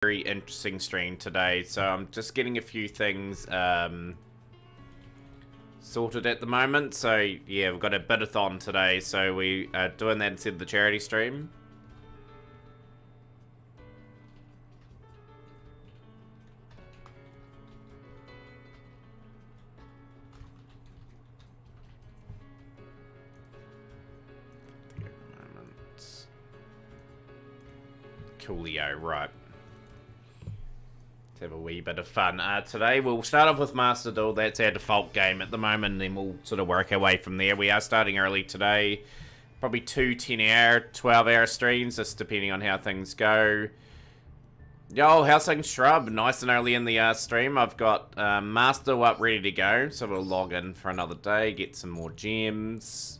very interesting stream today, so I'm just getting a few things sorted at the moment. So yeah, we've got a Bitathon today, so we are doing that instead of the charity stream. Coolio, right. Let's have a wee bit of fun. Today we'll start off with Master Duel. That's our default game at the moment, and then we'll sort of work our way from there. We are starting early today. Probably 2 10-hour, 12-hour streams, just depending on how things go. Yo, how's things, Shrub? Nice and early in the stream. I've got Master Duel up ready to go, so we'll log in for another day, get some more gems.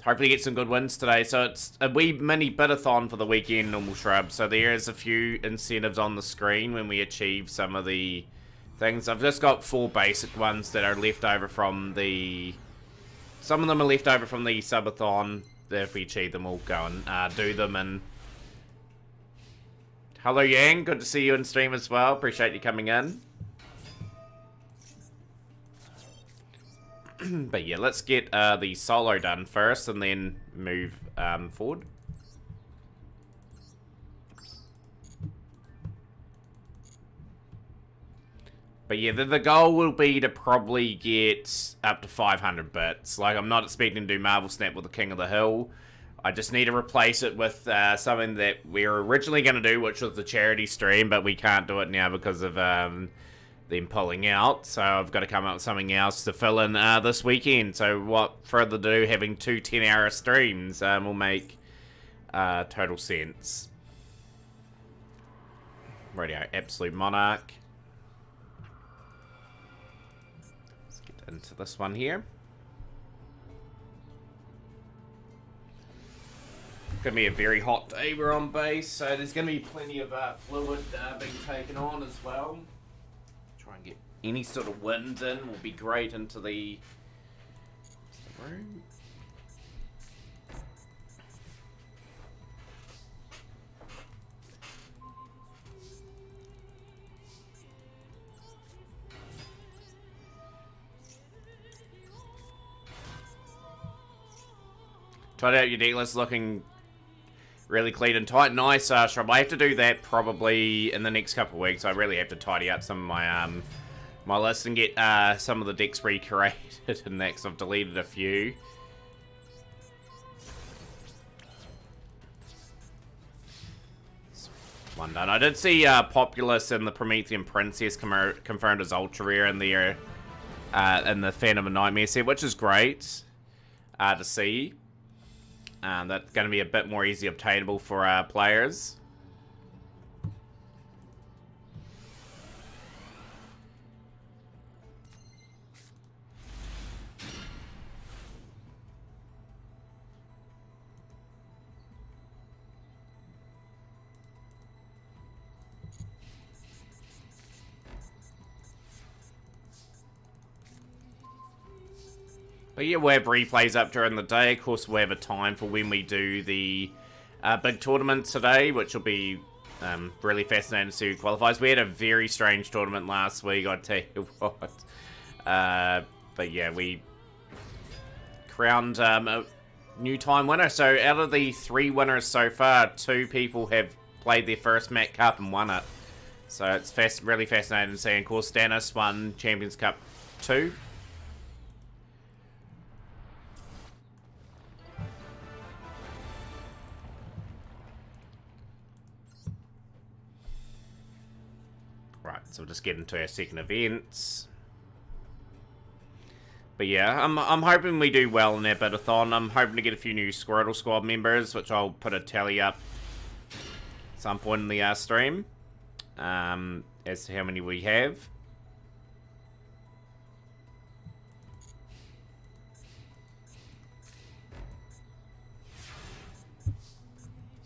Hopefully get some good wins today. So it's a wee mini Bitathon for the weekend, Normal Shrub. So there is a few incentives on the screen when we achieve some of the things. I've just got 4 basic ones that are left over from the... Some of them are left over from the subathon. If we achieve them, we'll go and do them. And hello, Yang. Good to see you in stream as well. Appreciate you coming in. But yeah, let's get the solo done first and then move forward. But yeah, the goal will be to probably get up to 500 bits. Like, I'm not expecting to do Marvel Snap with the King of the Hill. I just need to replace it with something that we were originally going to do, which was the charity stream, but we can't do it now because of... them pulling out, so I've got to come up with something else to fill in this weekend. So what further ado, having 2 10-hour streams will make total sense. Radio Absolute Monarch. Let's get into this one here. Gonna be a very hot day. We're on base, so there's gonna be plenty of fluid being taken on as well. Try and get any sort of wind in will be great into the room. Tried out your deck list, looking really clean and tight. Nice, Shrub. I have to do that probably in the next couple of weeks. I really have to tidy up some of my my list and get some of the decks recreated and that, because I've deleted a few. One done. I did see Populous and the Promethean Princess confirmed as ultra rare in the Phantom of Nightmare set, which is great to see. That's going to be a bit more easy obtainable for our players. But yeah, we'll have replays up during the day. Of course, we'll have a time for when we do the big tournament today, which will be really fascinating to see who qualifies. We had a very strange tournament last week, I'd tell you what. But yeah, we crowned a new time winner. So out of the 3 winners so far, 2 people have played their first Mat Cup and won it. So it's really fascinating to see. And of course, Stannis won Champions Cup 2. Right, so we'll just get into our second events. But yeah, I'm hoping we do well in our Bitathon. I'm hoping to get a few new Squirtle Squad members, which I'll put a tally up at some point in the stream as to how many we have.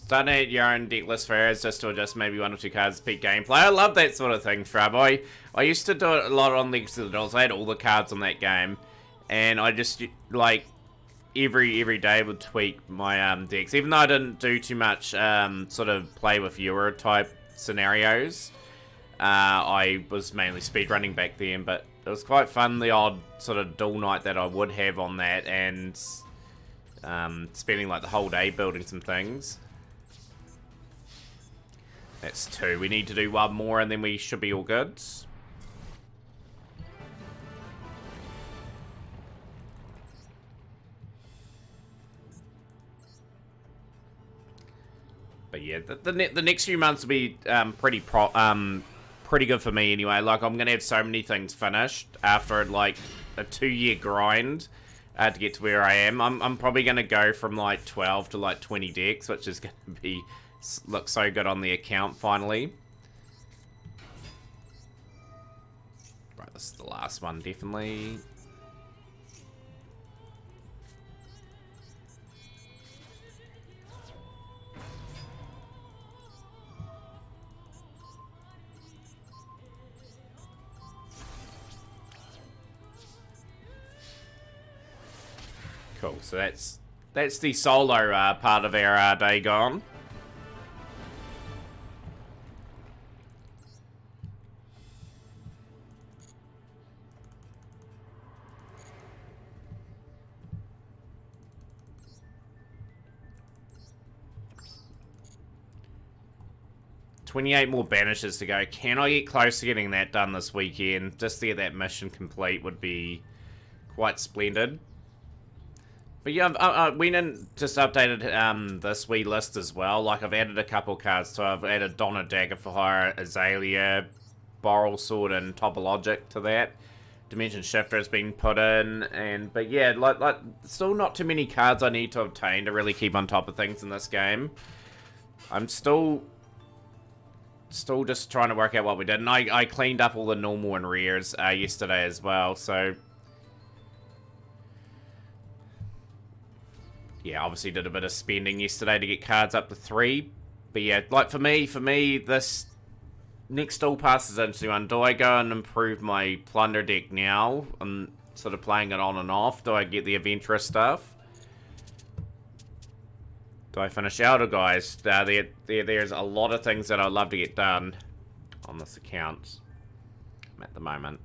Starting at your own deck list first, just to adjust maybe 1 or 2 cards to peak gameplay. I love that sort of thing, Shrub. I used to do it a lot on Legacy of the Dolls. I had all the cards on that game, and I just, like, every day would tweak my decks. Even though I didn't do too much sort of play with viewer type scenarios. I was mainly speedrunning back then, but it was quite fun, the odd sort of duel night that I would have on that, and spending like the whole day building some things. That's 2. We need to do 1 more and then we should be all good. But yeah, the next few months will be pretty good for me anyway. Like, I'm gonna have so many things finished after like a 2-year grind to get to where I am. I'm probably gonna go from like 12 to like 20 decks, which is gonna be look so good on the account finally. Right, this is the last one, definitely. Cool, so that's the solo part of our day gone. $28 more banishes to go. Can I get close to getting that done this weekend? Just to get that mission complete would be quite splendid. But yeah, I went in, just updated this wee list as well. Like, I've added a couple cards, so I've added Donna Dagger for Hire, Azalea, Boral Sword, and Topologic to that. Dimension Shifter has been put in, but yeah, like still not too many cards I need to obtain to really keep on top of things in this game. I'm still just trying to work out what we did, and I cleaned up all the normal and rares yesterday as well, so yeah, obviously did a bit of spending yesterday to get cards up to 3. But yeah, like for me, this next duel passes into one. Do I go and improve my plunder deck now? I'm sort of playing it on and off. Do I get the adventurous stuff? Do I finish Elder Guys? There's a lot of things that I'd love to get done on this account at the moment.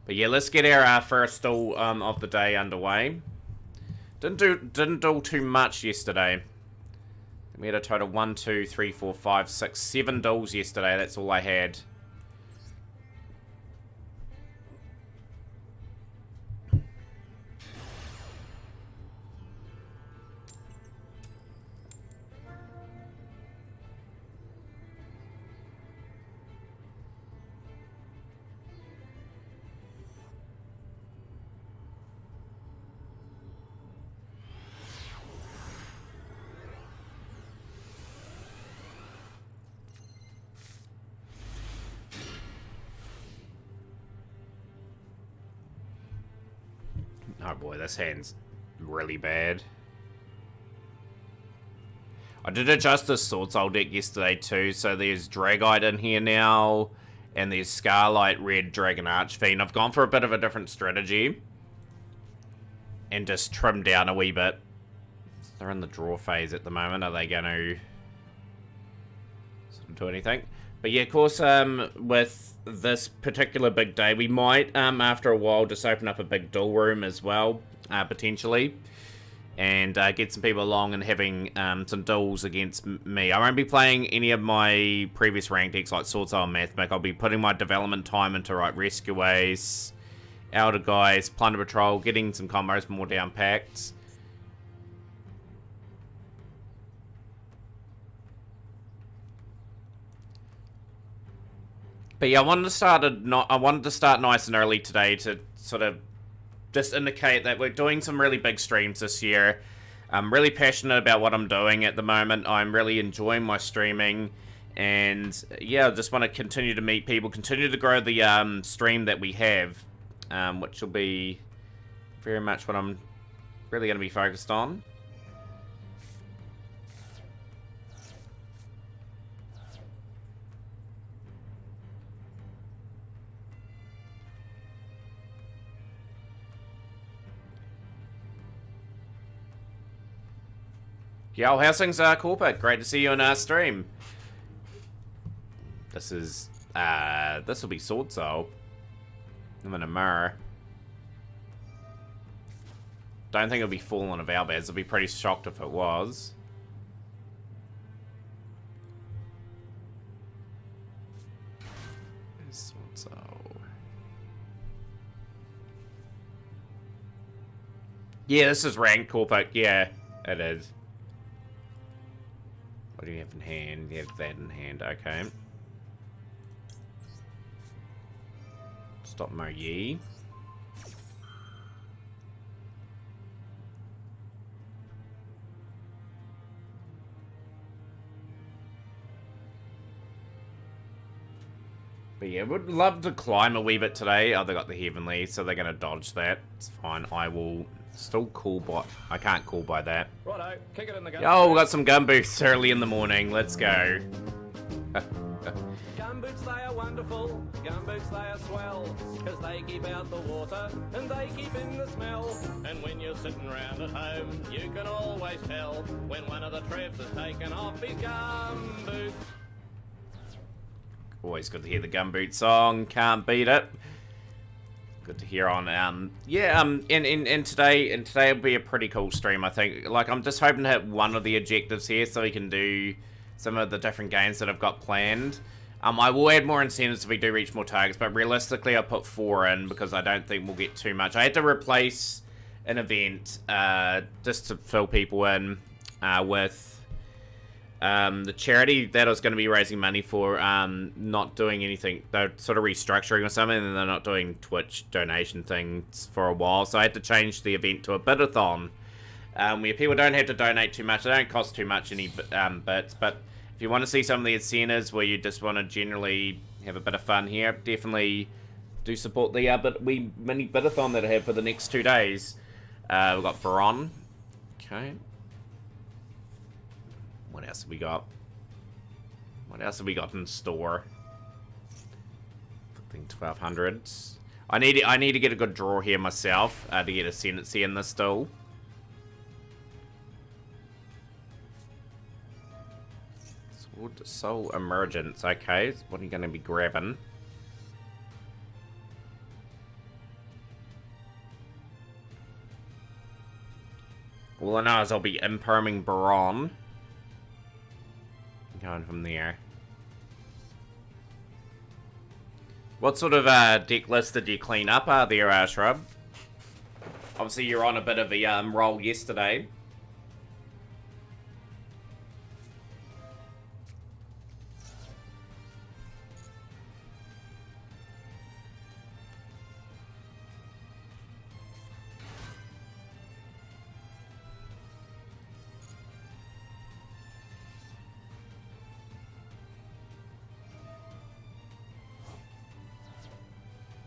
But yeah, let's get our first duel of the day underway. Didn't duel too much yesterday. We had a total of 1, 2, 3, 4, 5, 6, 7 duels yesterday. That's all I had. Oh boy, this hand's really bad. I did adjust the Sword Soul deck yesterday too, so there's Dragite in here now, and there's Scarlight, Red, Dragon Archfiend. I've gone for a bit of a different strategy, and just trimmed down a wee bit. They're in the draw phase at the moment. Are they going to sort of do anything? But yeah, of course, with this particular big day, we might, after a while, just open up a big duel room as well, potentially, and get some people along and having some duels against me. I won't be playing any of my previous ranked decks like Sword Soul and Mathmech. I'll be putting my development time into Rescueways, Elder Guys, Plunder Patrol, getting some combos more down packed. But yeah, I wanted to start nice and early today to sort of just indicate that we're doing some really big streams this year. I'm really passionate about what I'm doing at the moment. I'm really enjoying my streaming, and yeah, I just want to continue to meet people, continue to grow the stream that we have, which will be very much what I'm really going to be focused on. Yo, how's things, Corporate? Great to see you on our stream. This is, this will be Sword Soul. I'm in a mirror. Don't think it'll be full on of Albaz. I'll be pretty shocked if it was. Sword Soul. Yeah, this is ranked, Corporate. Yeah, it is. What do you have in hand? You have that in hand, okay. Stop Mo Yi. But yeah, would love to climb a wee bit today. Oh, they got the Heavenly, so they're going to dodge that. It's fine. I will still call by... I can't call by that. Righto, kick it in the gun. Oh, we got some gun boots early in the morning. Let's go. Gun boots, they are wonderful. Gun boots, they are swell. Because they keep out the water and they keep in the smell. And when you're sitting round at home, you can always tell when one of the trevs has taken off his gun boots. Always good to hear the Gumboot song. Can't beat it. Good to hear on. And today will be a pretty cool stream. I think. Like, I'm just hoping to hit one of the objectives here, so we can do some of the different games that I've got planned. I will add more incentives if we do reach more targets, but realistically, I'll put 4 in because I don't think we'll get too much. I had to replace an event just to fill people in with. The charity that I was going to be raising money for, not doing anything. They're sort of restructuring or something, and they're not doing Twitch donation things for a while. So I had to change the event to a Bitathon, where people don't have to donate too much. They don't cost too much any bits. But if you want to see some of the incentives where you just want to generally have a bit of fun here, definitely do support the mini Bitathon that I have for the next 2 days. We've got Baron. Okay. What else have we got? What else have we got in store? I think 1200s. I need to get a good draw here myself to get ascendancy in this still. Sword Soul Emergence. Okay, what are you going to be grabbing? All I know is I'll be imperming Baron. Going from there. What sort of deck list did you clean up there, Shrub? Obviously, you're on a bit of a roll yesterday.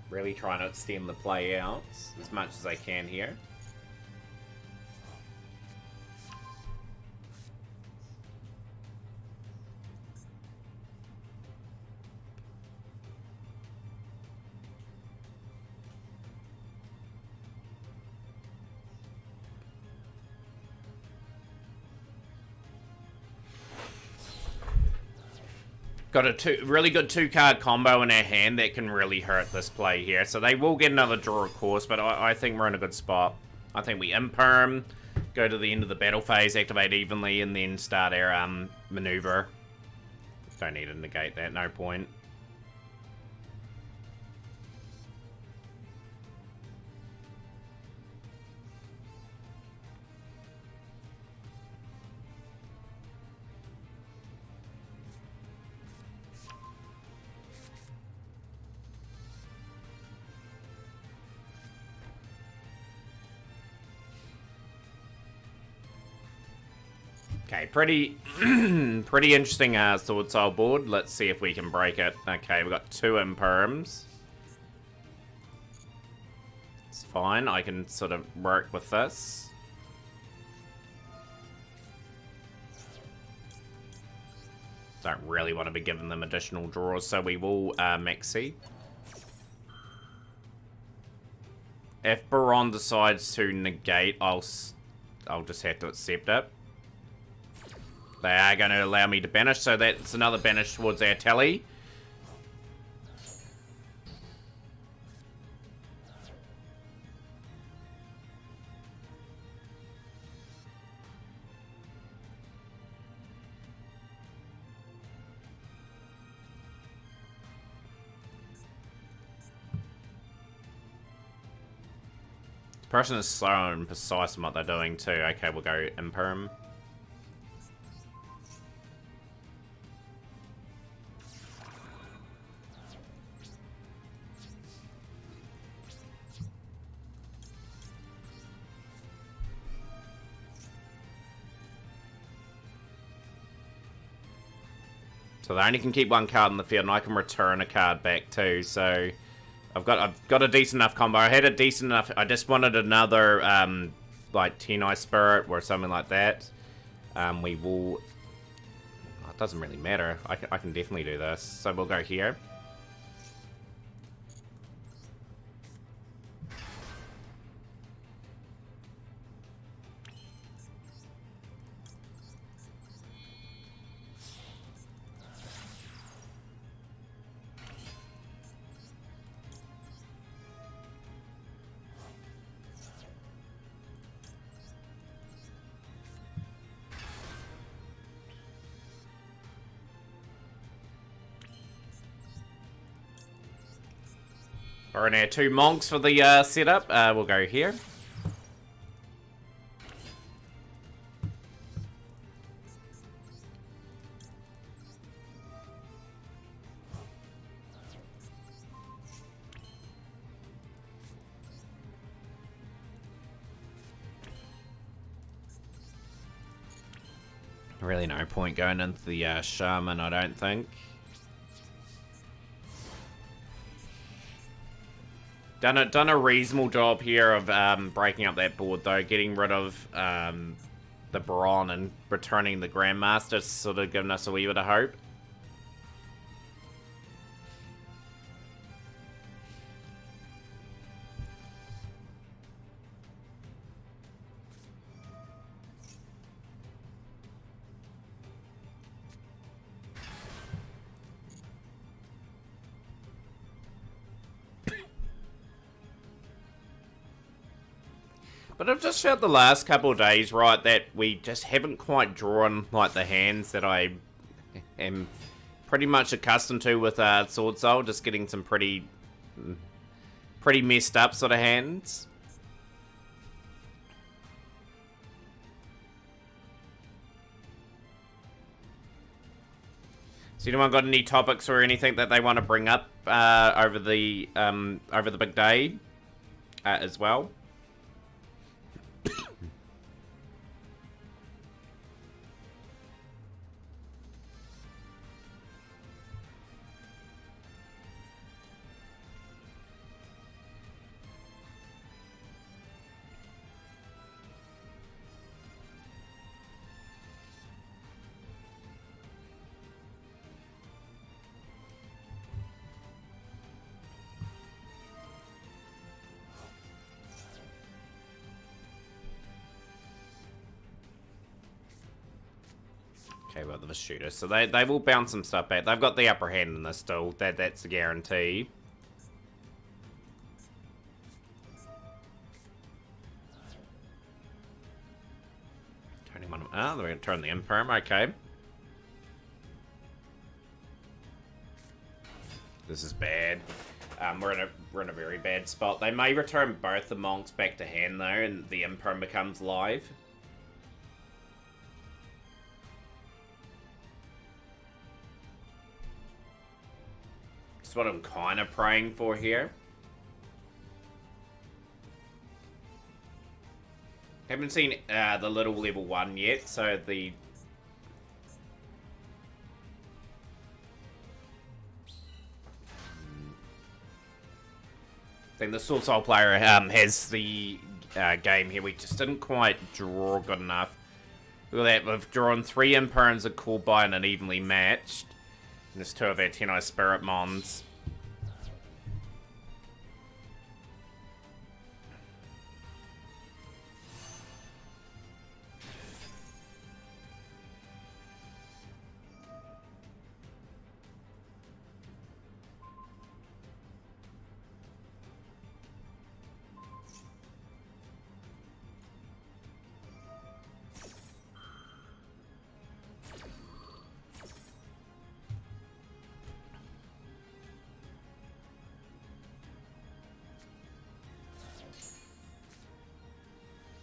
Really trying to extend the play out as much as I can here. Got a really good 2-card combo in our hand that can really hurt this play here. So they will get another draw, of course, but I think we're in a good spot. I think we imperm, go to the end of the battle phase, activate evenly, and then start our maneuver. Don't need to negate that, no point. Okay, pretty interesting Sword Soul board. Let's see if we can break it. Okay, we've got 2 imperms. It's fine, I can sort of work with this. Don't really want to be giving them additional draws, so we will maxi. If Baron decides to negate, I'll just have to accept it. They are going to allow me to banish, so that's another banish towards our tally. The person is slow and precise in what they're doing too. Okay, we'll go Imperm. So they only can keep one card in the field, and I can return a card back too. So I've got a decent enough combo. I had a decent enough. I just wanted another like Tenai Spirit or something like that. We will. Oh, it doesn't really matter. I can definitely do this. So we'll go here. Or now 2 monks for the setup. We'll go here. Really no point going into the shaman, I don't think. Done a reasonable job here of breaking up that board though, getting rid of the Baron and returning the Grandmaster, sort of giving us a wee bit of hope. But I've just felt the last couple of days, right, that we just haven't quite drawn, like, the hands that I am pretty much accustomed to with Sword Soul, just getting some pretty messed up sort of hands. So anyone got any topics or anything that they want to bring up over the big day as well? Okay, well, the shooter. So they will bounce some stuff back. They've got the upper hand in this still. That's a guarantee. Turning one. Ah, they're going to turn the Imperm. Okay. This is bad. We're in a very bad spot. They may return both the monks back to hand though, and the Imperm becomes live. That's what I'm kind of praying for here. Haven't seen the little level 1 yet, so the... I think the Sword Soul player has the game here. We just didn't quite draw good enough. Look at that, we've drawn 3 Imperms of Coolbine and evenly matched. And there's 2 of our Tenai Spirit Mons.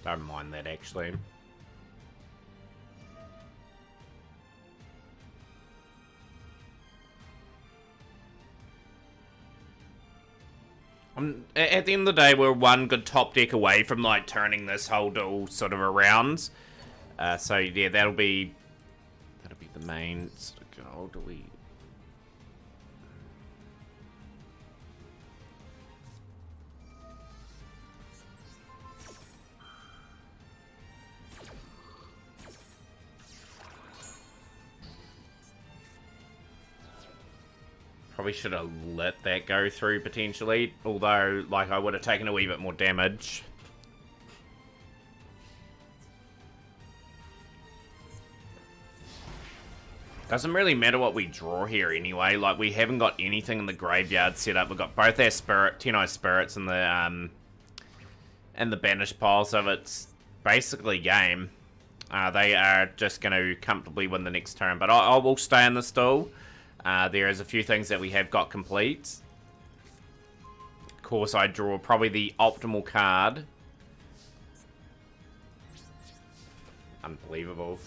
Don't mind that, actually. At the end of the day, we're one good top deck away from, like, turning this whole duel sort of around. So, yeah, that'll be the main sort of goal. Do we... Probably should have let that go through, potentially. Although, like, I would have taken a wee bit more damage. Doesn't really matter what we draw here anyway. Like, we haven't got anything in the graveyard set up. We've got both our Tenai Spirits and the Banish pile, so it's basically game. They are just going to comfortably win the next turn. But I will stay in the stall. There is a few things that we have got complete. Of course, I draw probably the optimal card. Unbelievable.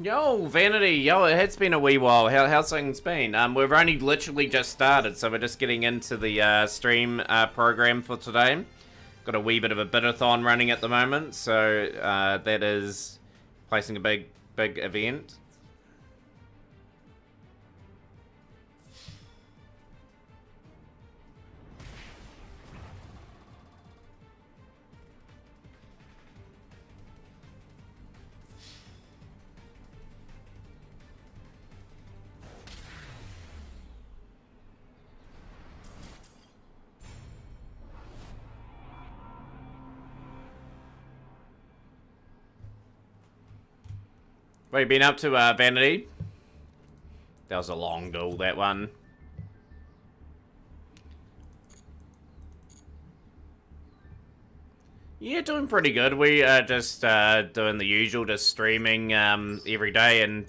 Yo, Vanity, yo, it has been a wee while. How's things been? We've only literally just started, so we're just getting into the stream program for today. Got a wee bit of a Bitathon running at the moment, so that is placing a big event. What have you been up to, Vanity? That was a long duel, that one. Yeah, doing pretty good. We are just doing the usual, just streaming every day and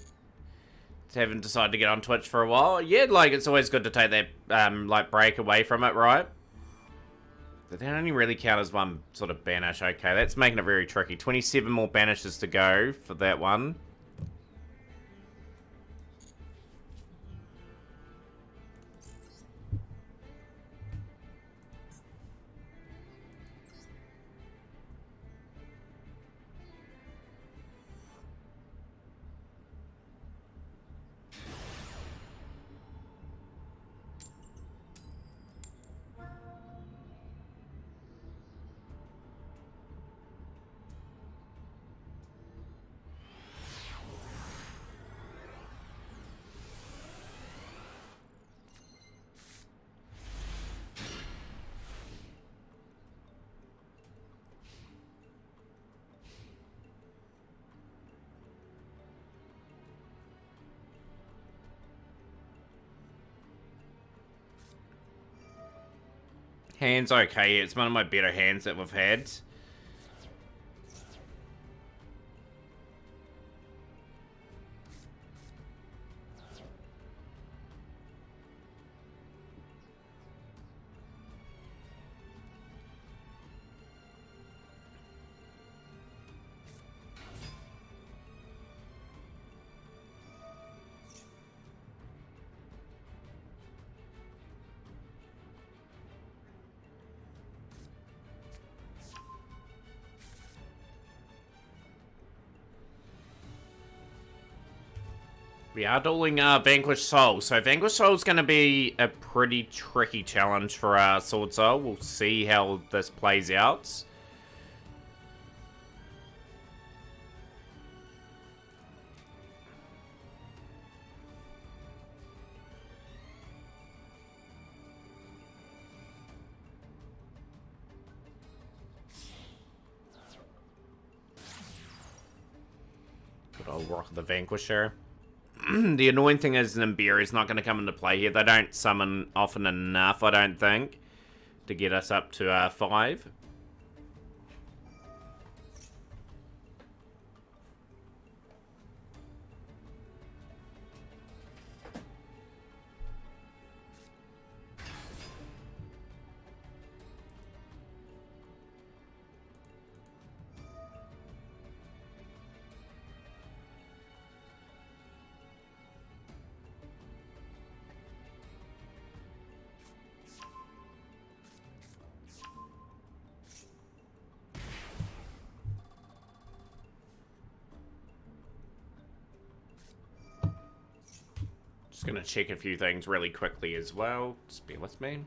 haven't decided to get on Twitch for a while. Yeah, like, it's always good to take that, like, break away from it, right? But that only really count as one sort of banish. Okay, that's making it very tricky. 27 more banishes to go for that one. Hand's okay. It's one of my better hands that we've had. We are dueling Vanquished Soul. So Vanquished Soul is going to be a pretty tricky challenge for Sword Soul. We'll see how this plays out. We'll rock the Vanquisher. The annoying thing is Nimbira is not going to come into play here. They don't summon often enough, I don't think, to get us up to 5. Just gonna check a few things really quickly as well. Just bear with me.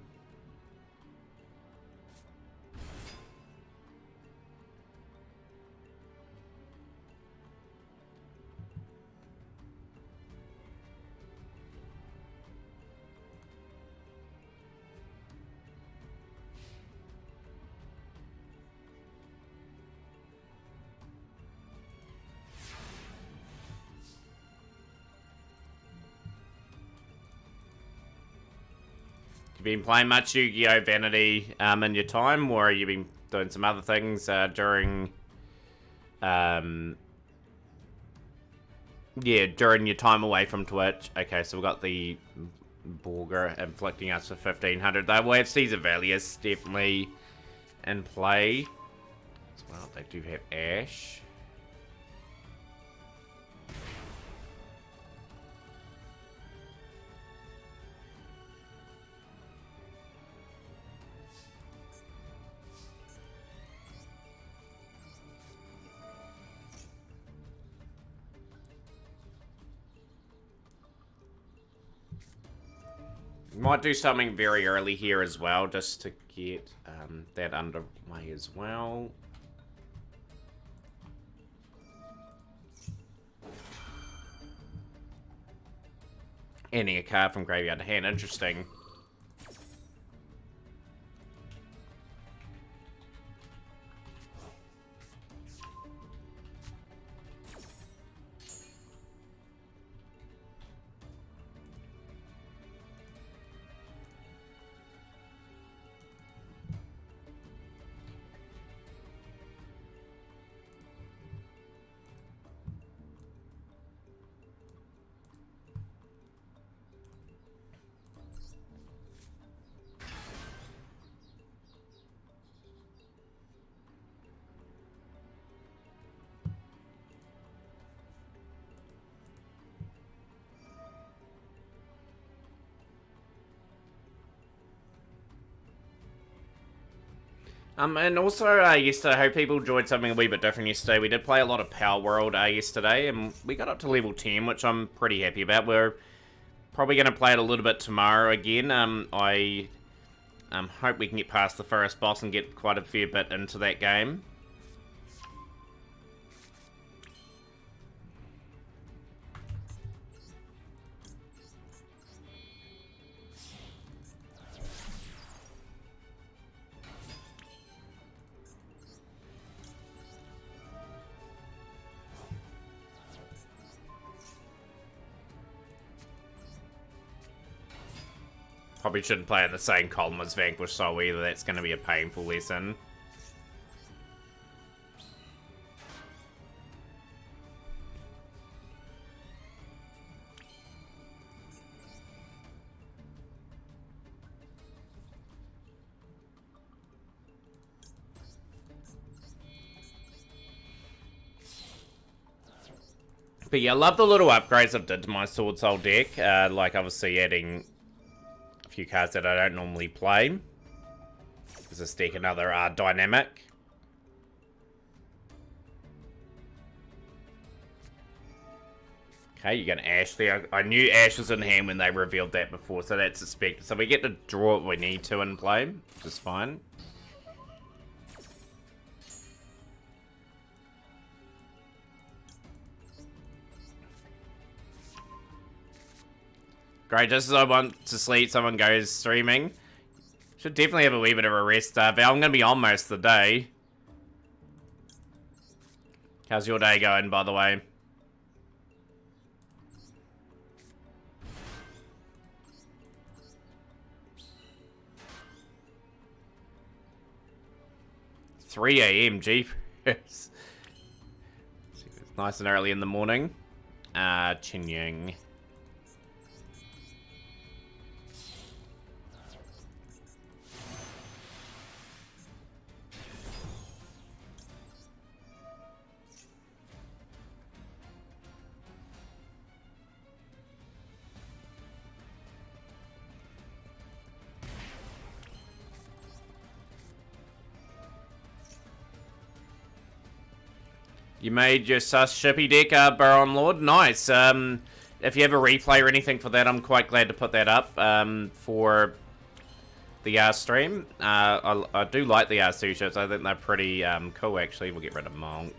Been playing much Yu-Gi-Oh! Vanity in your time, or have you been doing some other things during during your time away from Twitch? Okay, so we've got the Borger inflicting us for 1500. They will have Caesar Valius definitely in play as well. They do have Ash. Might do something very early here as well, just to get that underway as well. Ending a card from graveyard to hand, interesting. And also, yesterday, I hope people enjoyed something a wee bit different yesterday. We did play a lot of Power World yesterday, and we got up to level 10, which I'm pretty happy about. We're probably going to play it a little bit tomorrow again. I hope we can get past the first boss and get quite a fair bit into that game. Probably shouldn't play in the same column as Vanquish Soul either. That's going to be a painful lesson. But yeah, I love the little upgrades I've did to my Sword Soul deck. Like obviously adding few cards that I don't normally play. There's this deck another dynamic. Okay, you got an Ash there. I knew Ash was in hand when they revealed that before, so that's suspected. So we get to draw what we need to and play, which is fine. Great, just as I want to sleep, someone goes streaming. Should definitely have a wee bit of a rest. Val, I'm going to be on most of the day. How's your day going, by the way? 3 a.m. Jeepers. It's nice and early in the morning. Chinying. You made your sus shippy deck, Baron Lord. Nice. If you have a replay or anything for that, I'm quite glad to put that up for the stream. I do like the R2 ships. I think they're pretty cool, actually. We'll get rid of Monk.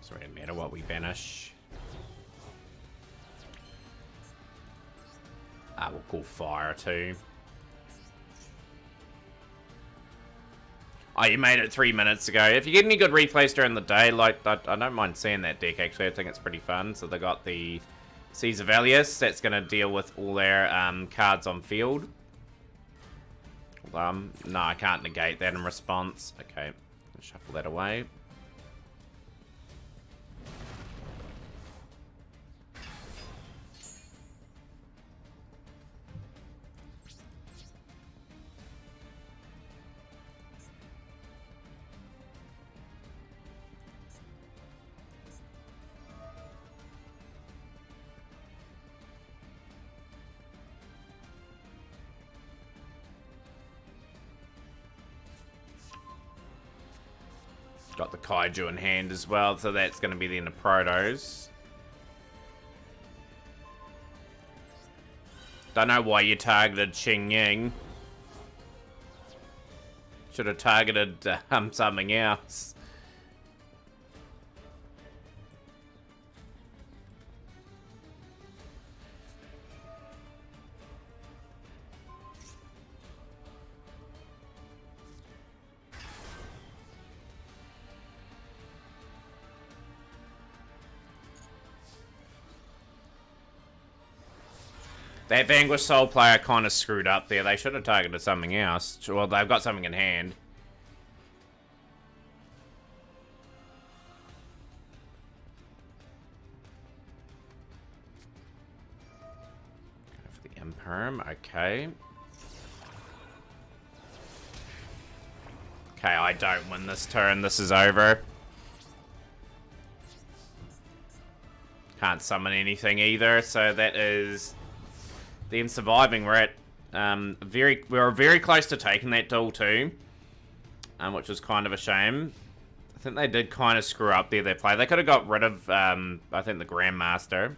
So it doesn't matter what we banish. We'll call fire too. Oh, you made it 3 minutes ago. If you get any good replays during the day, like, I don't mind seeing that deck, actually. I think it's pretty fun. So they got the Caesar Valius. That's going to deal with all their cards on field. No, I can't negate that in response. Okay, shuffle that away. Got the Kaiju in hand as well, so that's going to be the end of Protos. Don't know why you targeted Xing Ying. Should have targeted something else. That Vanquished Soul player kind of screwed up there. They should have targeted something else. Well, they've got something in hand. Go for the Imperm. Okay. Okay, I don't win this turn. This is over. Can't summon anything either, so that is them surviving. We're at we were very close to taking that duel too, which was kind of a shame. I think they did kind of screw up there. They could have got rid of I think the Grandmaster.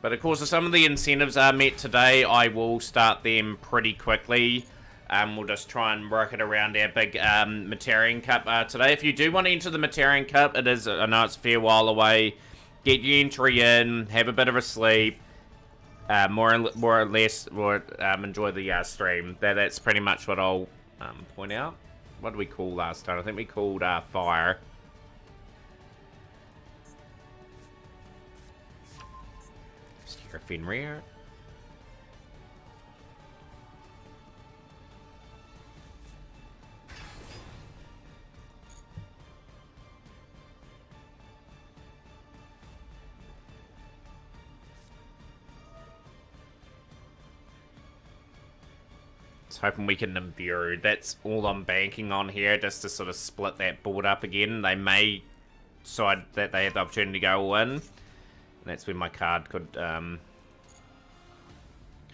But of course, if some of the incentives are met today, I will start them pretty quickly. We'll just try and work it around our big Materian Cup today. If you do want to enter the Materian Cup, it is, I know it's a fair while away. Get your entry in, have a bit of a sleep, more or less enjoy the stream. That's pretty much what I'll point out. What did we call last time? I think we called Fire. Fenrir. Just hoping we can imbue. That's all I'm banking on here, just to sort of split that board up again. They may decide that they have the opportunity to go all in. And that's when my card could come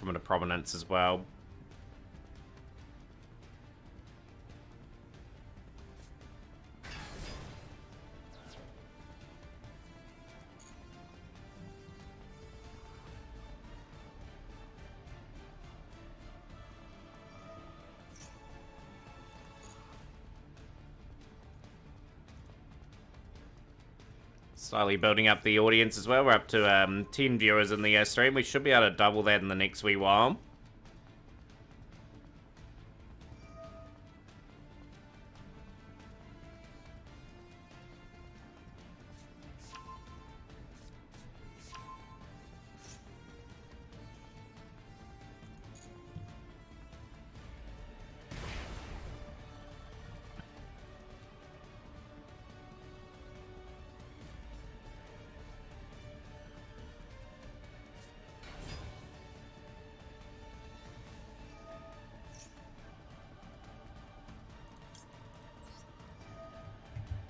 into prominence as well. Slowly building up the audience as well. We're up to 10 viewers in the stream. We should be able to double that in the next wee while.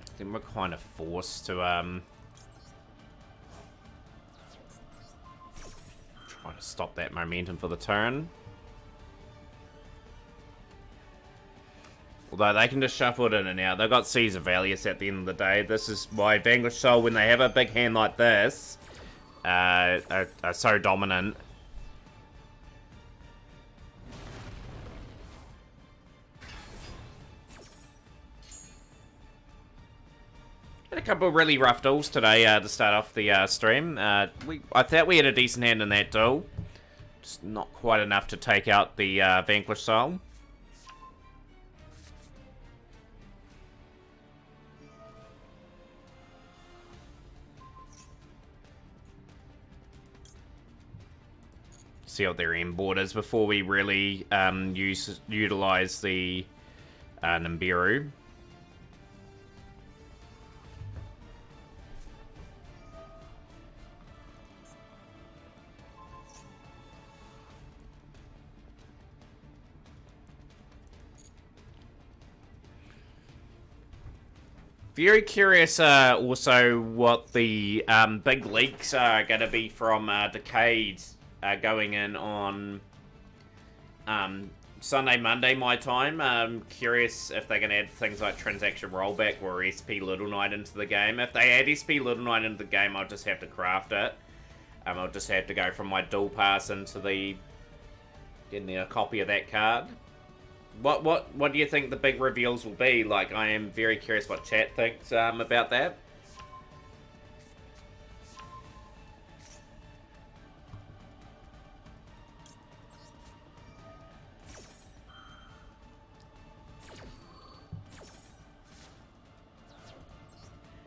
I think we're kind of forced to try to stop that momentum for the turn. Although they can just shuffle it in and out. They've got Caesar Valius at the end of the day. This is why Vanquish Soul, when they have a big hand like this, are so dominant. Had a couple of really rough duels today to start off the stream. I thought we had a decent hand in that duel. Just not quite enough to take out the Vanquish Soul. See what their end board is before we really utilize the Nibiru. Very curious also what the big leaks are going to be from Decades going in on Sunday, Monday my time. Curious if they're going to add things like transaction rollback or SP Little Knight into the game. If they add SP Little Knight into the game, I'll just have to craft it. I'll just have to go from my dual pass into getting a copy of that card. What do you think the big reveals will be? Like, I am very curious what chat thinks about that.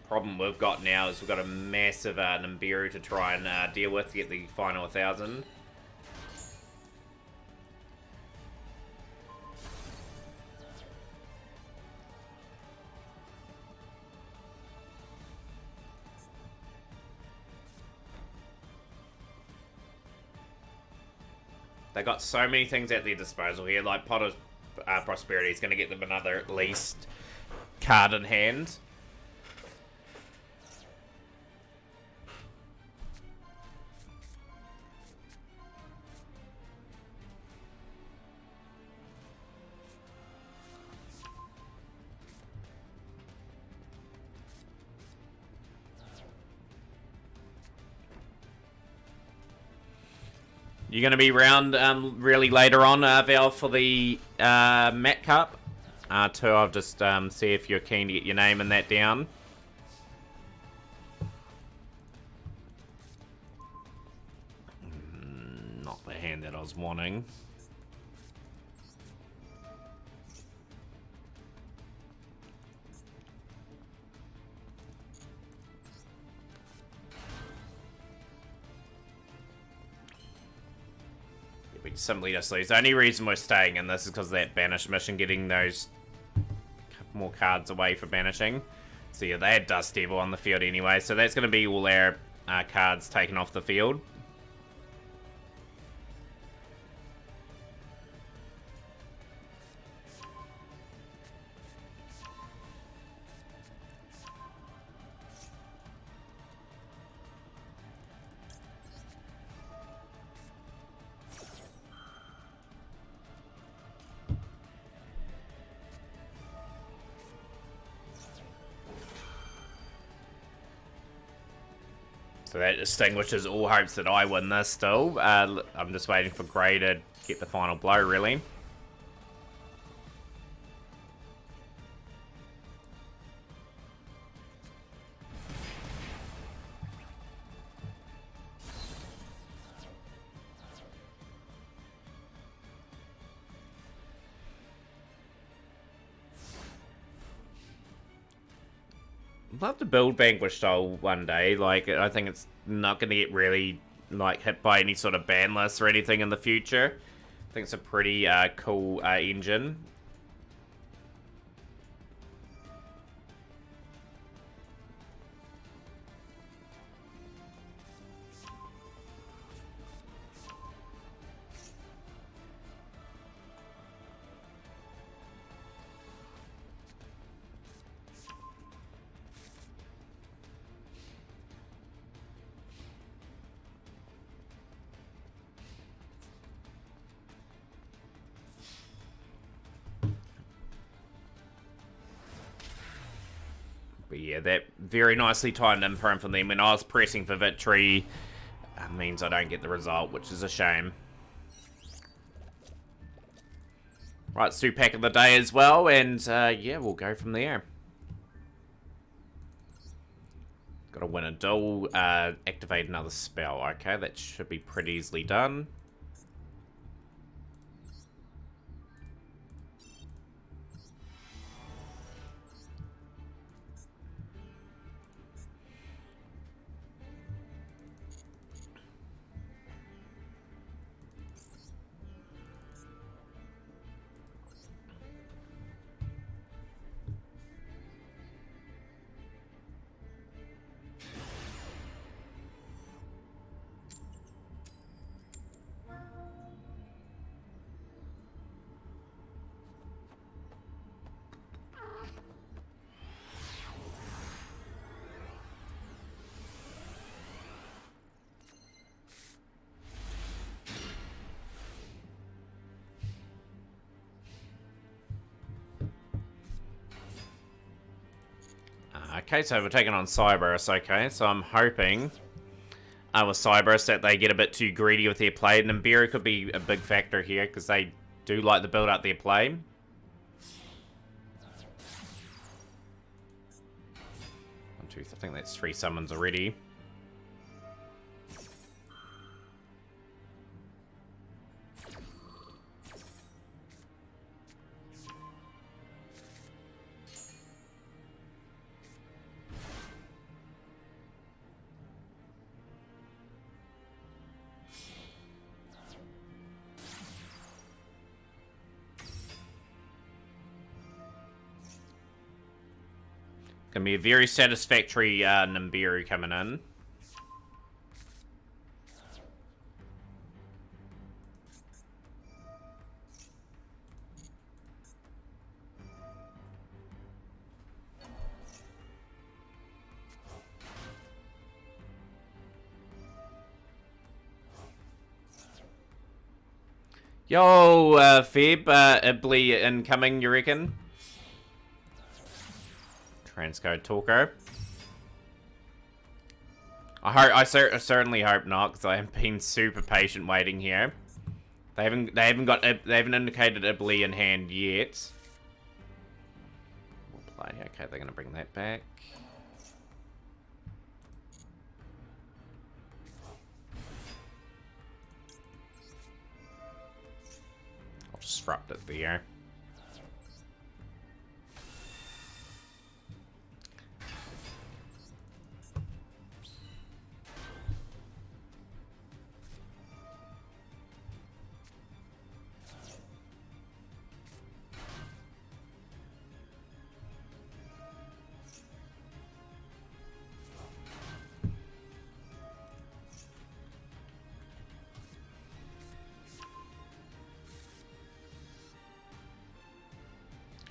Problem we've got now is we've got a massive Nibiru to try and deal with to get the final 1,000. They got so many things at their disposal here. Like Potter's Prosperity is going to get them another at least card in hand. You're going to be round really later on, Val, for the Mat Cup. Too, I'll just see if you're keen to get your name in that down. Not the hand that I was wanting. We simply just lose. The only reason we're staying in this is because of that banish mission, getting those more cards away for banishing. So yeah, they had Dust Devil on the field anyway, so that's going to be all our cards taken off the field. So that extinguishes all hopes that I win this still. I'm just waiting for Grey to get the final blow, really. I'd love to build Vanquish style one day. Like, I think it's not going to get really, like, hit by any sort of ban list or anything in the future. I think it's a pretty cool engine. But yeah, that very nicely timed imprint from them. When I was pressing for victory, means I don't get the result, which is a shame. Right, let's do pack of the day as well, and yeah, we'll go from there. Got to win a duel, activate another spell. Okay, that should be pretty easily done. Okay, so we're taking on Cyberus, okay, so I'm hoping with Cyberus that they get a bit too greedy with their play. Nibiru could be a big factor here, because they do like to build up their play. 1, 2, I think that's 3 summons already. Gonna be a very satisfactory Nibiru coming in. Yo, Feb, Ibly incoming, you reckon? Transcode Talker. I certainly hope not, because I have been super patient waiting here. They haven't indicated Ibly in hand yet. We'll play. Okay, they're gonna bring that back. I'll disrupt it there.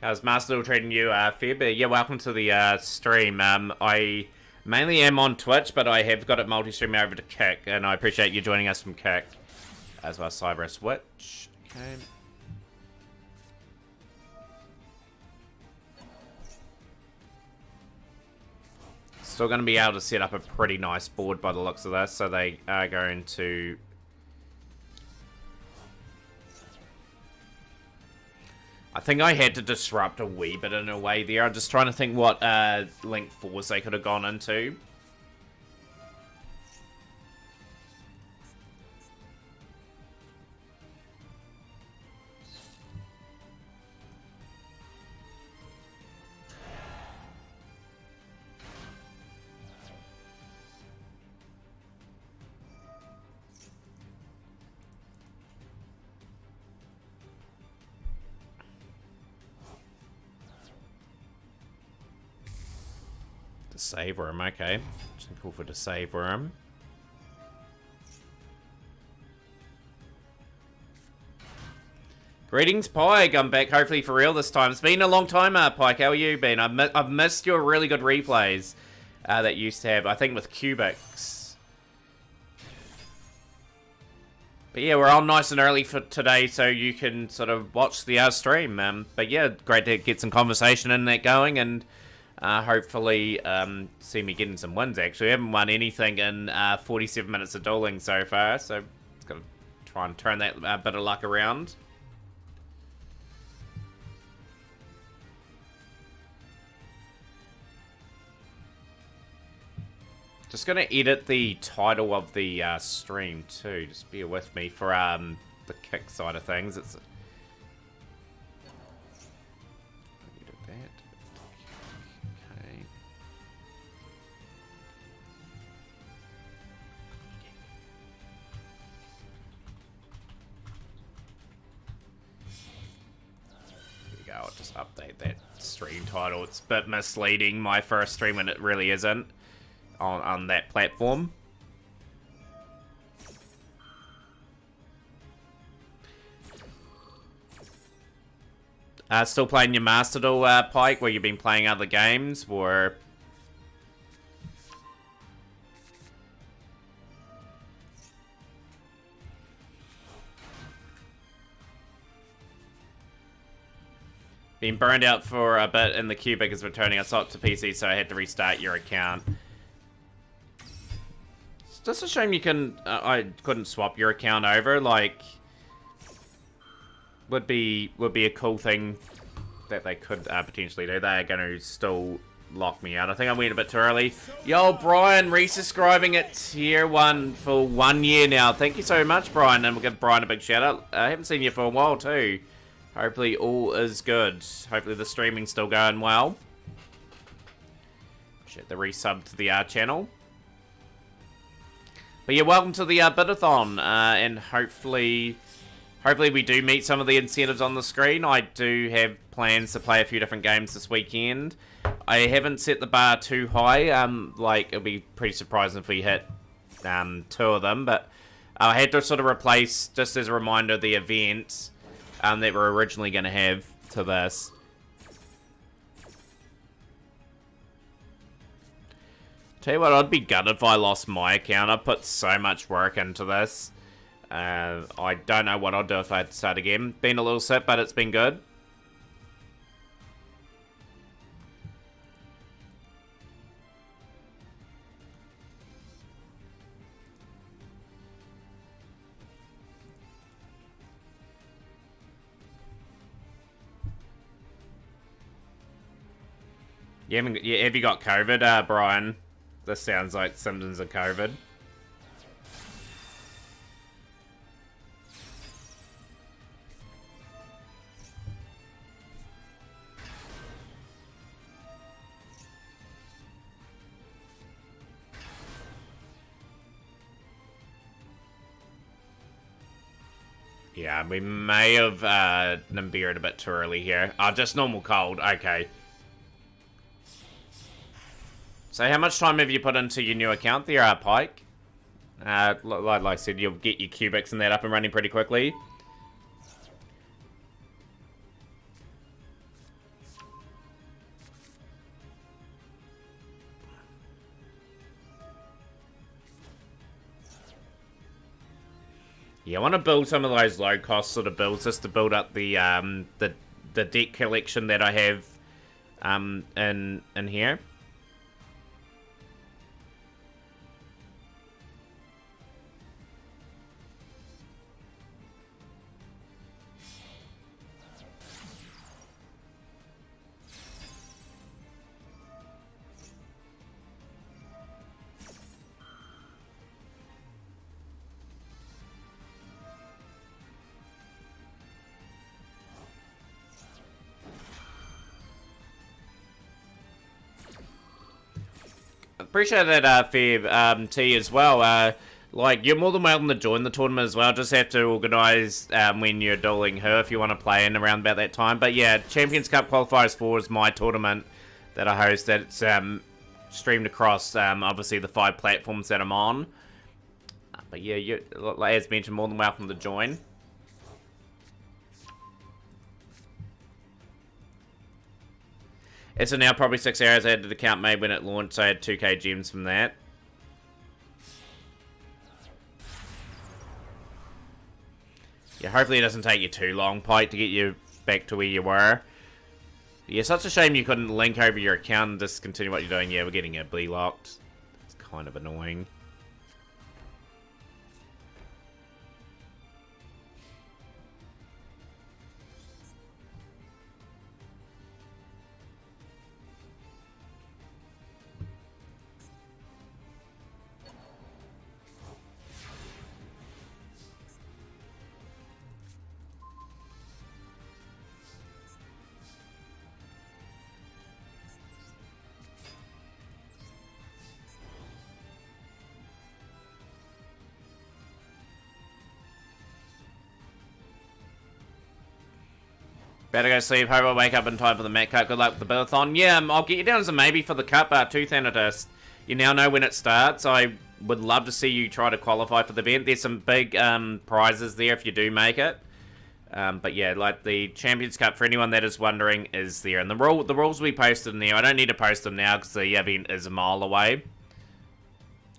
How's Master treating you, Feb? Yeah, welcome to the stream. I mainly am on Twitch, but I have got it multi-streaming over to Kick, and I appreciate you joining us from Kick, as well as Cyberus Witch. Okay. Still going to be able to set up a pretty nice board by the looks of this, so they are going to... I think I had to disrupt a wee bit in a way there. I'm just trying to think what Link 4s they could have gone into. The save room, okay. Just call for the save room. Greetings, Pike. I'm back, hopefully for real this time. It's been a long time, Pike. How are you been? I've missed your really good replays that you used to have, I think, with Cubics. But yeah, we're on nice and early for today, so you can sort of watch the stream. But yeah, great to get some conversation in that going, and hopefully see me getting some wins, actually. I haven't won anything in 47 minutes of dueling so far, so it's got to try and turn that bit of luck around. Just gonna edit the title of the stream too. Just bear with me for the kick side of things. It's edit that. Okay. Here we go. I'll just update that stream title. It's a bit misleading. My first stream when it really isn't. On that platform. Still playing your Master Duel, Pike, where you've been playing other games, or... Been burned out for a bit in the queue because returning a swap to PC, so I had to restart your account. Just a shame you can. I couldn't swap your account over. Like, would be a cool thing that they could potentially do. They are going to still lock me out. I think I went a bit too early. Yo, Brian, resubscribing at tier 1 for 1 year now. Thank you so much, Brian, and we'll give Brian a big shout out. I haven't seen you for a while too. Hopefully all is good. Hopefully the streaming's still going well. Shit, the resub to the channel. But yeah, welcome to the Bitathon, and hopefully we do meet some of the incentives on the screen. I do have plans to play a few different games this weekend. I haven't set the bar too high. Like, it'll be pretty surprising if we hit 2 of them. But I had to sort of replace, just as a reminder, the event that we were originally going to have to this. Tell you what, I'd be gutted if I lost my account. I put so much work into this. I don't know what I'd do if I had to start again. Been a little sick, but it's been good. Have you got COVID, Brian? This sounds like symptoms of COVID. Yeah, we may have Nimbered a bit too early here. Oh, just normal cold. Okay. So how much time have you put into your new account there, Pike? Like I said, you'll get your cubics and that up and running pretty quickly. Yeah, I want to build some of those low-cost sort of builds just to build up the deck collection that I have in here. Appreciate that, Feb, T, as well. Like, you're more than welcome to join the tournament as well. Just have to organise when you're dueling her if you want to play in around about that time. But yeah, Champions Cup Qualifiers 4 is my tournament that I host. That's streamed across, obviously, the 5 platforms that I'm on. But yeah, you, as mentioned, more than welcome to join. It's now probably 6 hours. I had the account made when it launched, so I had 2k gems from that. Yeah, hopefully it doesn't take you too long, Pike, to get you back to where you were. Yeah, such a shame you couldn't link over your account and just continue what you're doing. Yeah, we're getting it locked. It's kind of annoying. Better go sleep. Hope I wake up in time for the Met Cup. Good luck with the Bitathon. Yeah, I'll get you down as a maybe for the Cup, Tooth Anatist. You now know when it starts. I would love to see you try to qualify for the event. There's some big prizes there if you do make it. But yeah, like the Champions Cup, for anyone that is wondering, is there. And the rules will be posted in there. I don't need to post them now because the event is a mile away.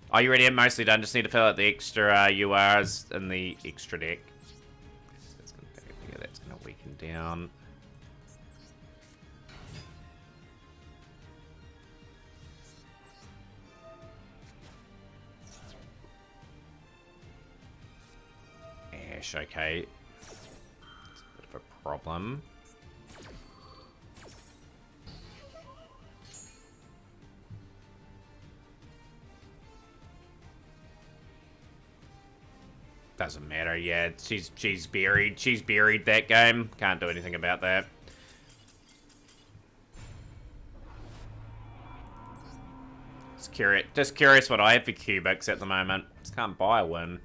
Are you ready? I'm mostly done. Just need to fill out the extra URs in the extra deck. That's going to weaken down. Okay. It's a bit of a problem. Doesn't matter, yeah. She's buried. She's buried that game. Can't do anything about that. Just curious what I have for cubics at the moment. Just can't buy a win.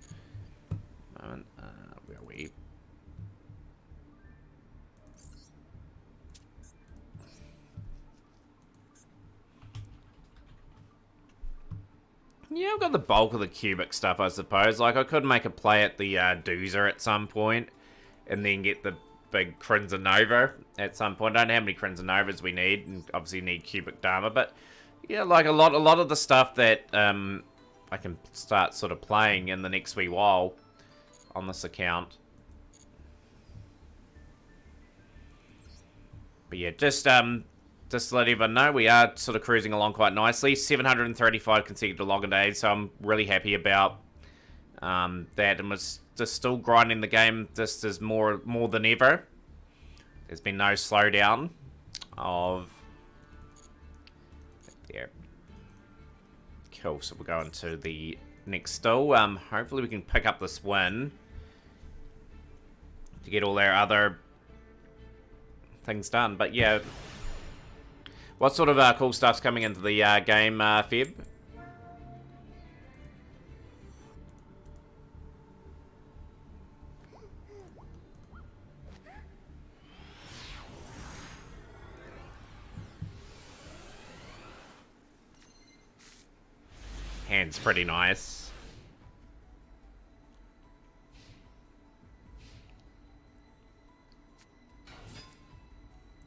Where are we? Yeah, I've got the bulk of the cubic stuff, I suppose. Like, I could make a play at the Doozer at some point, and then get the big Crimson Nova at some point. I don't know how many Crimson Novas we need, and obviously need cubic Dharma, but yeah, like a lot of the stuff that I can start sort of playing in the next wee while on this account. But yeah, just to let everyone know, we are sort of cruising along quite nicely. 735 consecutive login days, so I'm really happy about that. And we're just still grinding the game just as more than ever. There's been no slowdown of... There. Cool, so we're going to the next still. Hopefully we can pick up this win to get all our other things done. But yeah, what sort of cool stuff's coming into the game, Feb? Hand's pretty nice.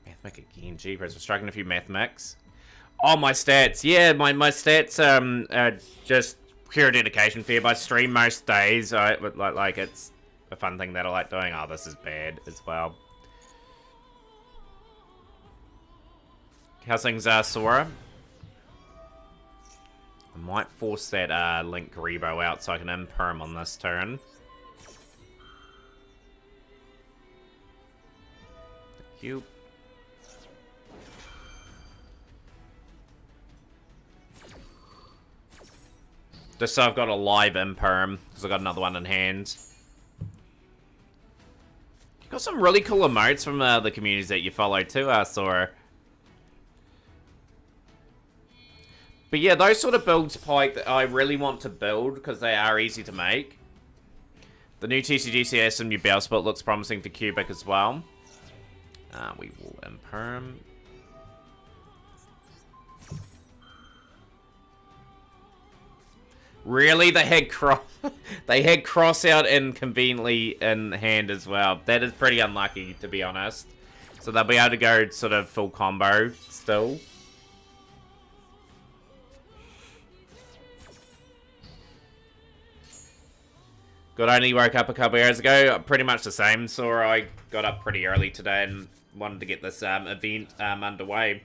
Mathmech again, jeepers. We're striking a few Mathmechs. Oh, my stats. Yeah, my stats are just pure dedication, Feb. I stream most days. Like it's a fun thing that I like doing. Oh, this is bad as well. How's things, Sora? I might force that Link Rebo out so I can imperm on this turn. Thank you. Just so I've got a live imperm, because I've got another one in hand. You've got some really cool emotes from the communities that you follow too, Sora. But yeah, those sort of builds, Pike, that I really want to build because they are easy to make. The new TCGC has some new Bell Split, looks promising for Cubic as well. We will imperm. Really? They had they had cross out inconveniently in hand as well. That is pretty unlucky, to be honest. So they'll be able to go sort of full combo still. God only woke up a couple hours ago. Pretty much the same. So I got up pretty early today and wanted to get this event underway.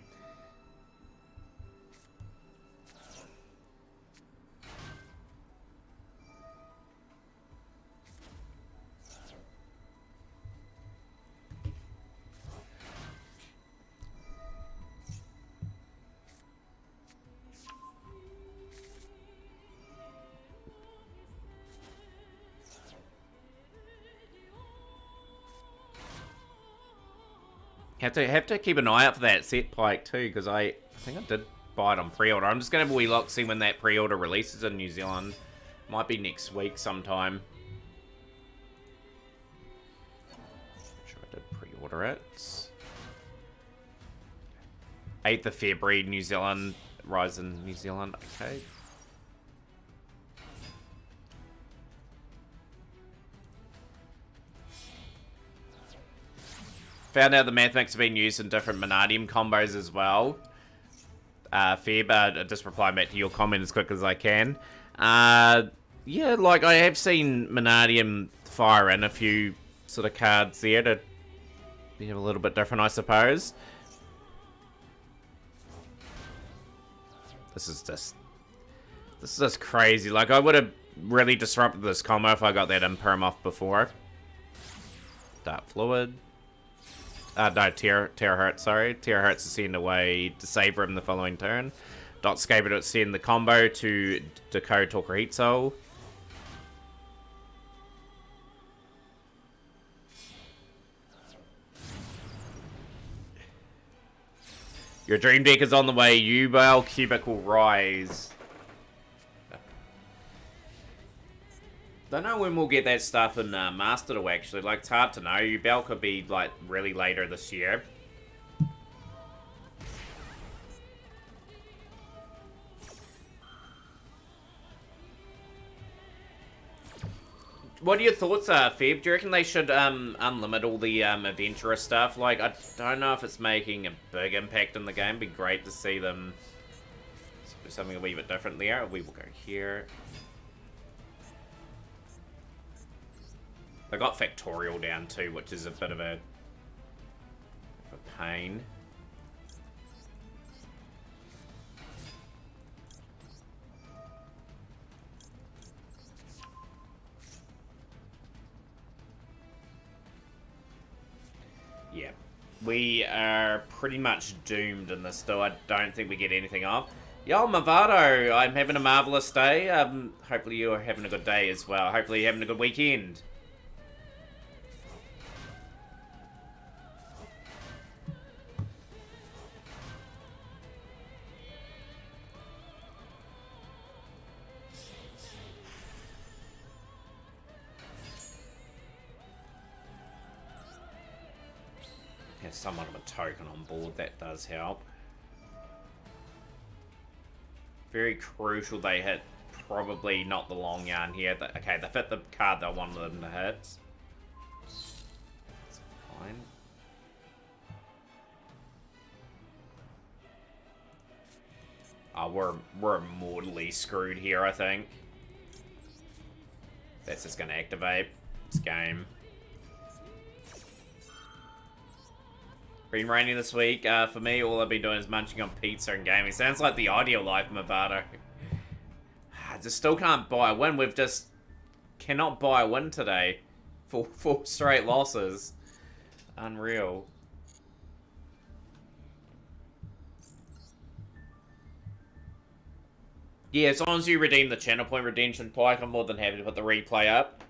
Have to keep an eye out for that set pike too, because I think I did buy it on pre-order. I'm just gonna have a wee look, see when that pre-order releases in New Zealand. Might be next week sometime. I'm sure I did pre-order it. 8th of February, New Zealand, Rise in New Zealand. Okay. Found out the mathematics have been used in different Manadium combos as well. Feb, just replying back to your comment as quick as I can. Yeah, like I have seen Manadium fire in a few sort of cards there to be a little bit different, I suppose. This is just crazy. Like I would have really disrupted this combo if I got that Imperm off before. Dark Fluid. No, Terahertz, sorry. Terahertz is send away to Saber him the following turn. Dot Scaber to send the combo to decode Talker Heat Soul. Your dream deck is on the way. Ubale Cubic will rise. Don't know when we'll get that stuff in Master Duel, actually. Like, it's hard to know. Ubale could be, like, really later this year. What are your thoughts, Feb? Do you reckon they should unlimit all the Adventurer stuff? Like, I don't know if it's making a big impact in the game. It'd be great to see them do something a wee bit different there. We will go here. They got Factorial down too, which is a bit of a pain. Yeah, we are pretty much doomed in this though. I don't think we get anything off. Yo, Mavado, I'm having a marvelous day. Hopefully you're having a good day as well. Hopefully you're having a good weekend. Somewhat of a token on board, that does help. Very crucial they hit probably not the long yarn here. Okay, they fit the card that I wanted them to hit. That's fine. Oh, we're mortally screwed here, I think. That's just gonna activate. It's game. Been raining this week. For me, all I've been doing is munching on pizza and gaming. Sounds like the ideal life, Mavado. I just still can't buy a win. We've just cannot buy a win today. Four straight losses. Unreal. Yeah, as long as you redeem the channel point redemption pike, I'm more than happy to put the replay up.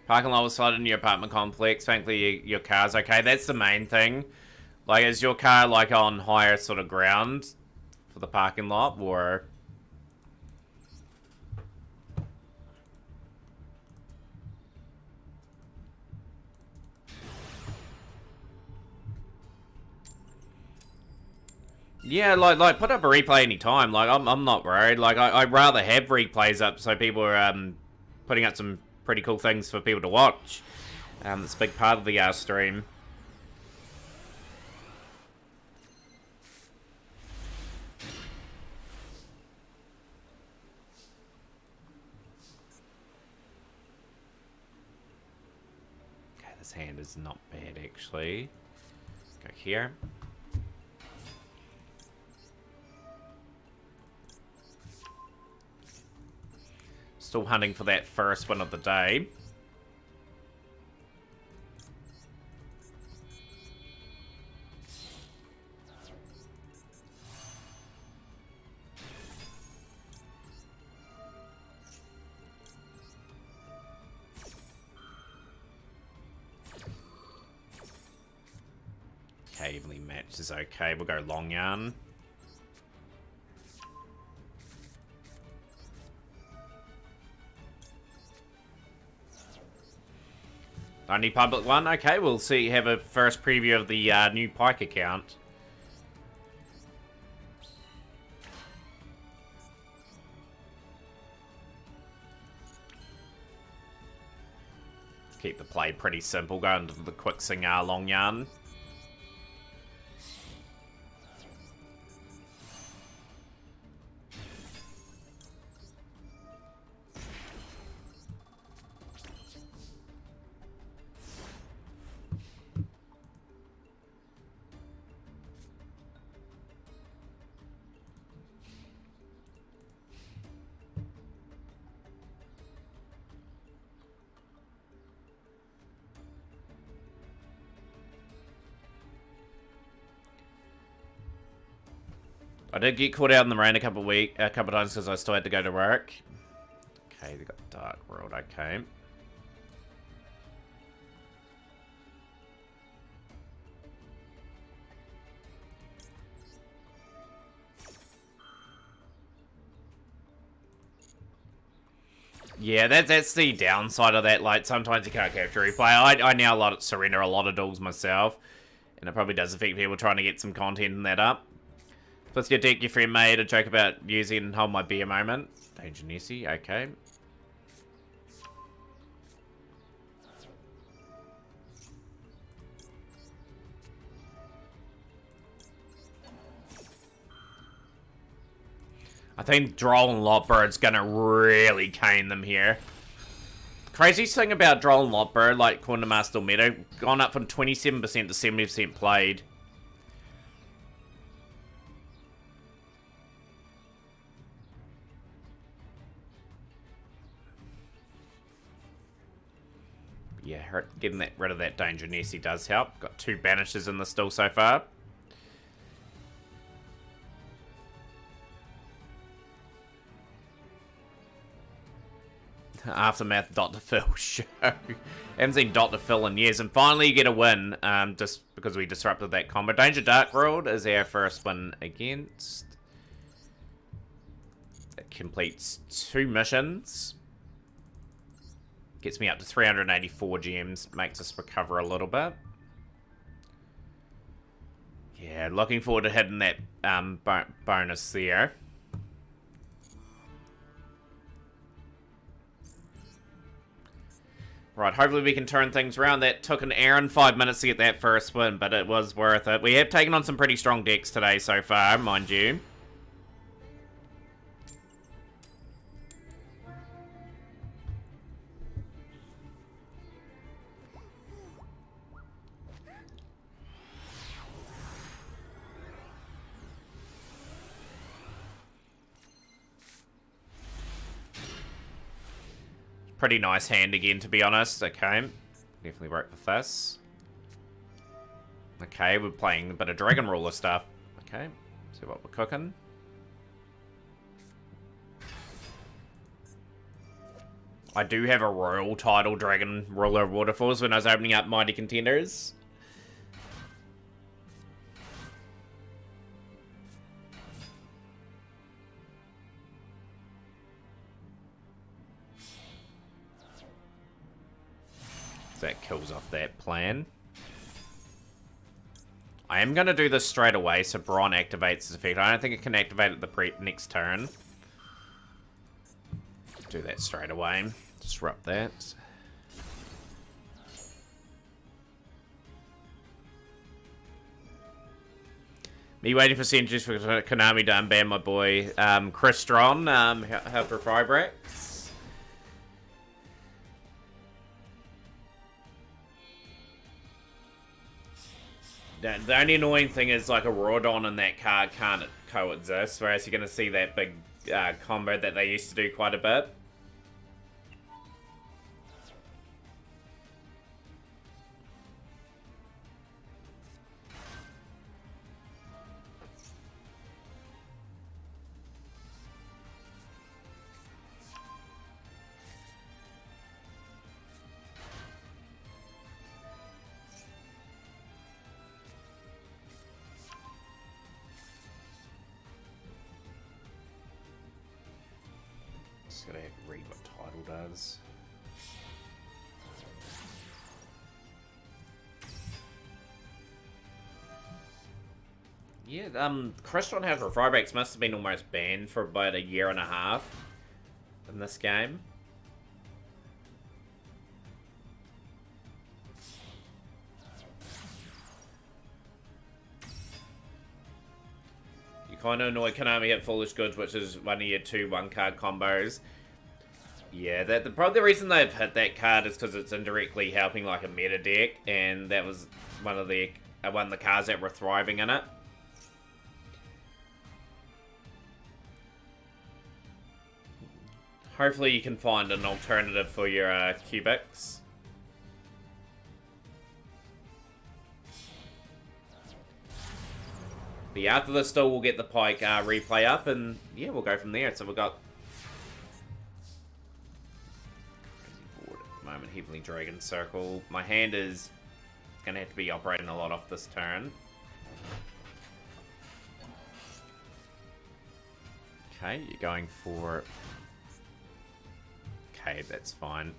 Parking lot was flooded in your apartment complex. Thankfully, your car's okay. That's the main thing. Like, is your car, like, on higher sort of ground for the parking lot, or... Yeah, like put up a replay anytime. Like, I'm not worried. Like, I'd rather have replays up so people are putting up some pretty cool things for people to watch. It's a big part of the stream. Okay, this hand is not bad, actually. Go here. Still hunting for that first win of the day. Okay, evenly matched is okay. We'll go long yarn. Only public one? Okay, we'll see. Have a first preview of the new Pike account. Keep the play pretty simple. Go into the quick sing long yarn. I did get caught out in the rain a couple of times because I still had to go to work. Okay, they got Dark World. Okay. Yeah, that's the downside of that. Like, sometimes you can't capture replay. I now surrender a lot of duels myself, and it probably does affect people trying to get some content in that up. Plus your deck, your friend made a joke about using Hold My Beer moment. Danger Nessie, okay. I think Droll and Lotbird's gonna really cane them here. Craziest thing about Droll and Lotbird, like Corner Master Meta, gone up from 27% to 70% played. Yeah, getting rid of that Danger Nessie does help. Got 2 banishes in the still so far. Aftermath Dr. Phil show. Haven't seen Dr. Phil in years. And finally you get a win, just because we disrupted that combo. Danger Dark World is our first win against. It completes 2 missions. Gets me up to 384 gems. Makes us recover a little bit. Yeah, looking forward to hitting that bonus there. Right, hopefully we can turn things around. That took an hour and 5 minutes to get that first win, but it was worth it. We have taken on some pretty strong decks today so far, mind you. Pretty nice hand again, to be honest. Okay, definitely work with this. Okay, we're playing a bit of Dragon Ruler stuff. Okay, see what we're cooking. I do have a royal title, Dragon Ruler Waterfalls, when I was opening up Mighty Contenders. That kills off that plan. I am going to do this straight away so Bron activates his effect. I don't think it can activate it the next turn. Do that straight away. Disrupt that. Me waiting for centuries for Konami to unban my boy Crystron, Helper Fibrax. The only annoying thing is like a Rodon in that card can't coexist, whereas you're going to see that big combo that they used to do quite a bit. Just gotta read what title does. Yeah, Crystron Helper Fibrax must have been almost banned for about a year and a half in this game. Kind of annoy Konami at Foolish Goods, which is one of your 2 1-card combos. Yeah, probably the reason they've hit that card is because it's indirectly helping like a meta deck, and that was one of the cards that were thriving in it. Hopefully you can find an alternative for your cubics. But yeah, after this still we'll get the Pike replay up, and yeah, we'll go from there. So we've got crazy board at the moment, Heavenly Dragon Circle. My hand is gonna have to be operating a lot off this turn. Okay, you're going for... Okay, that's fine.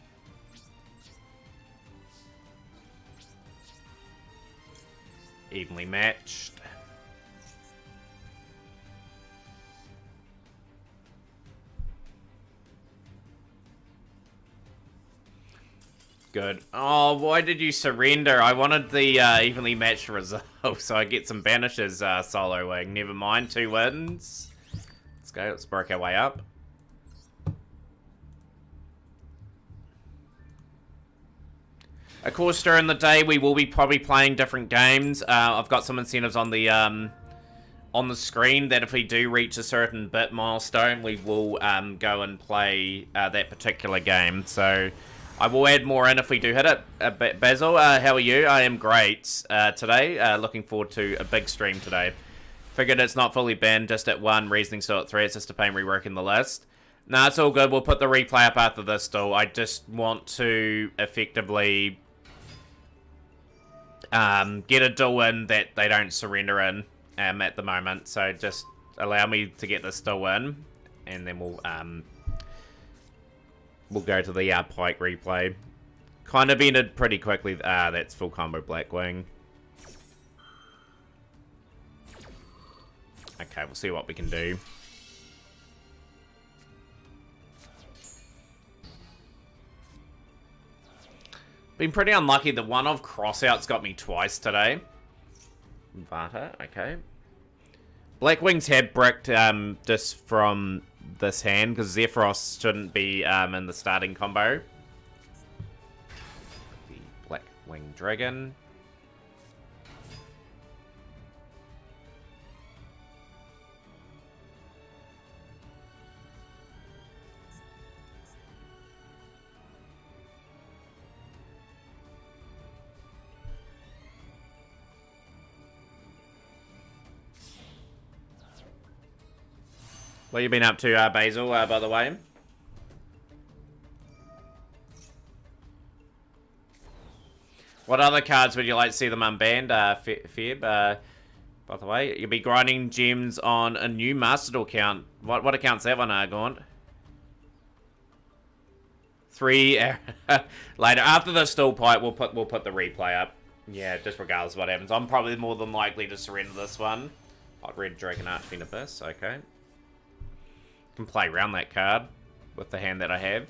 Evenly matched. Good. Oh, why did you surrender? I wanted the evenly matched result, so I get some banishes soloing. Never mind, 2 wins. Let's go, let's work our way up. Of course, during the day, we will be probably playing different games. I've got some incentives on the screen that if we do reach a certain bit milestone, we will go and play that particular game. So I will add more in if we do hit it. Basil, how are you? I am great today. Looking forward to a big stream today. Figured it's not fully banned, just at 1, reasoning still at 3. It's just a pain reworking the list. Nah, it's all good. We'll put the replay up after this still. I just want to effectively get a duel in that they don't surrender in at the moment. So just allow me to get this duel in, and then we'll go to the Pike replay. Kind of ended pretty quickly. That's full combo Blackwing. Okay, we'll see what we can do. Been pretty unlucky. The one of crossouts got me twice today. Vata, okay. Blackwings have bricked just from this hand, because Zephyros shouldn't be in the starting combo. The Blackwing Dragon. What you been up to, Basil, by the way? What other cards would you like to see them unbanned, Feb? By the way, you'll be grinding gems on a new Master Duel account. What account's that one, Gaunt? 3 later. After the stall pipe, we'll put the replay up. Yeah, just regardless of what happens. I'm probably more than likely to surrender this one. Hot Red Dragon Archfiend Abyss, okay. Can play around that card with the hand that I have.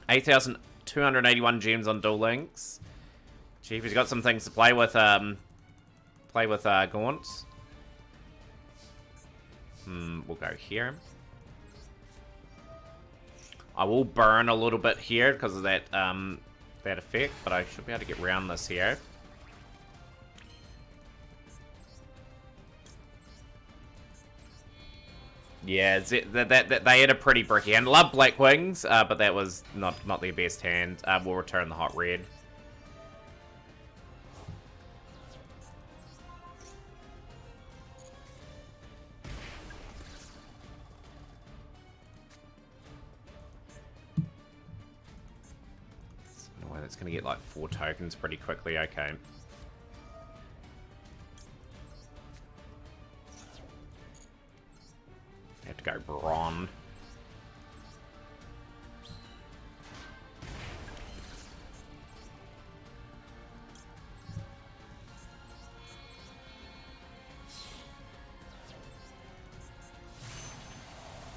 $8,281 gems on Duel Links. Chief, he's got some things to play with. Gaunts. We'll go here. I will burn a little bit here because of that that effect, but I should be able to get around this here. Yeah, they had a pretty bricky hand. Love Black Wings, but that was not their best hand. We'll return the Hot Red. No way, that's going to get like 4 tokens pretty quickly. Okay. Have to go Brawn.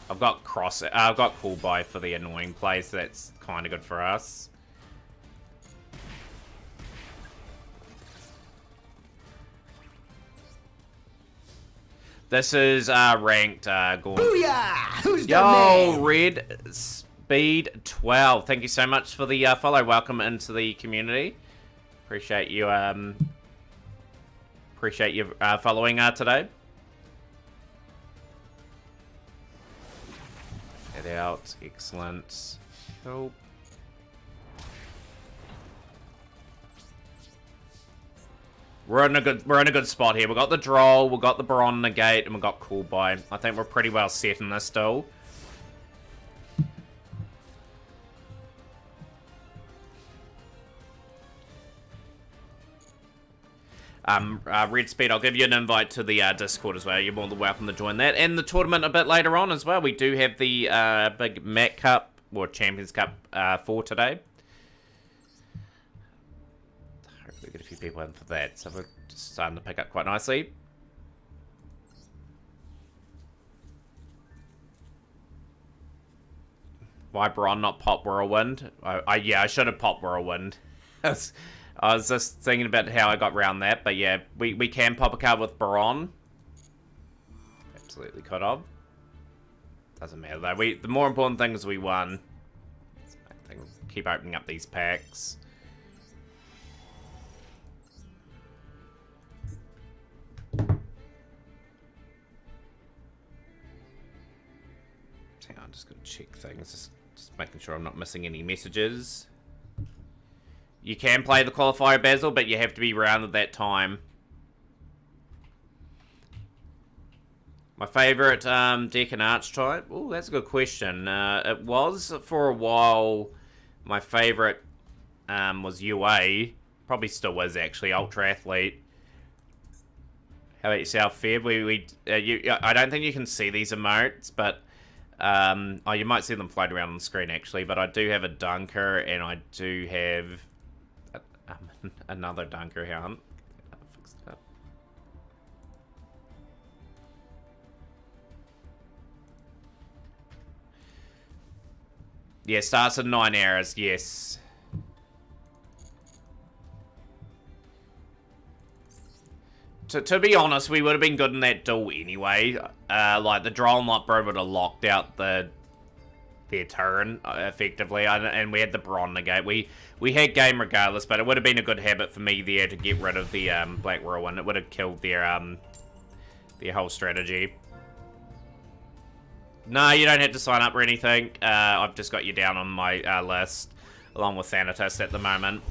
I've got I've got Cool Buy for the annoying plays, so that's kind of good for us. This is ranked Gaunt. Booyah! Who's the Yo, man? Red Speed 12. Thank you so much for the follow. Welcome into the community. Appreciate you following today. Head out. Excellent. Cool. We're in a good spot here. We've got the Droll, we've got the Baron Negate, and we've got Cool Buy. I think we're pretty well set in this duel. Red Speed, I'll give you an invite to the Discord as well. You're more than welcome to join that. And the tournament a bit later on as well. We do have the big Mac Cup, or Champions Cup, for today. Hopefully get a few people in for that. So we're just starting to pick up quite nicely. Why Bron not pop Whirlwind? Yeah, I should have popped Whirlwind. I was just thinking about how I got around that, but yeah, we can pop a card with Baron. Absolutely could have. Doesn't matter though. The more important thing is we won. I think we'll keep opening up these packs. Hang on, I'm just gonna check things. Just making sure I'm not missing any messages. You can play the Qualifier Basil, but you have to be around at that time. My favourite deck and archetype? Oh, that's a good question. It was, for a while, my favourite was UA. Probably still is, actually. Ultra Athlete. How about yourself, Feb? I don't think you can see these emotes, but... oh, you might see them float around on the screen, actually. But I do have a Dunker, and I do have... another Dunker Hound. Fix it up. Yeah, starts at 9 hours, yes. To be honest, we would have been good in that duel anyway. Like, the Droll Not Bro would have locked out their turn, effectively, and we had the Bron negate. We had game regardless, but it would have been a good habit for me there to get rid of the Black Whirlwind. It would have killed their whole strategy. No, you don't have to sign up or anything. I've just got you down on my list, along with Thanatos at the moment.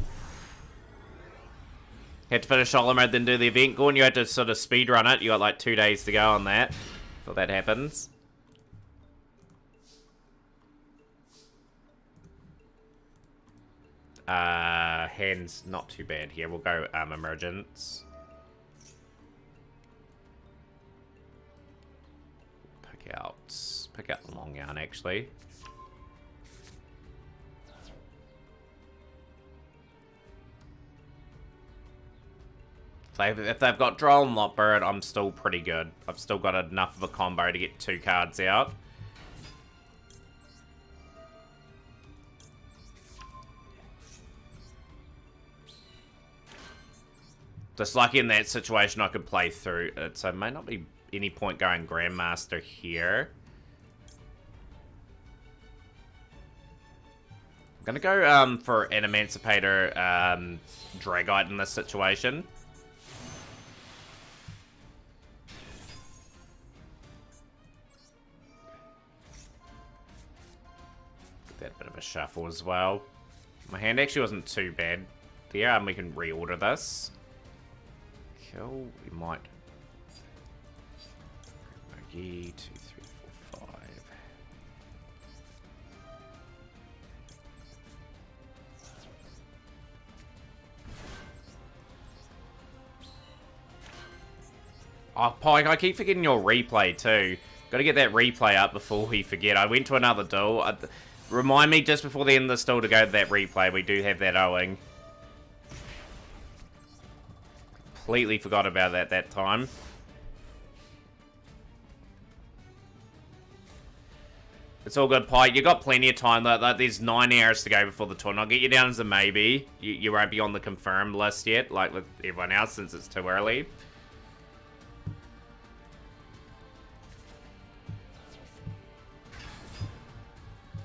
Had to finish solo mode, then do the event. Gorn, you had to sort of speedrun it. You got like 2 days to go on that before that happens. Hand's not too bad here. We'll go Emergence. Pick out Let's pick up the long yarn, actually. If they've got Droll and Lotbird, I'm still pretty good. I've still got enough of a combo to get 2 cards out. Just like in that situation, I could play through it, so it may not be any point going Grandmaster here. I'm gonna go for an Emancipator Dragite in this situation. Get that bit of a shuffle as well. My hand actually wasn't too bad there, and we can reorder this. Kill, we might. Mogi, 2, 3, 4, 5. Oh, Pike, I keep forgetting your replay too. Gotta get that replay up before we forget. I went to another duel. Remind me just before the end of this duel to go to that replay. We do have that owing. Completely forgot about that time. It's all good, Pike. You got plenty of time. There's 9 hours to go before the tournament. I'll get you down as a maybe. You won't be on the confirmed list yet, like with everyone else, since it's too early.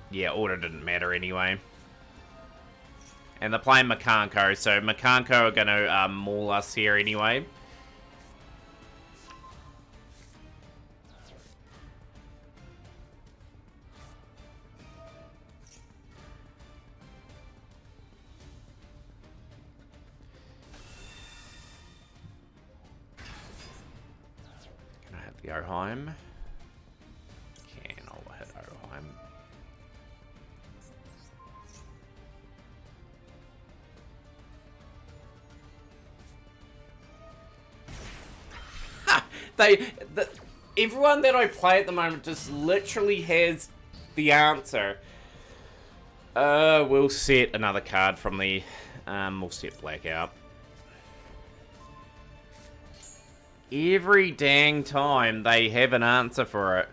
Yeah, order didn't matter anyway. And they're playing Makanko, so Makanko are going to maul us here anyway. Can I hit the Oheim? Can, I'll hit Oheim. Everyone that I play at the moment just literally has the answer. We'll set another card from the, we'll set Blackout. Every dang time they have an answer for it.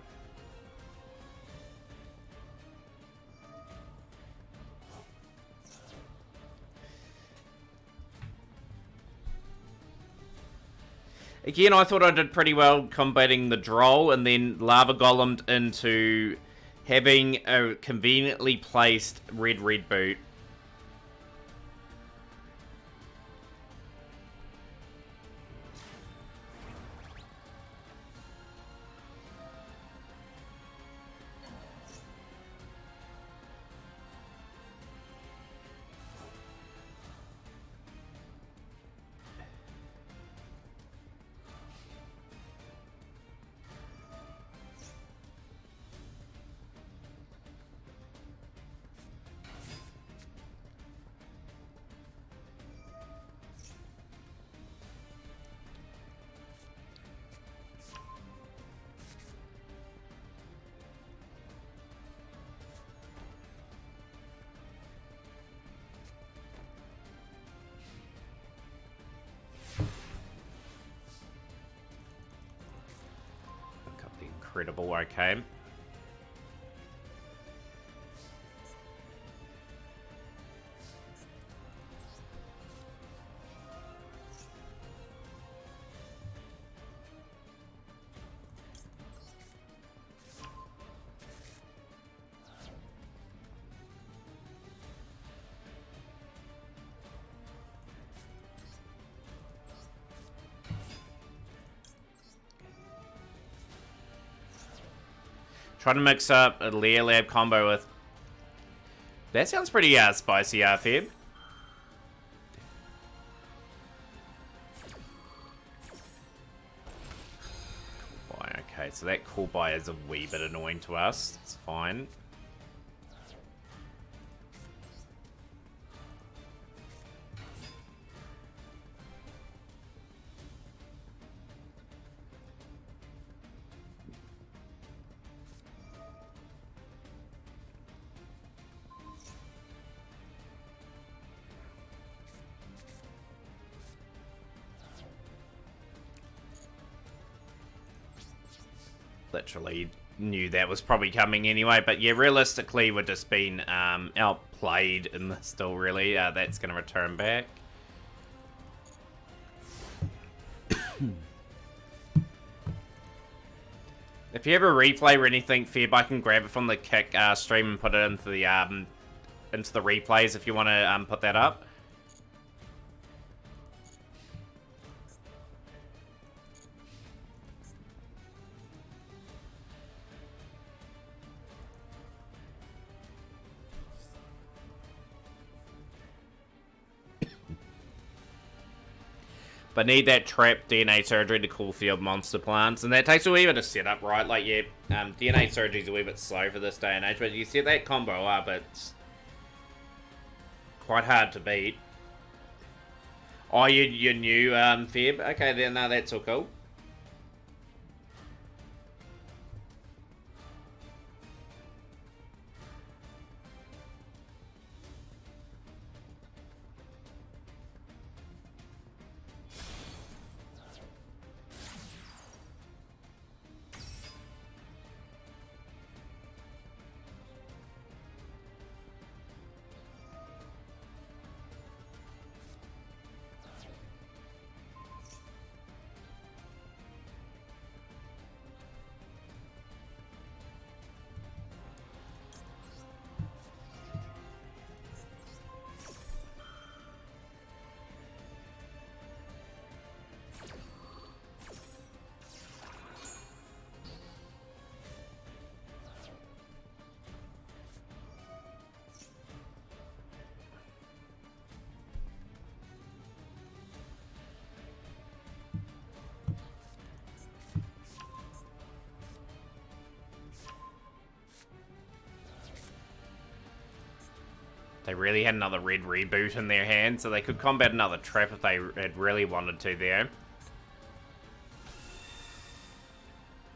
Again, I thought I did pretty well combating the Droll, and then Lava Golemed into having a conveniently placed red boot. Incredible, okay. Trying to mix up a Leer Lab combo with... That sounds pretty spicy, Feb. Okay, so that cool buy is a wee bit annoying to us. It's fine. literally knew that was probably coming anyway. But yeah, realistically, we're just being outplayed in this still, really. That's going to return back. If you have a replay or anything, Feb, I can grab it from the kick stream and put it into the replays if you want to put that up. But need that trap DNA surgery to call field monster plants. And that takes a wee bit of setup, right? Like, yeah, DNA surgery's a wee bit slow for this day and age. But you set that combo up, it's quite hard to beat. Oh, you knew, Feb? Okay, then, no, that's all cool. They really had another red reboot in their hand, so they could combat another trap if they had really wanted to there.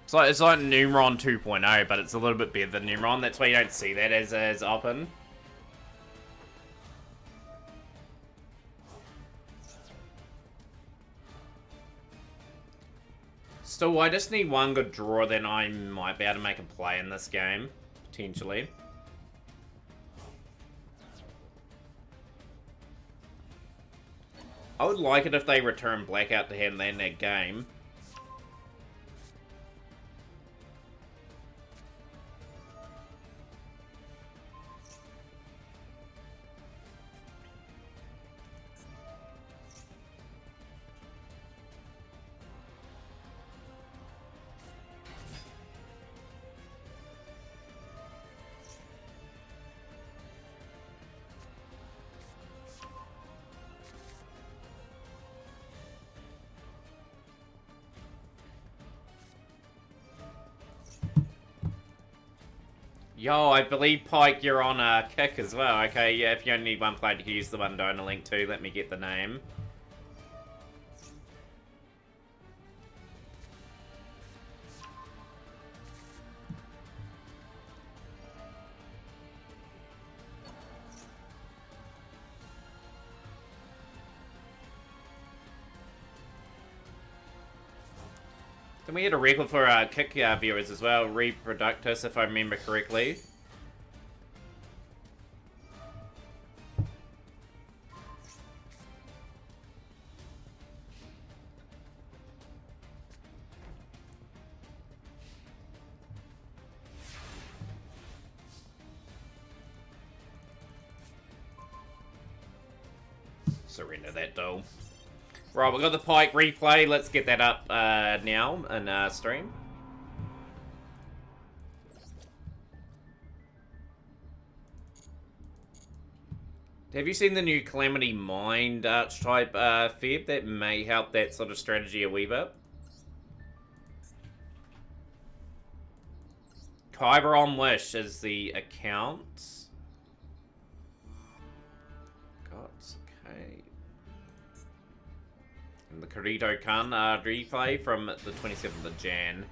It's like Numeron 2.0, but it's a little bit better than Numeron. That's why you don't see that as open. Still, I just need one good draw, then I might be able to make a play in this game, potentially. I would like it if they return Blackout to hand in that game. Yo, I believe, Pike, you're on a kick as well. Okay, yeah, if you only need one player, you can use the one donor link too. Let me get the name. Then we had a record for kick viewers as well, Reproductus, if I remember correctly. Surrender that doll. Right, we've got the Pike replay. Let's get that up now in stream. Have you seen the new Calamity Mind archetype, Feb? That may help that sort of strategy a wee bit. Kyber on Wish is the account. Okay. And the Corito Khan replay from the 27th of Jan.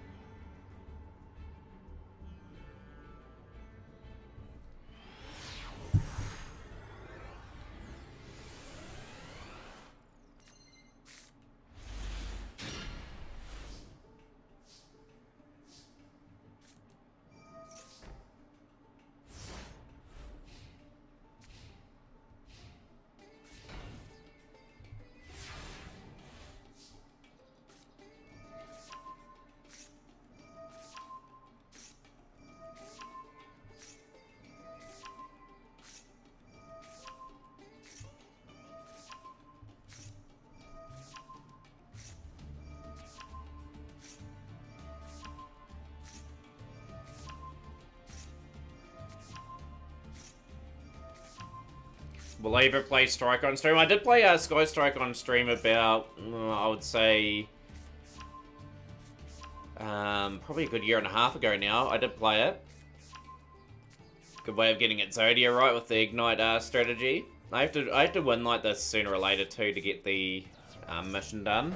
will I ever play Strike on stream? I did play Sky Strike on stream about, I would say, probably a good year and a half ago now. I did play it. Good way of getting its Zodia right with the Ignite strategy. I have to win like this sooner or later too to get the mission done.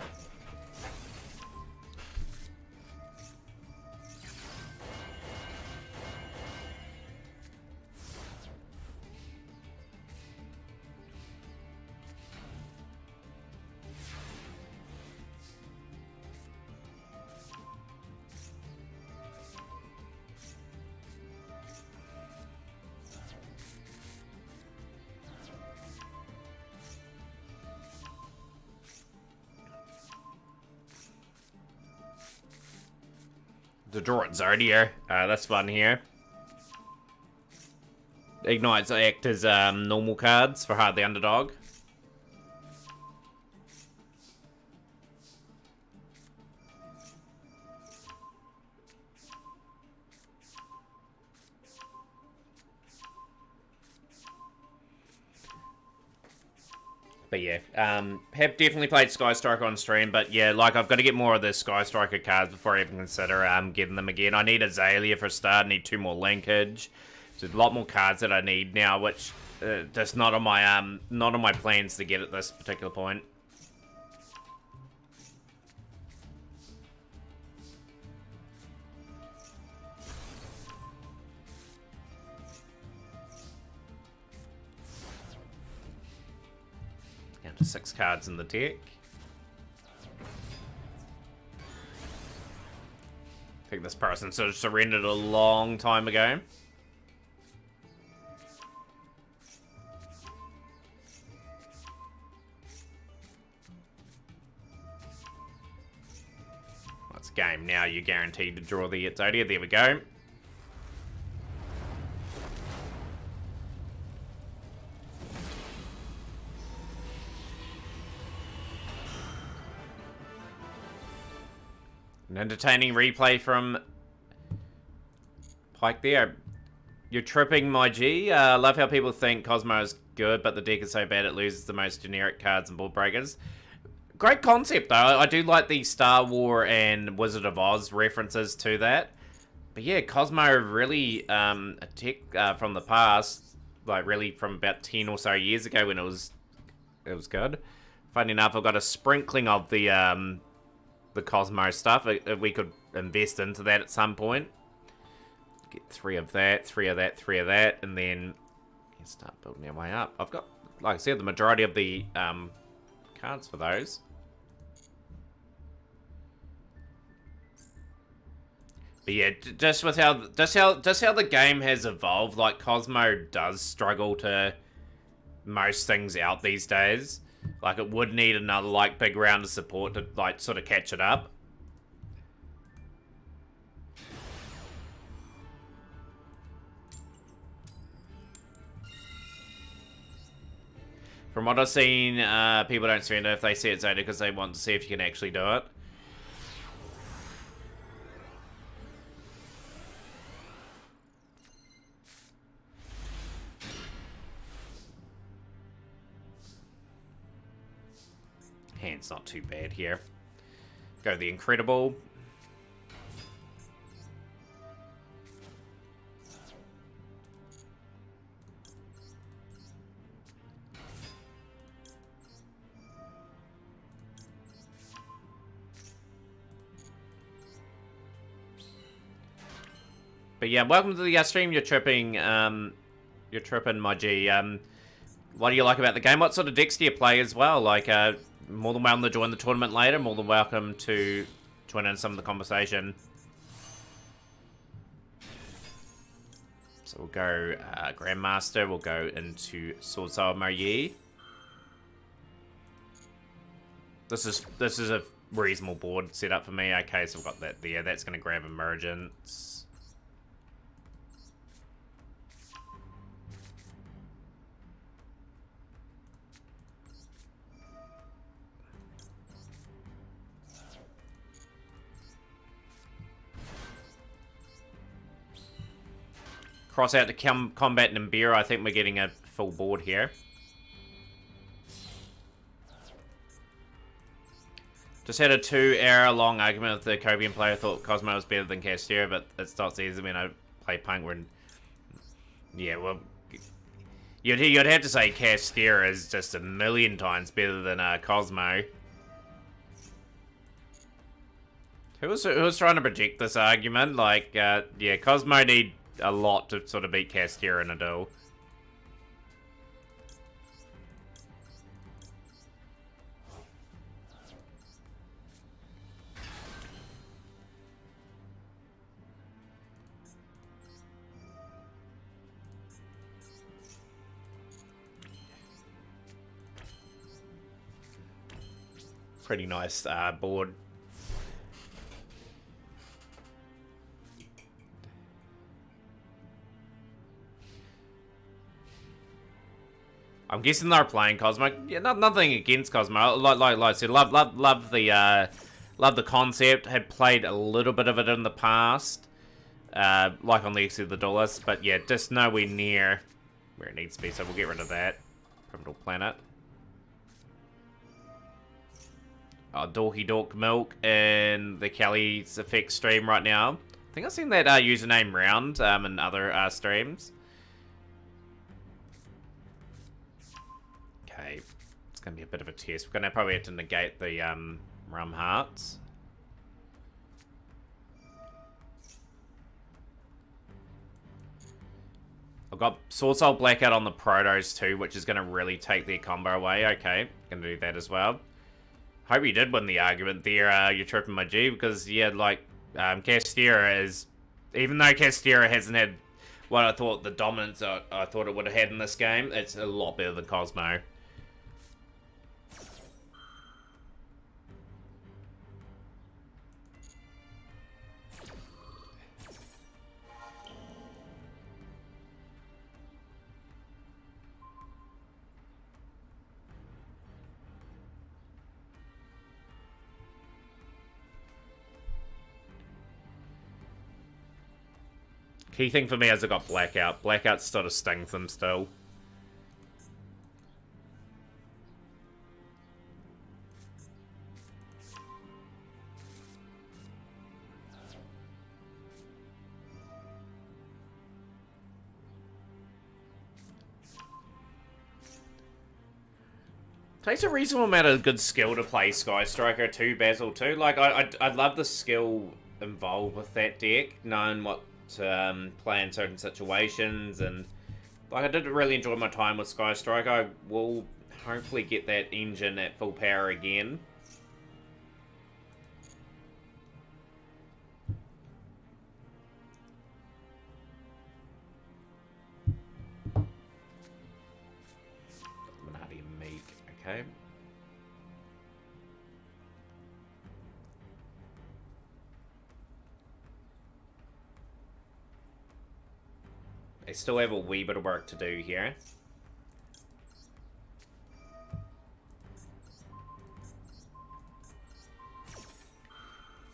To draw it Zodia. That's fun here. Ignites act as normal cards for Hard the Underdog. But yeah, have definitely played Sky Striker on stream, but yeah, like I've got to get more of the Sky Striker cards before I even consider getting them again. I need Azalea for a start, I need 2 more linkage. There's a lot more cards that I need now, which just not on my plans to get at this particular point. Down to 6 cards in the deck. I think this person sort of surrendered a long time ago. That's game now. You're guaranteed to draw the Zodia. There we go. An entertaining replay from Pike there. You're tripping, my G. Love how people think Cosmo is good, but the deck is so bad it loses the most generic cards and board breakers. Great concept, though. I do like the Star Wars and Wizard of Oz references to that. But yeah, Cosmo really a tech from the past, like really from about 10 or so years ago when it was good. Funny enough, I've got a sprinkling of the Cosmo stuff. We could invest into that at some point. Get 3 of that, 3 of that, 3 of that, and then start building our way up. I've got, like I said, the majority of the cards for those. But yeah, just how the game has evolved, like Cosmo does struggle to most things out these days. Like, it would need another, like, big round of support to, like, sort of catch it up. From what I've seen, people don't surrender if they see it's Zodia because they want to see if you can actually do it. Hand's not too bad here. Go the Incredible. But yeah, welcome to the stream. You're tripping, my G. What do you like about the game? What sort of decks do you play as well? Like, more than welcome to join the tournament later. More than welcome to join in some of the conversation. So we'll go Grandmaster. We'll go into Sword Soul Moyi. This is a reasonable board setup for me. Okay, so I've got that there. That's going to grab Emergence. Cross out to Combat Nimbira. I think we're getting a full board here. Just had a 2-hour long argument with the Cobian player. Thought Cosmo was better than Castillo, but it's not easy when I play Punk. When yeah, well, you'd have to say Castillo is just a million times better than Cosmo. Who was trying to project this argument? Like, yeah, Cosmo need a lot to sort of beat Castillo in a duel. Pretty nice board. I'm guessing they're playing Cosmo. Yeah, nothing against Cosmo. Like I said, love the concept. Had played a little bit of it in the past, like on Legacy of the Duelist, but yeah, just nowhere near where it needs to be. So we'll get rid of that. Criminal Planet. Dorky Dork Milk in the Kelly's Effect stream right now. I think I've seen that username round in other streams. Okay, it's going to be a bit of a test. We're going to probably have to negate the Rum Hearts. I've got Sword Soul Blackout on the Protos too, which is going to really take their combo away. Okay, going to do that as well. Hope you did win the argument there, you're tripping my G, because, yeah, like, Castillo is... Even though Castillo hasn't had what I thought the dominance I thought it would have had in this game, it's a lot better than Cosmo. Key thing for me is I got Blackout. Blackout sort of stings them still. Takes a reasonable amount of good skill to play Sky Striker too, Basil too. Like I love the skill involved with that deck, knowing what to play in certain situations, and like I did really enjoy my time with Sky Striker. I will hopefully get that engine at full power again. Illuminati and Meek, okay. I still have a wee bit of work to do here.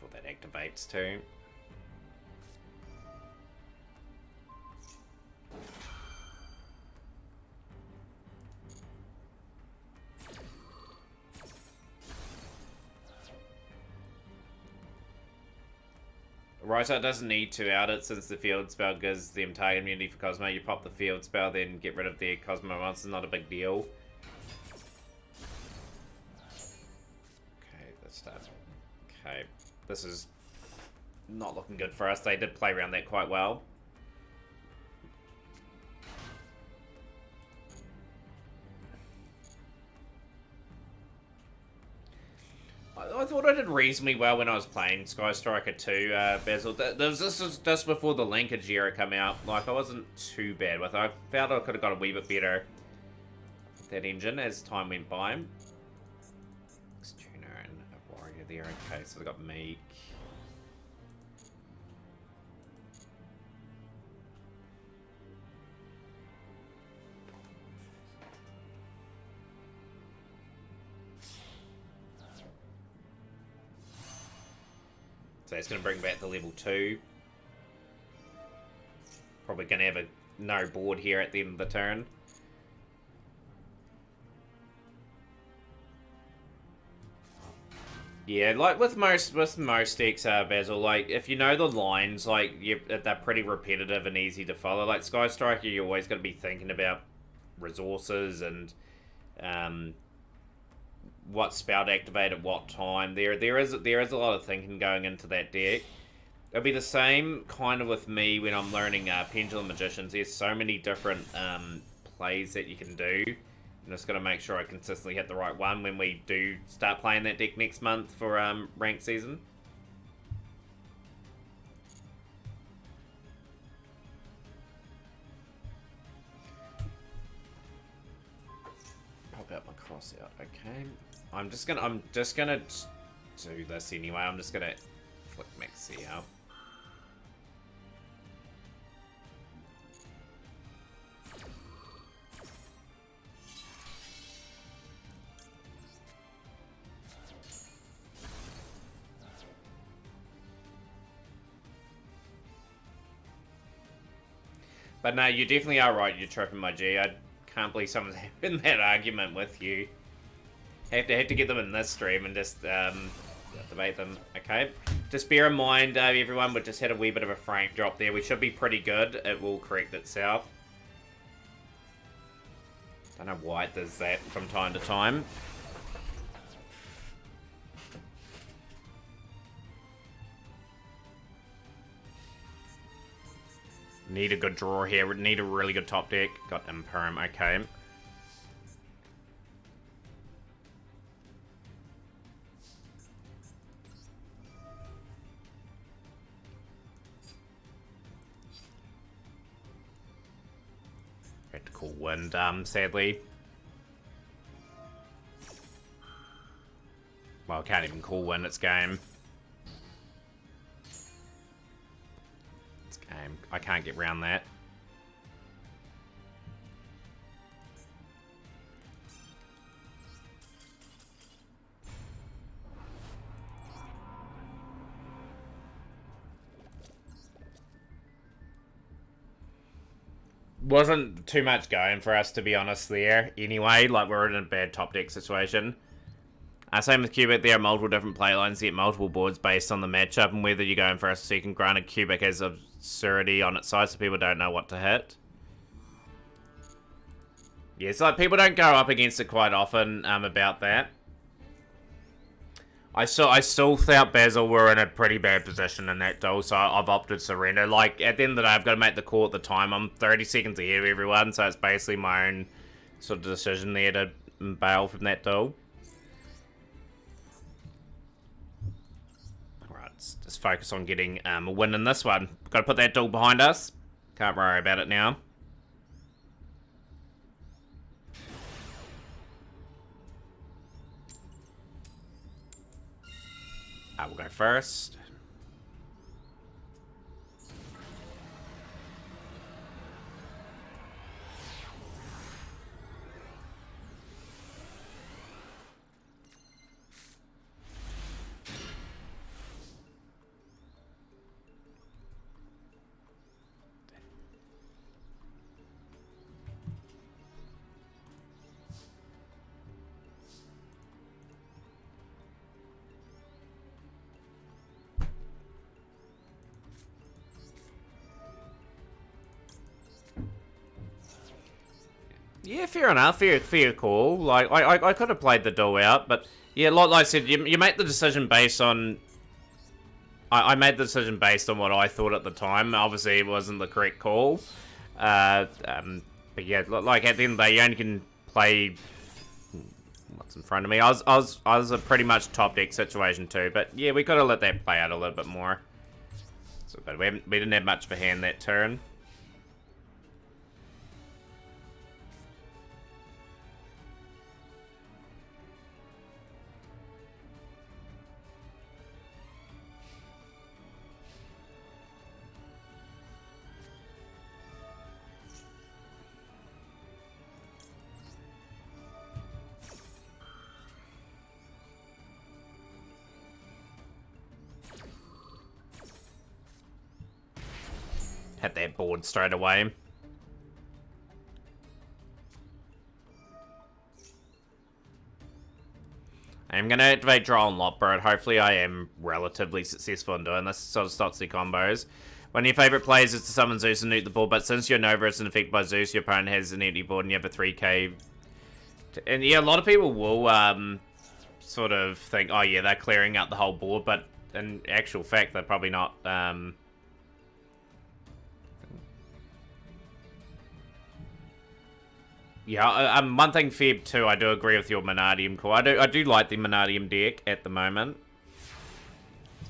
Before that activates too. Rysart doesn't need to out it since the field spell gives them target immunity for Cosmo. You pop the field spell, then get rid of their Cosmo monster. Not a big deal. Okay, that's that. Okay, this is not looking good for us. They did play around that quite well. I thought I did reasonably well when I was playing Sky Striker 2, Basil. This was just before the linkage era come out. Like, I wasn't too bad with it. I felt I could have got a wee bit better with that engine as time went by. Tuner and a warrior there. Okay, so they got Meek. So it's going to bring back the level 2. Probably going to have a no board here at the end of the turn. Yeah, like with most decks, Basil, like if you know the lines, like they're pretty repetitive and easy to follow. Like Sky Striker, you always got to be thinking about resources and um, what spell to activate at what time. There is a lot of thinking going into that deck. It'll be the same kind of with me when I'm learning Pendulum Magicians. There's so many different plays that you can do. I'm just going to make sure I consistently hit the right one when we do start playing that deck next month for ranked season. Pop out my cross out. Okay. I'm just gonna do this anyway. I'm just gonna flick Maxi out. But no, you definitely are right. You're tripping my G. I can't believe someone's having that argument with you. Have to get them in this stream and just debate them. Okay. Just bear in mind, everyone, we just had a wee bit of a frame drop there. We should be pretty good. It will correct itself. Don't know why it does that from time to time. Need a good draw here. Need a really good top deck. Got Imperm, okay. Had to call Wind, sadly. Well, I can't even call Wind, it's game. I can't get around that. Wasn't too much going for us, to be honest, there. Anyway, like, we're in a bad top deck situation. Same with Cubic, there are multiple different playlines to get multiple boards based on the matchup and whether you're going for a second. Granted, Cubic has absurdity on its side, so people don't know what to hit. Yeah, it's like people don't go up against it quite often about that. I still thought Basil were in a pretty bad position in that duel, so I've opted surrender. Like, at the end of the day, I've got to make the call at the time. I'm 30 seconds ahead of everyone, so it's basically my own sort of decision there to bail from that duel. Just focus on getting a win in this one. Got to put that duel behind us. Can't worry about it now. I will go first. Yeah, fair enough. Fair call. Like, I could have played the duel out, but yeah, like I said, you make the decision based on... I made the decision based on what I thought at the time. Obviously, it wasn't the correct call. But yeah, like at the end of the day, you only can play what's in front of me. I was a pretty much top deck situation too, but yeah, we could have let that play out a little bit more. So, but we didn't have much of a hand that turn. Hit that board straight away. I'm going to activate Draw and Lotbird. Hopefully I am relatively successful in doing this. Sort of stops the combos. One of your favourite plays is to summon Zeus and nuke the board, but since your Nova isn't affected by Zeus, your opponent has an empty board and you have a 3k. And yeah, a lot of people will sort of think, oh yeah, they're clearing out the whole board, but in actual fact, they're probably not. Yeah, one thing, Feb, too, I do agree with your Monadium call. I do like the Monadium deck at the moment.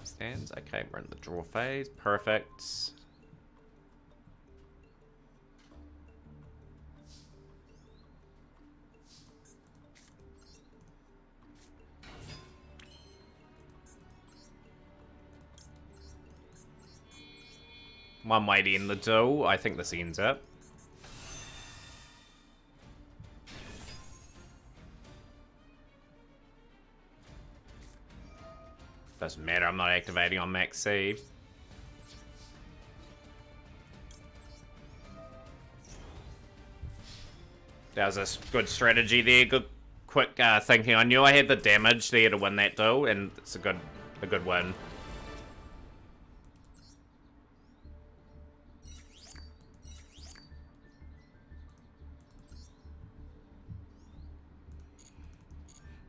Stands. Okay, we're in the draw phase. Perfect. One way to end the duel. I think this ends it. Doesn't matter, I'm not activating on max C. That was a good strategy there, good quick thinking. I knew I had the damage there to win that duel, and it's a good win.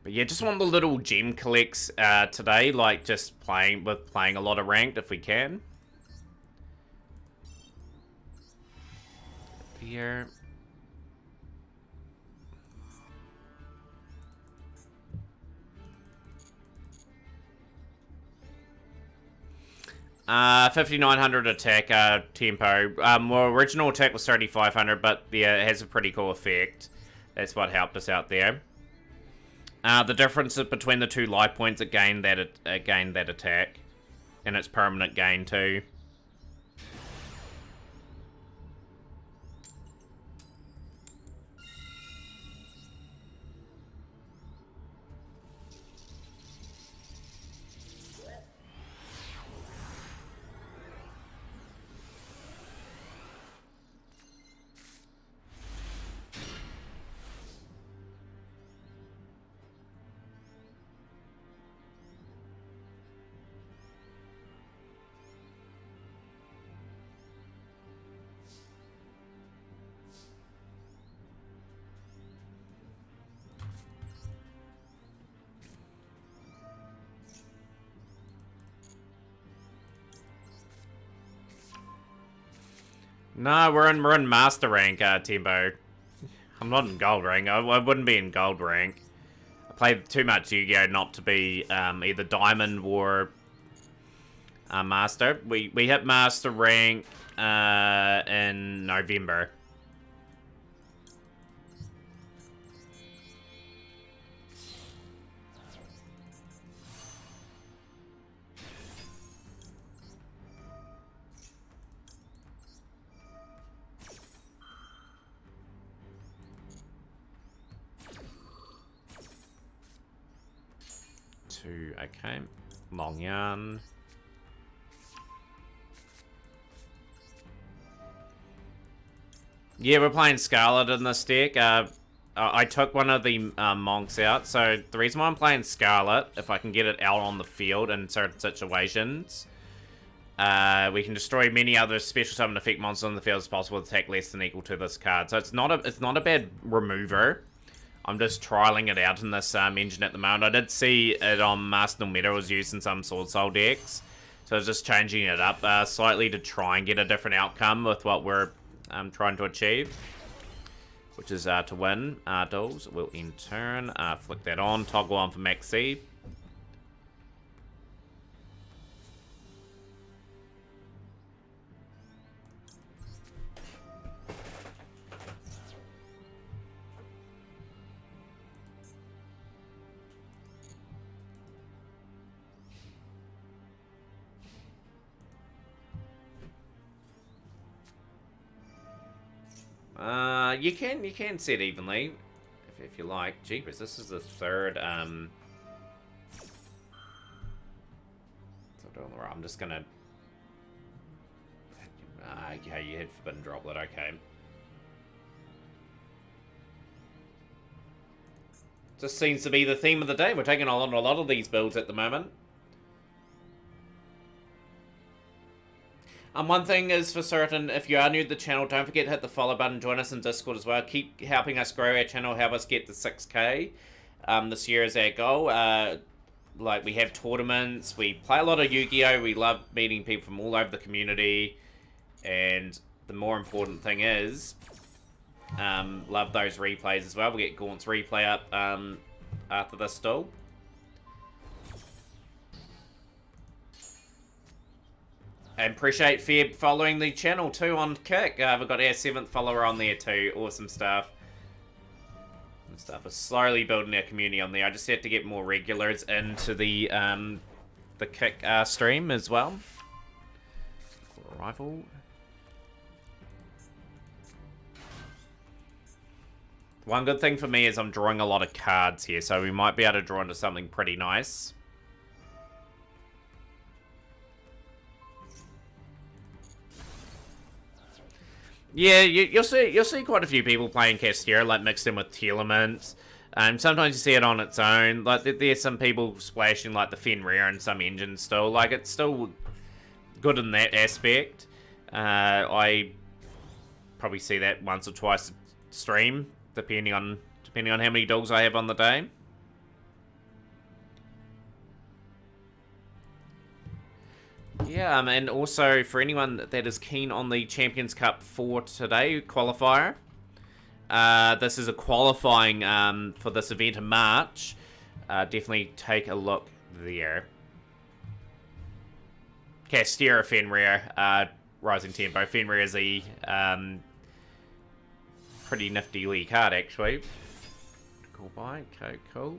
But yeah, just want the little gem collects today, like just playing a lot of ranked if we can. Here. Uh, 5900 attack tempo. Well, original attack was 3500, but yeah, it has a pretty cool effect. That's what helped us out there. The difference between the two life points, it gained that attack, and it's permanent gain too. No, we're in master rank, Timbo. I'm not in gold rank. I wouldn't be in gold rank. I play too much Yu-Gi-Oh! Not to be either diamond or master. We hit master rank in November. Okay, long yarn. Yeah, we're playing Scarlet in this deck. I took one of the monks out, so the reason why I'm playing Scarlet, if I can get it out on the field in certain situations, we can destroy many other special summon effect monsters on the field as possible with attack less than equal to this card. So it's not a bad remover. I'm just trialing it out in this engine at the moment. I did see it on Master Meta was used in some Sword Soul decks. So I was just changing it up slightly to try and get a different outcome with what we're trying to achieve. Which is to win duels. We'll in turn flick that on, toggle on for max C. You can set evenly if you like. Jeepers, this is the third I'm just gonna okay, you hit Forbidden Droplet, okay. Just seems to be the theme of the day. We're taking on a lot of these builds at the moment. One thing is for certain, if you are new to the channel, don't forget to hit the follow button, join us in Discord as well. Keep helping us grow our channel, help us get to 6k. This year is our goal. Like, we have tournaments, we play a lot of Yu-Gi-Oh! We love meeting people from all over the community. And the more important thing is, love those replays as well. We'll get Gaunt's replay up after this duel. And appreciate Feb following the channel too on Kick. We've got our 7th follower on there too. Awesome stuff. We're slowly building our community on there. I just have to get more regulars into the Kick stream as well. Rifle. One good thing for me is I'm drawing a lot of cards here, so we might be able to draw into something pretty nice. Yeah, you'll see quite a few people playing Castillo, like mixed in with Telements. Sometimes you see it on its own. Like there's some people splashing like the Fenrir and some engines still. Like it's still good in that aspect. I probably see that once or twice a stream, depending on how many dogs I have on the day. Yeah, and also for anyone that is keen on the Champions Cup for today, Qualifier. This is a qualifying for this event in March. Definitely take a look there. Castera Fenrir, Rising Tempo. Fenrir is a pretty nifty Lee card, actually. Cool buy, okay, cool.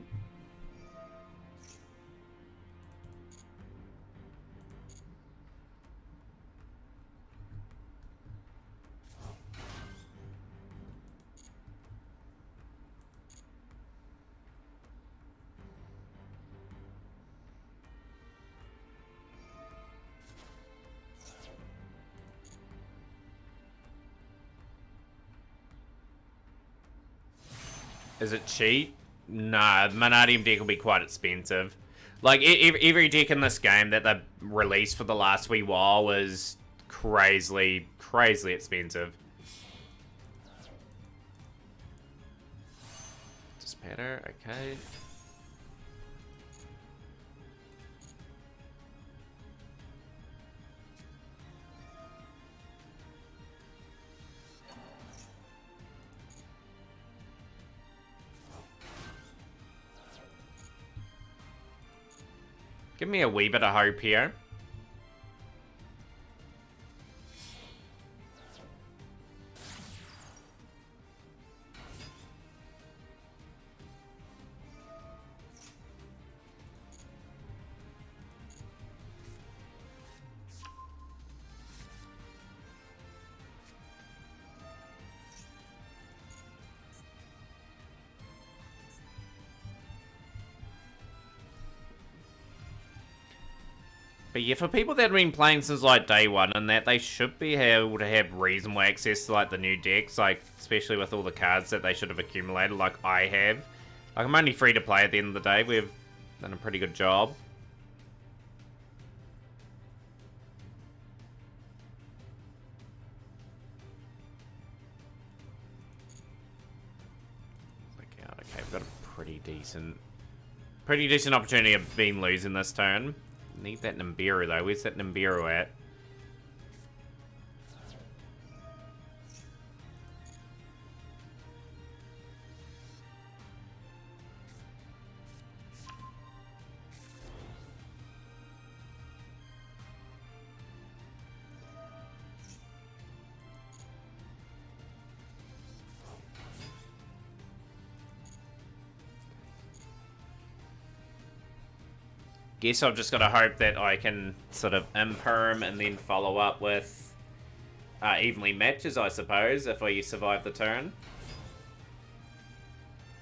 Is it cheap? Nah, the Manadium deck will be quite expensive. Like, every deck in this game that they've released for the last wee while was crazily expensive. Dispatter, okay. Give me a wee bit of hope here. But yeah, for people that have been playing since like day one and that, they should be able to have reasonable access to like the new decks, like especially with all the cards that they should have accumulated, like I have. Like I'm only free to play at the end of the day. We've done a pretty good job. Okay, we've got a pretty decent opportunity of being losing this turn. Need that Nibiru though. Where's that Nibiru at? Guess I've just got to hope that I can sort of imperm and then follow up with evenly matches, I suppose, if I survive the turn.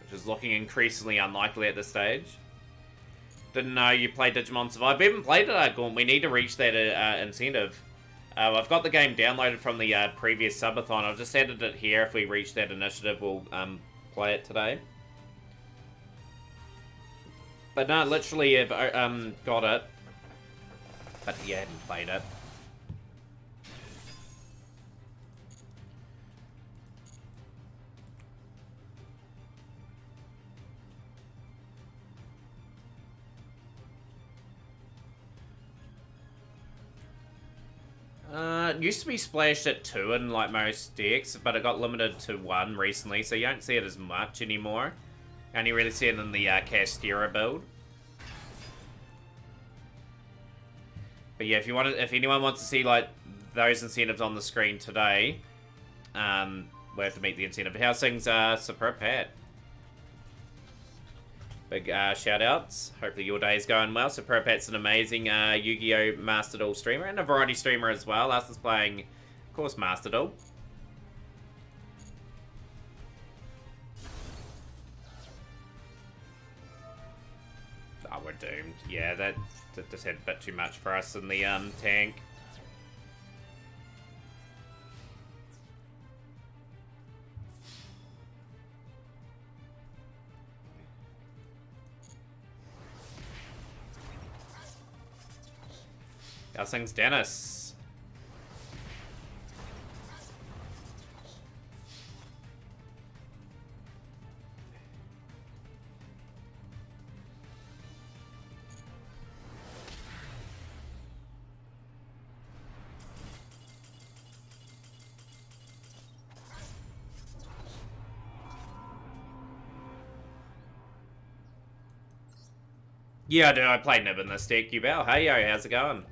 Which is looking increasingly unlikely at this stage. Didn't know you played Digimon Survive. We haven't played it, Gaunt. We need to reach that incentive. I've got the game downloaded from the previous subathon. I've just added it here. If we reach that initiative, we'll play it today. But no, literally, I've got it. But yeah, hadn't played it. It used to be splashed at 2 in like most decks, but it got limited to 1 recently, so you don't see it as much anymore. Only really see it in the Castera build. But yeah, if anyone wants to see like those incentives on the screen today, we have to meet the incentive. How's things, Superb Pat? Big shout outs. Hopefully your day's going well. Superb Pat's an amazing Yu-Gi-Oh! Master Duel streamer and a variety streamer as well. Us is playing, of course, Master Duel. Oh, we're doomed. Yeah, that just had a bit too much for us in the tank. How's things, Dennis? Yeah, I do. I play Nib in this deck. You bow. Hey, yo, how's it going?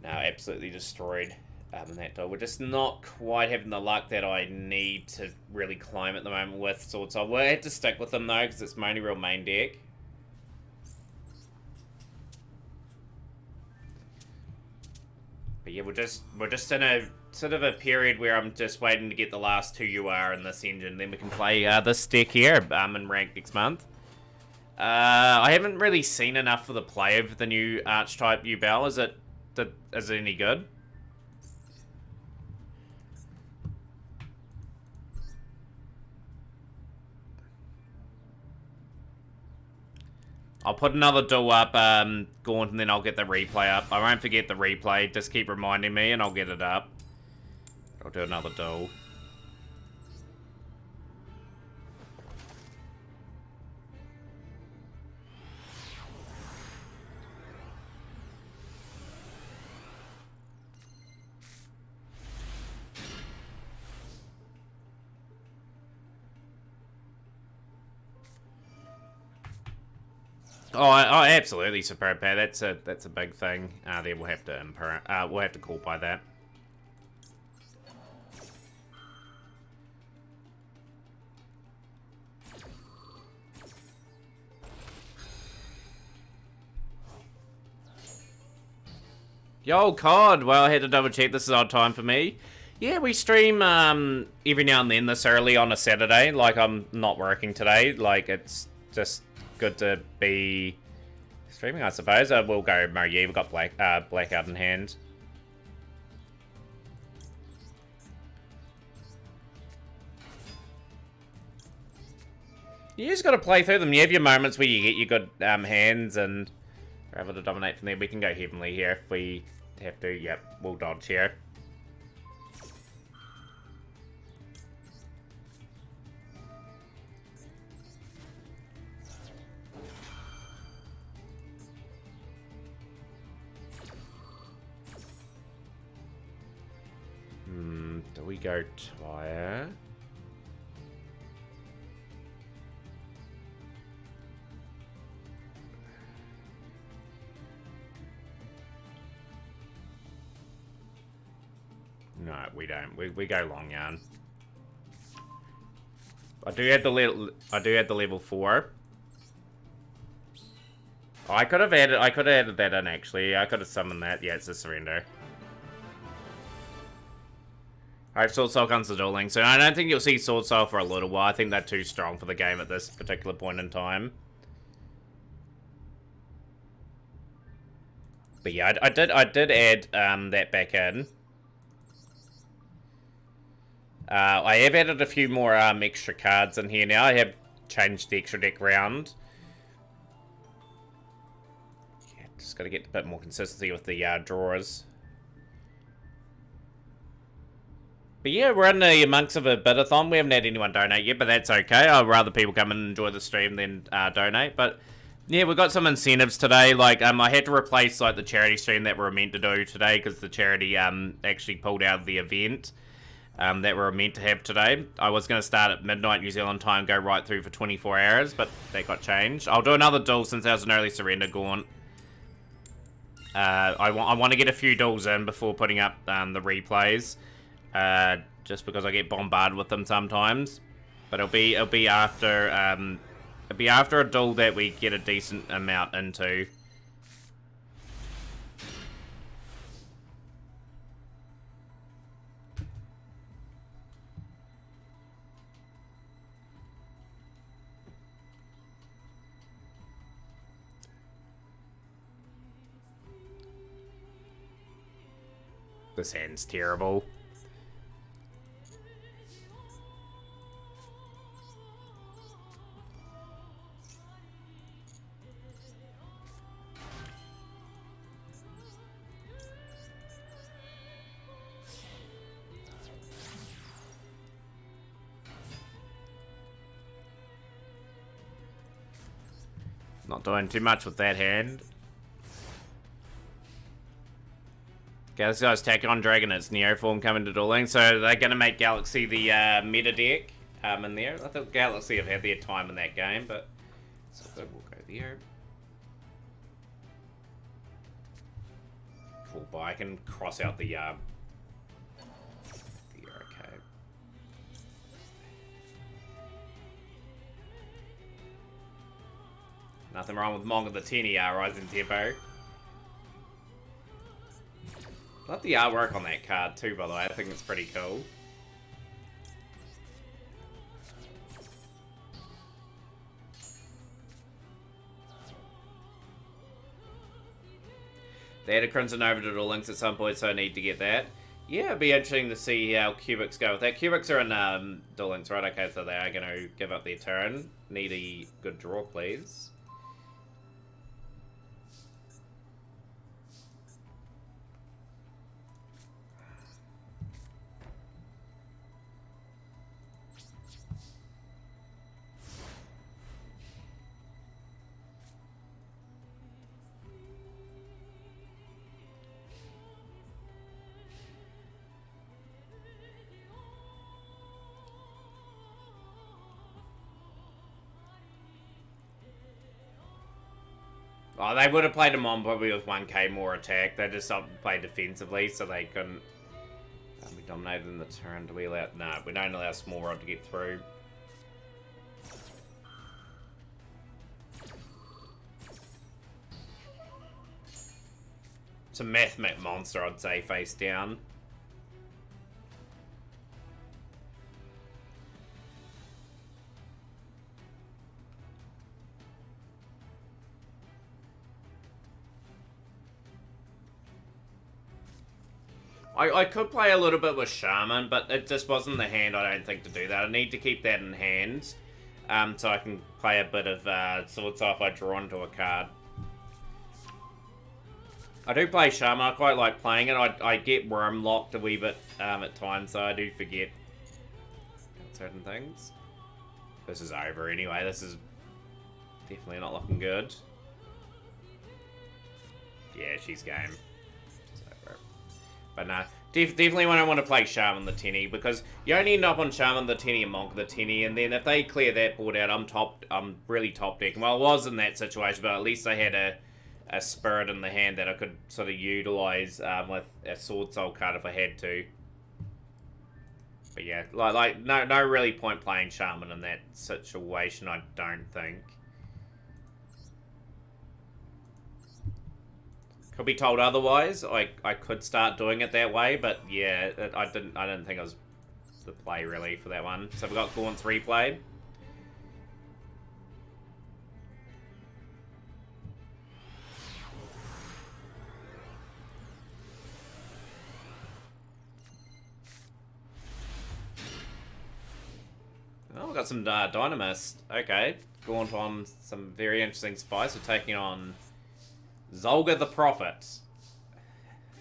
No, absolutely destroyed that duel. We're just not quite having the luck that I need to really climb at the moment with Sword Soul. We'll have to stick with them though, because it's my only real main deck. But yeah, we're just in a sort of a period where I'm just waiting to get the last 2 UR in this engine, then we can play this deck here in ranked next month. I haven't really seen enough of the play of the new archetype Yubel. Is it any good? I'll put another duel up, Gaunt, and then I'll get the replay up. I won't forget the replay. Just keep reminding me, and I'll get it up. I'll do another duel. Oh, absolutely, Superb Pat. That's a big thing. There we'll have to call by that. Yo, COD. Well, I had to double check. This is odd time for me. Yeah, we stream every now and then this early on a Saturday. Like, I'm not working today. Like, it's just good to be streaming, I suppose. We'll go Marie. We've got Blackout in hand. You just got to play through them. You have your moments where you get your good hands and are able to dominate from there. We can go Heavenly here if we have to. Yep, we'll dodge here. Do we go Tire? No, we don't. We go Long Yarn. I do have the level 4. Oh, I could have added that in actually. I could have summoned that. Yeah, it's a surrender. Alright, Sword Soul comes to dueling, so I don't think you'll see Sword Soul for a little while. I think they're too strong for the game at this particular point in time. But yeah, I did add that back in. I have added a few more extra cards in here now. I have changed the extra deck round. Just got to get a bit more consistency with the drawers. But yeah, we're in the amongst of a Bitathon. We haven't had anyone donate yet, but that's okay. I'd rather people come and enjoy the stream than donate. But yeah, we've got some incentives today. Like, I had to replace like the charity stream that we were meant to do today because the charity actually pulled out of the event that we were meant to have today. I was going to start at midnight New Zealand time, go right through for 24 hours, but that got changed. I'll do another duel since there's an early surrender gaunt. I want to get a few duels in before putting up the replays, just because I get bombarded with them sometimes. But it'll be after a duel that we get a decent amount into. This hand's terrible. Not doing too much with that hand. Okay, this guy's Tachyon Dragon. It's Neo form coming to dueling. So they're going to make Galaxy the meta deck in there. I thought Galaxy have had their time in that game, but so we'll go there. Cool, but I can cross out the there, okay. Nothing wrong with Monga the 10 rising tempo. I love the artwork on that card too, by the way. I think it's pretty cool. They had a Crimson Nova to Duel Links at some point, so I need to get that. Yeah, it'd be interesting to see how Cubics go with that. Cubics are in Duel Links, right? Okay, so they are going to give up their turn. Need a good draw, please. Oh, they would have played him on probably with 1k more attack. They just played defensively, so they couldn't be dominated in the turn. Do we allow... No, we don't allow Small Rod to get through. It's a mathematic monster, I'd say, face down. I could play a little bit with Shaman, but it just wasn't the hand, I don't think, to do that. I need to keep that in hand, so I can play a bit of Sword Scythe if I draw into a card. I do play Shaman, I quite like playing it. I get Worm locked a wee bit at times, so I do forget certain things. This is over anyway, this is definitely not looking good. Yeah, she's game. But nah, definitely when I want to play Shaman the Tenny, because you only end up on Shaman the Tenny and Monk the Tenny, and then if they clear that board out, I'm really top decking. Well, I was in that situation, but at least I had a spirit in the hand that I could sort of utilize with a Sword Soul card if I had to. But yeah, like no really point playing Shaman in that situation, I don't think. Could be told otherwise. I could start doing it that way, but yeah, I didn't think it was the play really for that one. So we've got Gaunt's replay. Oh, we've got some Dynamist. Okay, Gaunt on some very interesting spice. We're taking on Zolga the Prophet.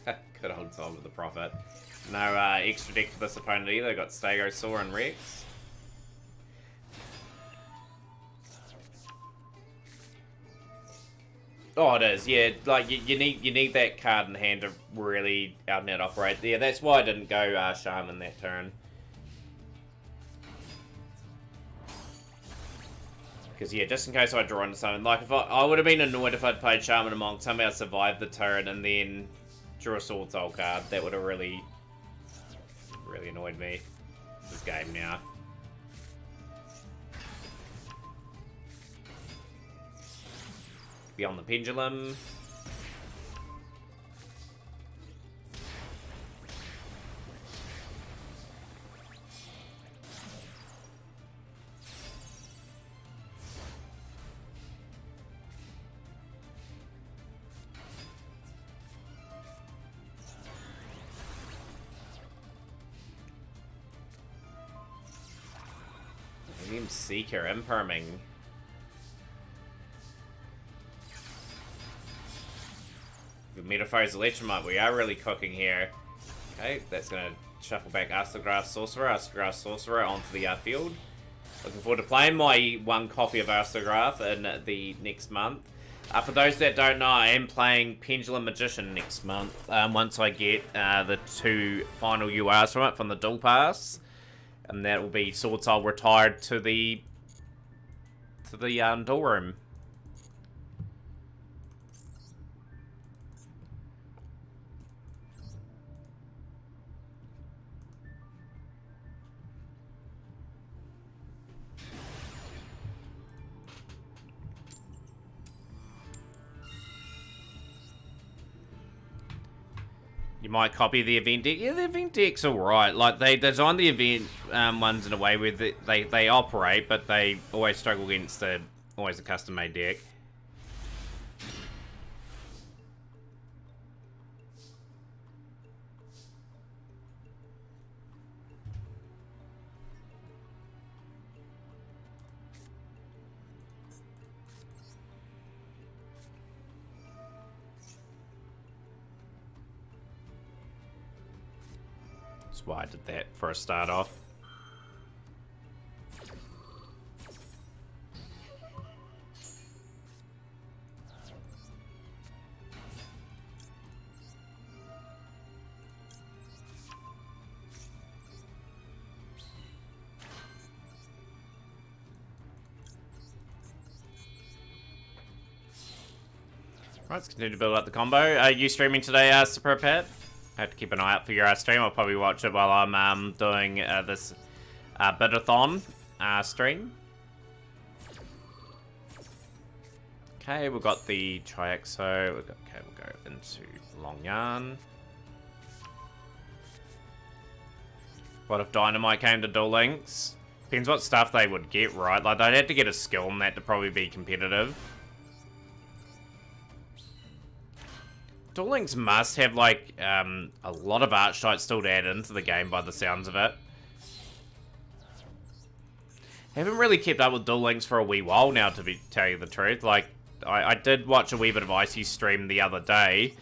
Good old Zolga the Prophet. No extra deck for this opponent either. Got Stegosaur and Rex. Oh, it is. Yeah, like you need that card in hand to really out and out operate. Yeah, that's why I didn't go Shaman that turn. Because yeah, just in case I draw into something, like if I would have been annoyed if I'd played Shaman and Monk, somehow survived the turn and then drew a Sword Soul card. That would have really annoyed me. This game now. Beyond the Pendulum. Medium Seeker imperming. Metaphor's Electromite, we are really cooking here. Okay, that's going to shuffle back Astrograph Sorcerer onto the field. Looking forward to playing my one copy of Astrograph in the next month. For those that don't know, I am playing Pendulum Magician next month. Once I get the 2 final URs from it, from the Dual Pass. And that will be Sword Soul retired to the Dual Room. You might copy the event deck. Yeah, the event deck's alright. Like, they designed the event ones in a way where they operate, but they always struggle against always a custom-made deck. That's why I did that for a start off. Right, let's continue to build up the combo. Are you streaming today, Super Pat? I have to keep an eye out for your stream. I'll probably watch it while I'm doing this Bitathon stream. Okay, we've got the Triaxo. Okay, we'll go into Long Yarn. What if Dynamite came to Duel Links? Depends what stuff they would get, right? Like, they'd have to get a skill on that to probably be competitive. Duel Links must have, like, a lot of Archetypes still to add into the game by the sounds of it. Haven't really kept up with Duel Links for a wee while now, to tell you the truth. Like, I did watch a wee bit of Icy's stream the other day,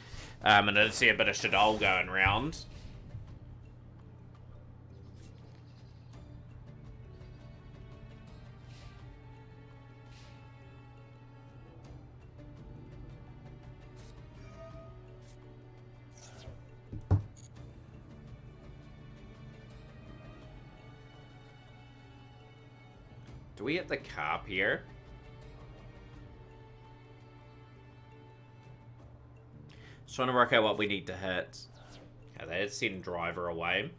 and I did see a bit of Shadol going around. Do we hit the cap here? Just trying to work out what we need to hit. Okay, they had send Driver away.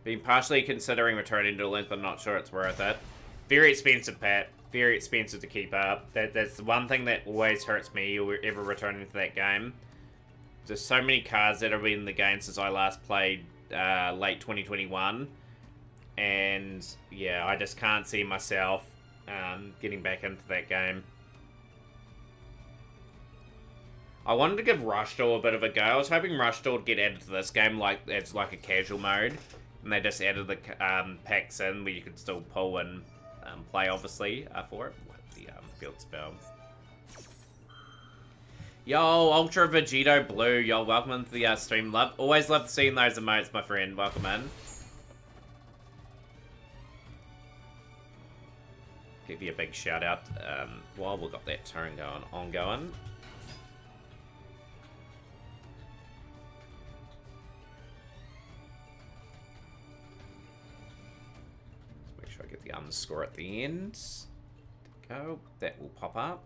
Been partially considering returning to Link, but not sure it's worth it. Very expensive, Pat. Very expensive to keep up. That's the one thing that always hurts me ever returning to that game. There's so many cards that have been in the game since I last played late 2021. And yeah, I just can't see myself getting back into that game. I wanted to give Rushdoor a bit of a go. I was hoping Rushdoor would get added to this game like as like a casual mode. And they just added the packs in where you could still pull and play, obviously, for it. With the field spell. Yo, Ultra Vegito Blue. Yo, welcome into the stream. Always love seeing those emotes, my friend. Welcome in. Give you a big shout out while we've got that turn ongoing. Make sure I get the underscore at the end. There we go. That will pop up.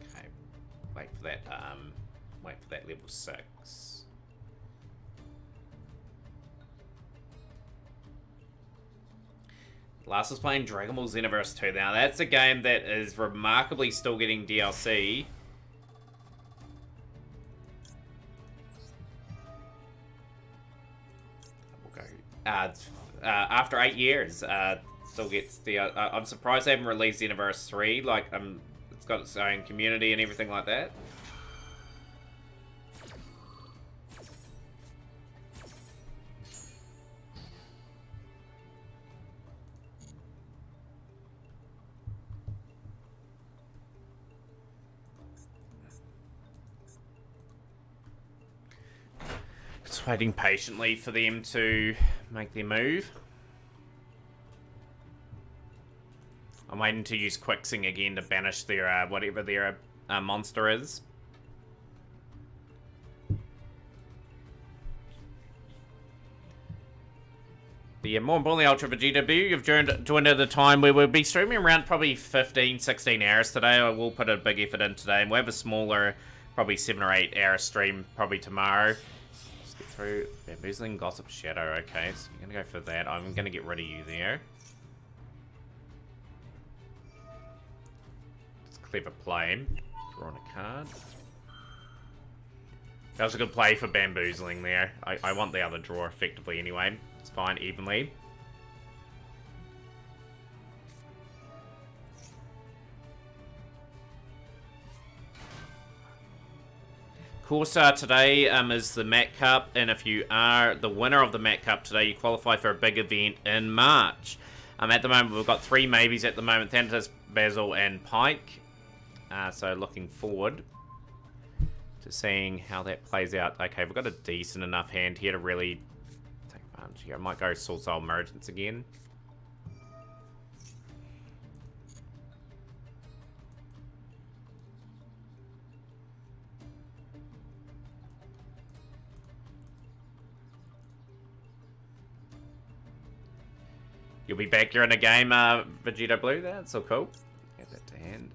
Okay. Wait for that level 6. Last was playing Dragon Ball Xenoverse 2. Now, that's a game that is remarkably still getting DLC. We'll go. After 8 years, still gets the... I'm surprised they haven't released Xenoverse 3. Like, it's got its own community and everything like that. Just waiting patiently for them to make their move. I'm waiting to use Quicksing again to banish their whatever their monster is. But yeah, more importantly, Ultra Vegeta Blue, you've joined at a time where we'll be streaming around probably 15, 16 hours today. I will put a big effort in today, and we'll have a smaller, probably 7 or 8 hour stream probably tomorrow. Let's get through Bamboozling, Gossip, Shadow. Okay, so you're going to go for that. I'm going to get rid of you there. It's clever play. Drawing a card. That was a good play for Bamboozling there. I want the other draw effectively anyway. It's fine, evenly. Of course, today is the Mat Cup, and if you are the winner of the Mat Cup today, you qualify for a big event in March. At the moment, we've got 3 maybes at the moment, Thanatos, Basil, and Pike. So looking forward to seeing how that plays out. Okay, we've got a decent enough hand here to really take advantage here. I might go Soul Soul Emergence again. You'll be back here in a game, Vegeta Blue. That's so cool. Add that to hand.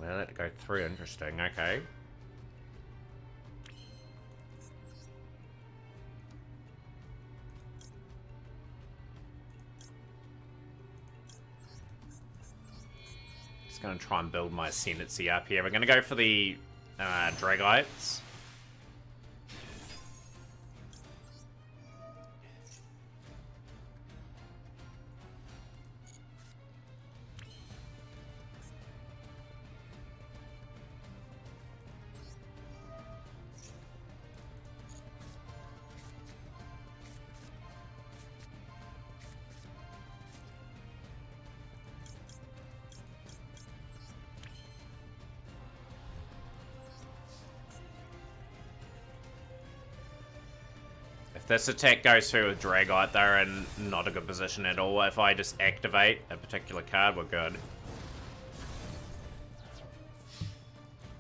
Let it go through. Interesting. Okay. Just going to try and build my ascendancy up here. We're going to go for the Dragites. If this attack goes through with Dragite, they're in not a good position at all. If I just activate a particular card, we're good.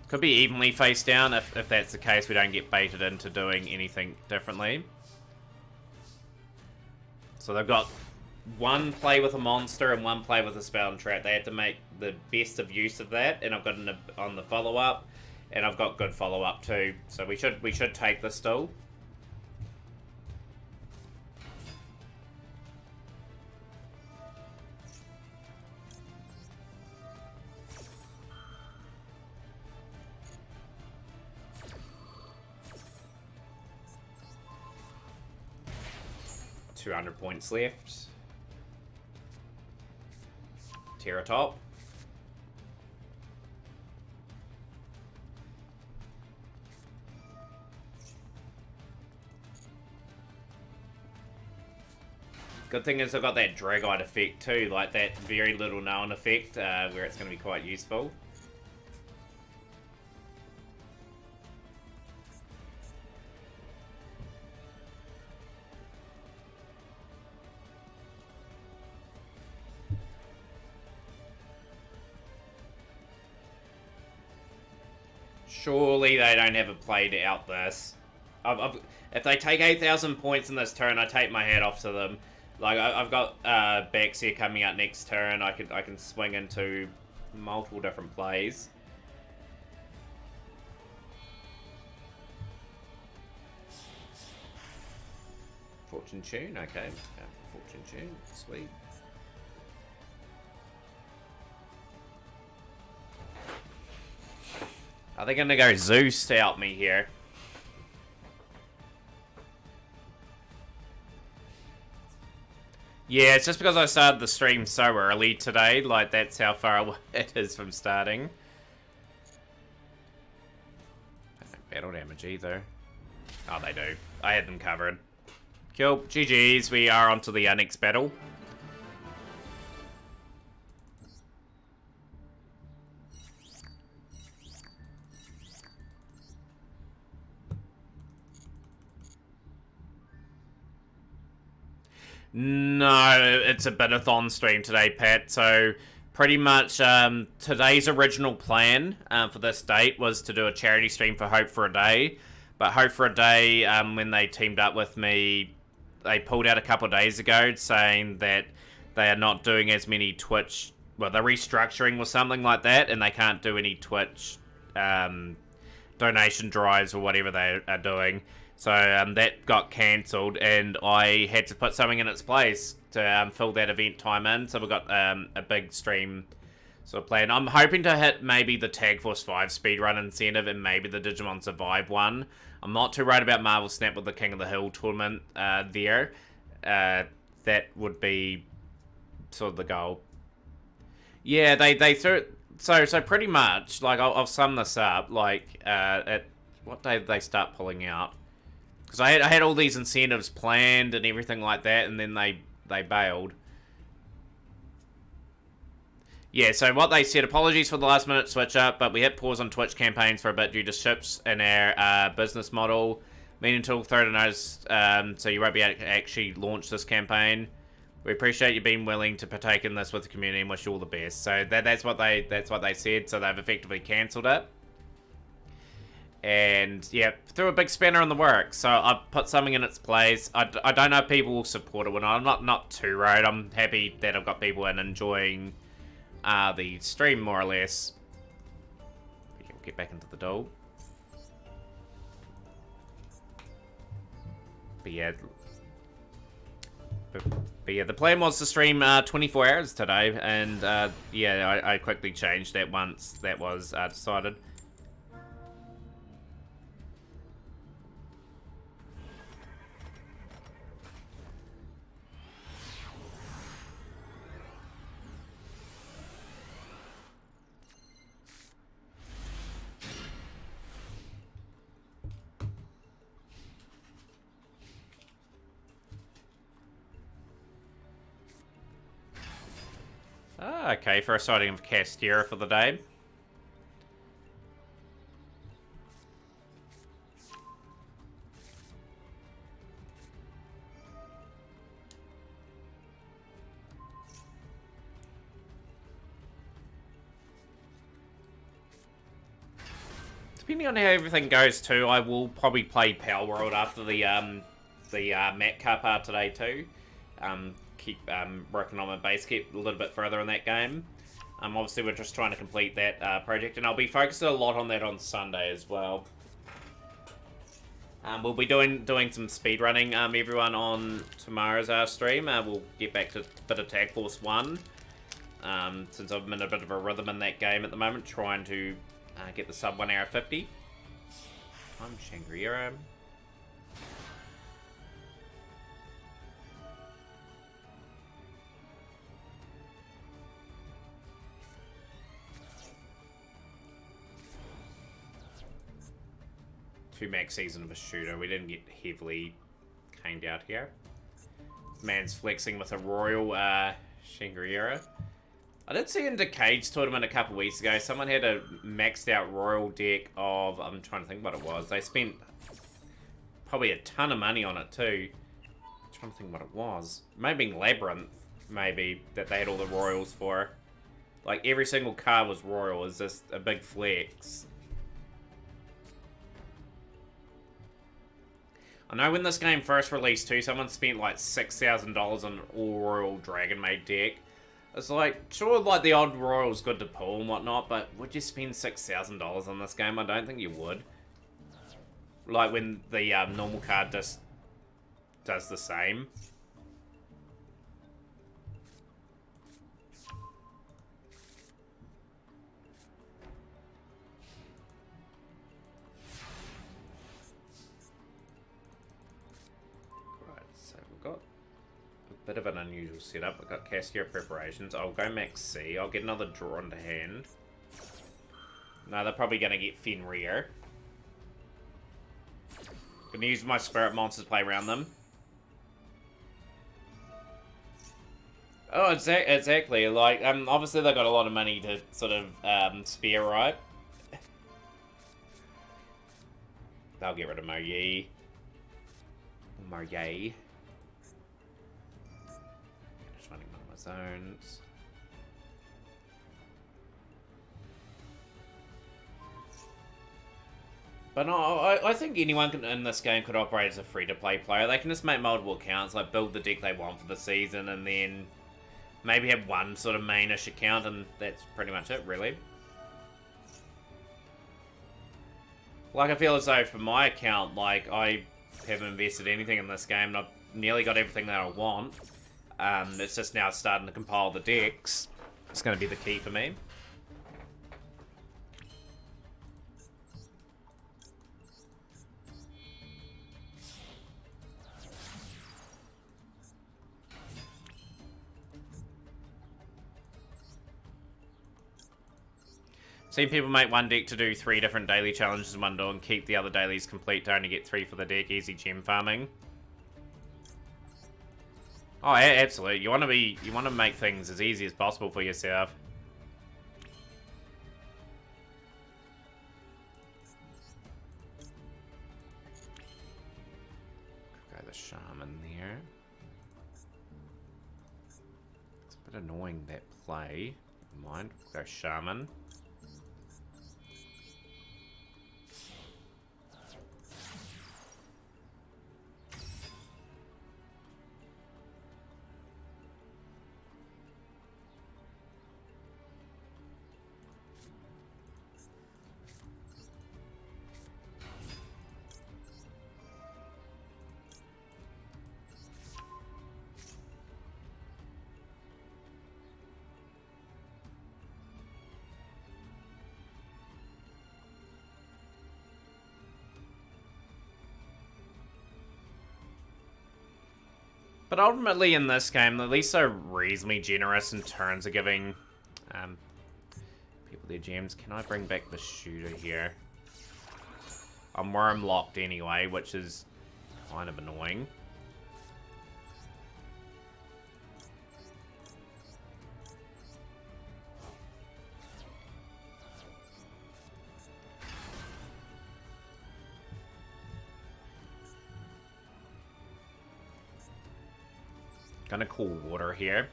Could be evenly face down. If that's the case, we don't get baited into doing anything differently. So they've got one play with a monster and one play with a spell and trap. They had to make the best of use of that, and I've got on the follow-up, and I've got good follow-up too. So we should take this still. $200 points left. Terra top. Good thing is I've got that Dragite effect too, like that very little known effect where it's going to be quite useful. Surely they don't have a play to out this. If they take 8,000 points in this turn, I take my hat off to them. Like I've got Baxia coming out next turn. I can swing into multiple different plays. Fortune Tune, okay. Fortune Tune, sweet. Are they gonna go Zeus to help me here? Yeah, it's just because I started the stream so early today. Like, that's how far away it is from starting. They don't battle damage either. Oh, they do. I had them covered. Cool. GG's. We are onto the next battle. No, it's a Bitathon stream today, Pat. So pretty much today's original plan for this date was to do a charity stream for Hope for a Day. But Hope for a Day, when they teamed up with me, they pulled out a couple of days ago saying that they are not doing as many Twitch... Well, they're restructuring or something like that, and they can't do any Twitch donation drives or whatever they are doing. So that got cancelled, and I had to put something in its place to fill that event time in. So we've got a big stream sort of plan. I'm hoping to hit maybe the Tag Force 5 speedrun incentive and maybe the Digimon Survive one. I'm not too worried about Marvel Snap with the King of the Hill tournament there. That would be sort of the goal. Yeah, they threw... So pretty much, like, I'll sum this up. Like, at what day did they start pulling out? Because I had all these incentives planned and everything like that, and then they bailed. Yeah, so what they said, apologies for the last minute switch up, but we hit pause on Twitch campaigns for a bit due to shifts in our business model. Meaning until further notice, so you won't be able to actually launch this campaign. We appreciate you being willing to partake in this with the community and wish you all the best. So that's what they said, so they've effectively cancelled it. And yeah, threw a big spanner in the works. So I've put something in its place. I don't know if people will support it or not. I'm not too worried. I'm happy that I've got people in enjoying the stream more or less. We'll get back into the duel. But yeah, the plan was to stream 24 hours today, and yeah, I quickly changed that once that was decided. Okay, first sighting of Castera for the day. Depending on how everything goes too, I will probably play Power World after the Mat Cup today too. keep working on my base, keep a little bit further in that game. Obviously, we're just trying to complete that project, and I'll be focusing a lot on that on Sunday as well. We'll be doing some speed running. Everyone on tomorrow's stream. We'll get back to bit of Tag Force 1. Since I'm in a bit of a rhythm in that game at the moment, trying to get the sub 1 hour 50. I'm Shangri-La. Two max season of a shooter. We didn't get heavily caned out here. Man's flexing with a royal Shangri-La. I did see in Decade's tournament a couple weeks ago, someone had a maxed out royal deck of, I'm trying to think what it was. They spent probably a ton of money on it too. I'm trying to think what it was. Maybe Labyrinth, maybe, that they had all the royals for. Like every single card was royal. Is just a big flex. I know when this game first released too, someone spent like $6,000 on an all-royal Dragon Maid deck. It's like, sure, like the odd royal's good to pull and whatnot, but would you spend $6,000 on this game? I don't think you would. Like when the normal card just does the same. Bit of an unusual setup. I've got Cassia preparations. I'll go max C. I'll get another draw into hand. No, they're probably going to get Fenrir. Gonna use my spirit monsters to play around them. Oh, exactly. Like, obviously they've got a lot of money to sort of spare, right? They'll get rid of Moye. Running on my zones. But no, I think anyone in this game could operate as a free-to-play player. They can just make multiple accounts, like build the deck they want for the season, and then maybe have one sort of mainish account, and that's pretty much it, really. Like, I feel as though for my account, like, I haven't invested anything in this game, and I've nearly got everything that I want. It's just now starting to compile the decks. It's going to be the key for me. Seen people make one deck to do 3 different daily challenges in one door and keep the other dailies complete to only get 3 for the deck. Easy gem farming. Oh, absolutely. You want to make things as easy as possible for yourself. Go the shaman there. It's a bit annoying, that play. Never mind. Go shaman. But ultimately in this game, at least they're reasonably generous in terms of giving people their gems. Can I bring back the shooter here? I'm worm locked anyway, which is kind of annoying. Gonna cool water here.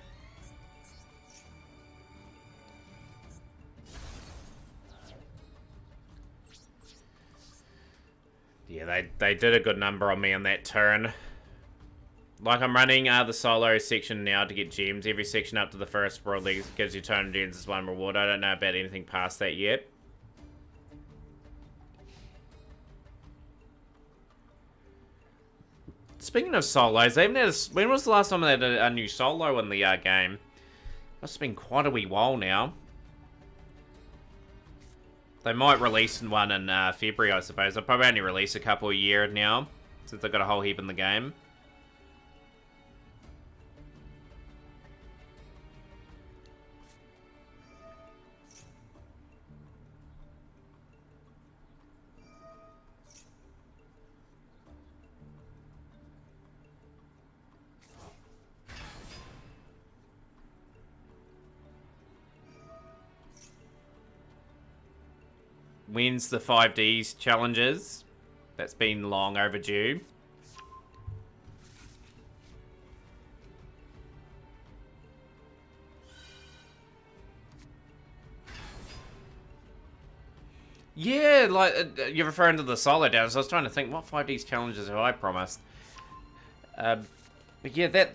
Yeah, they did a good number on me on that turn. Like, I'm running the solo section now to get gems. Every section up to the first World League gives you 200 gems as one reward. I don't know about anything past that yet. Speaking of solos, they haven't had when was the last time they had a new solo in the game? Must have been quite a wee while now. They might release one in February, I suppose. They'll probably only release a couple a year now, since they've got a whole heap in the game. Wins the 5Ds challenges. That's been long overdue. Yeah, like, you're referring to the solo downs. I was trying to think, what 5Ds challenges have I promised? But yeah, that...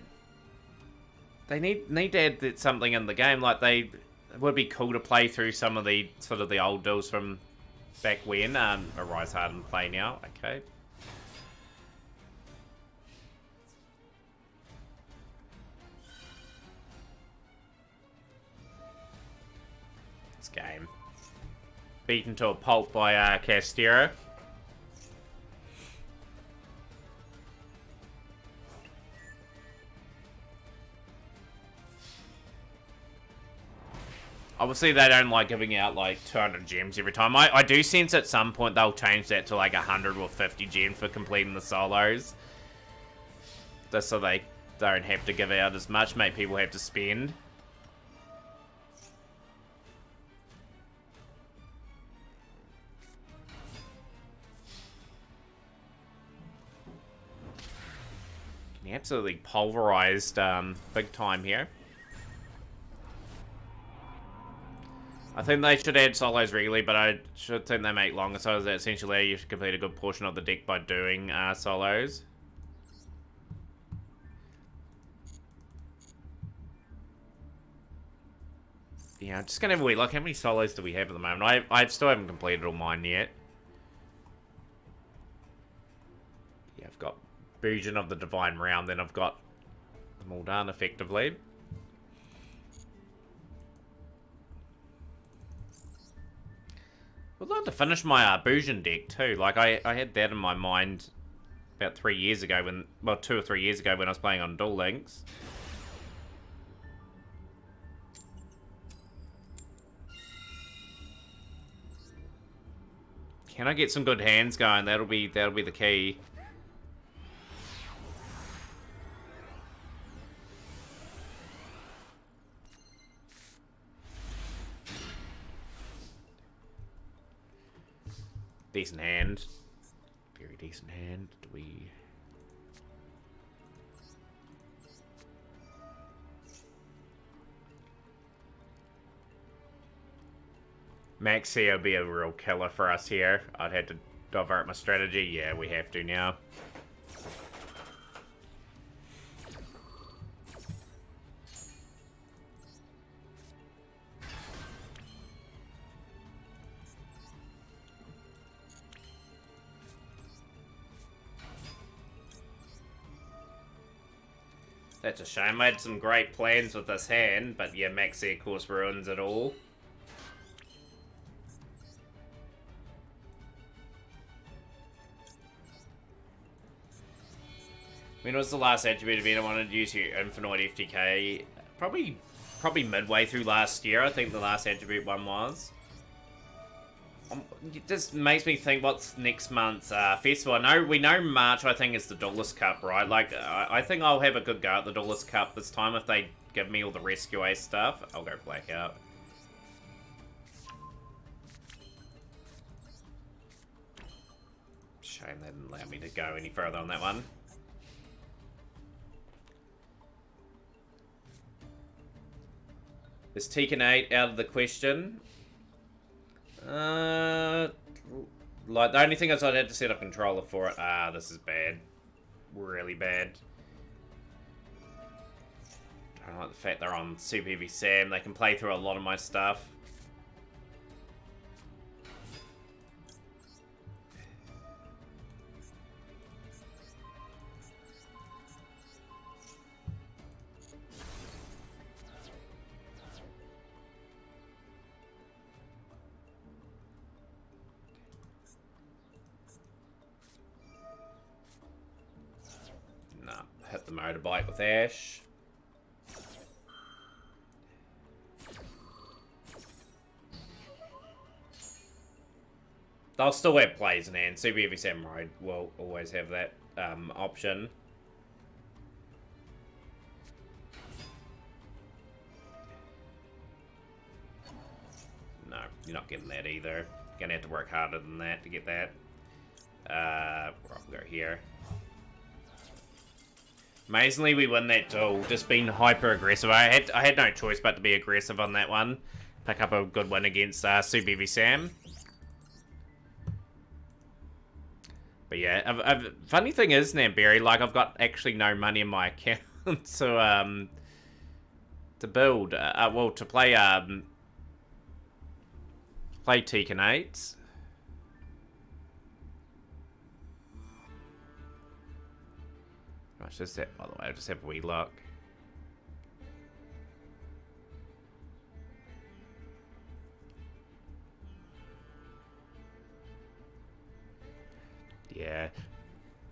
They need to add something in the game. Like, it would be cool to play through some of the, sort of the old deals from back when. Arise Hard and Play Now. Okay. This game. Beaten to a pulp by Castero. Obviously, they don't like giving out, like, 200 gems every time. I do sense at some point they'll change that to, like, 100 or 50 gems for completing the solos. Just so they don't have to give out as much, make people have to spend. Absolutely pulverized big time here. I think they should add solos regularly, but I should think they make longer solos that essentially you should complete a good portion of the deck by doing solos. Yeah, I'm just gonna have a wee look. How many solos do we have at the moment? I still haven't completed all mine yet. Yeah, I've got Fusion of the Divine Round, then I've got them all done effectively. I'd like to finish my Fusion deck too. Like, I had that in my mind about 3 years ago when, well, 2 or 3 years ago when I was playing on Duel Links. Can I get some good hands going? That'll be the key. Decent hand. Very decent hand. Do we... Maxi will be a real killer for us here. I'd have to divert my strategy. Yeah, we have to now. That's a shame. I had some great plans with this hand, but yeah, Maxi, of course, ruins it all. When was the last attribute event I wanted to use your Infinite FTK? Probably midway through last year, I think the last attribute one was. It just makes me think, what's next month's festival? We know March, I think, is the Duelist Cup, right? Like, I think I'll have a good go at the Duelist Cup this time if they give me all the Rescue Ace stuff. I'll go Blackout. Shame they didn't allow me to go any further on that one. Is Tekken 8 out of the question? Like, the only thing is I'd have to set up a controller for it. This is bad. Really bad. I don't like the fact they're on Super Heavy Sam. They can play through a lot of my stuff. Nah, hit the motorbike with Ash. They'll still have plays in hand. Super Heavy Sam Road will always have that option. No, you're not getting that either. You're gonna have to work harder than that to get that. We'll go here. Amazingly, we win that duel. Just being hyper aggressive. I had no choice but to be aggressive on that one. Pick up a good win against Super Heavy Sam. But yeah, funny thing is, Namberry, like I've got actually no money in my account to build. Well, to play Tekken 8. I just have, by the way, I just have a wee look. Yeah,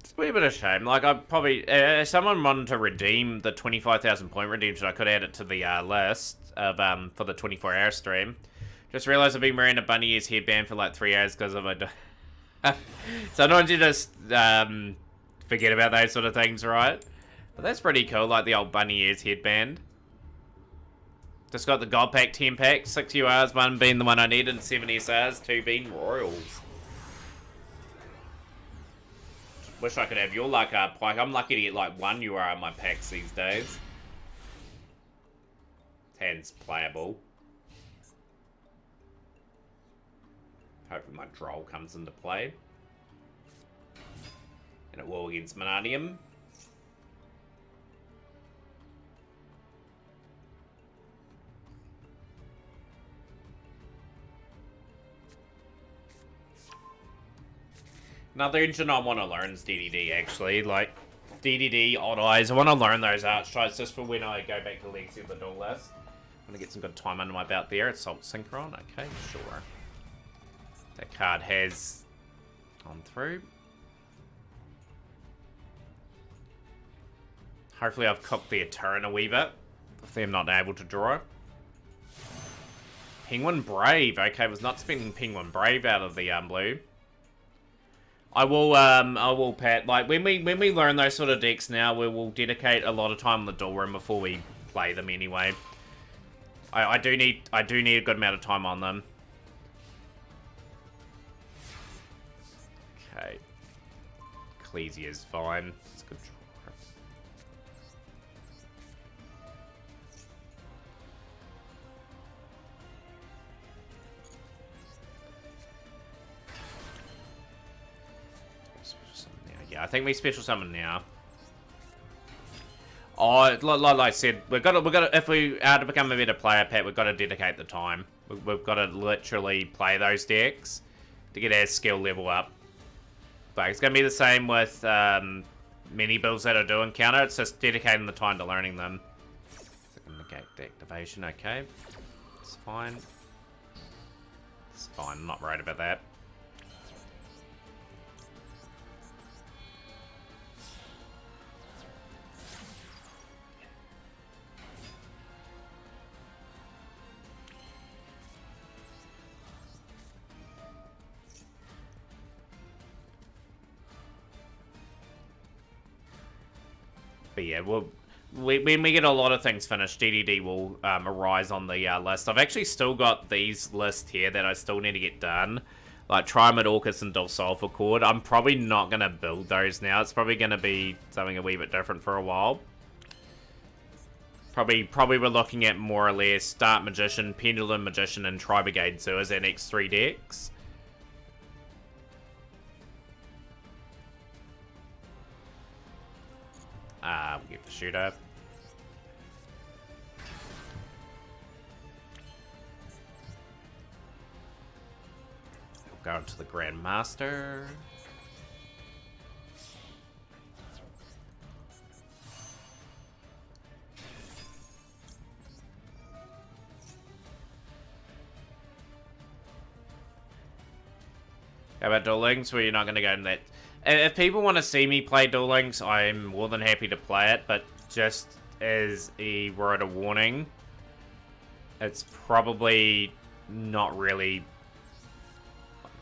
it's a wee bit of a shame. Like, I probably, if someone wanted to redeem the 25,000 point redemption, I could add it to the list of for the 24-hour stream. Just realised I've been wearing a bunny ears headband for like 3 hours because of a. Sometimes you just forget about those sort of things, right? But that's pretty cool, like the old bunny ears headband. Just got the God Pack 10 pack, 6 URs, 1 being the one I needed, 7 SRs, 2 being Royals. Wish I could have your luck up, Pike. I'm lucky to get like 1 UR on my packs these days. Hand's playable. Hopefully my Droll comes into play. And it will against Manadium. Another engine I want to learn is DDD, actually. Like, DDD, Odd Eyes. I want to learn those archetypes just for when I go back to Legacy of the Duel List. I'm going to get some good time under my belt there. Assault Synchron. Okay, sure. That card has gone through. Hopefully I've cooked the Eterna a wee bit. If they're not able to draw. Penguin Brave. Okay, was not spending Penguin Brave out of the blue. I will, Pat. Like when we learn those sort of decks now, we will dedicate a lot of time on the duel room before we play them anyway. I do need a good amount of time on them. Okay. Ecclesia's fine. It's a good draw. Yeah, I think we special summon now. Oh, like I said, we've got to. If we are to become a better player, Pat, we've got to dedicate the time. We've got to literally play those decks to get our skill level up. But it's going to be the same with many builds that I do encounter. It's just dedicating the time to learning them. Negate the activation. Okay, it's fine. It's fine. I'm not worried about that. But yeah, when we get a lot of things finished, DDD will arise on the list. I've actually still got these lists here that I still need to get done. Like Triamid Orcus and Dulsulfur Cord. I'm probably not going to build those now. It's probably going to be something a wee bit different for a while. Probably we're looking at more or less Dart Magician, Pendulum Magician, and Tri-Brigade Zoo as our next 3 decks. We'll get the shooter. Going to the Grandmaster. How about Duel Links? Well, you're not going to go in that. If people want to see me play Duel Links, I'm more than happy to play it, but just as a word of warning, it's probably not really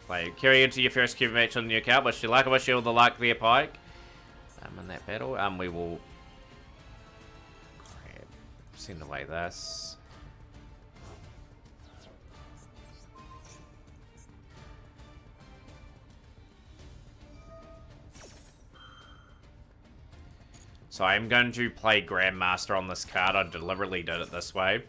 play. Carry into your first Cube match on the new account. Wish you luck. I wish you all the luck there, Pike. In that battle, we will send away this. So I'm going to play Grandmaster on this card. I deliberately did it this way.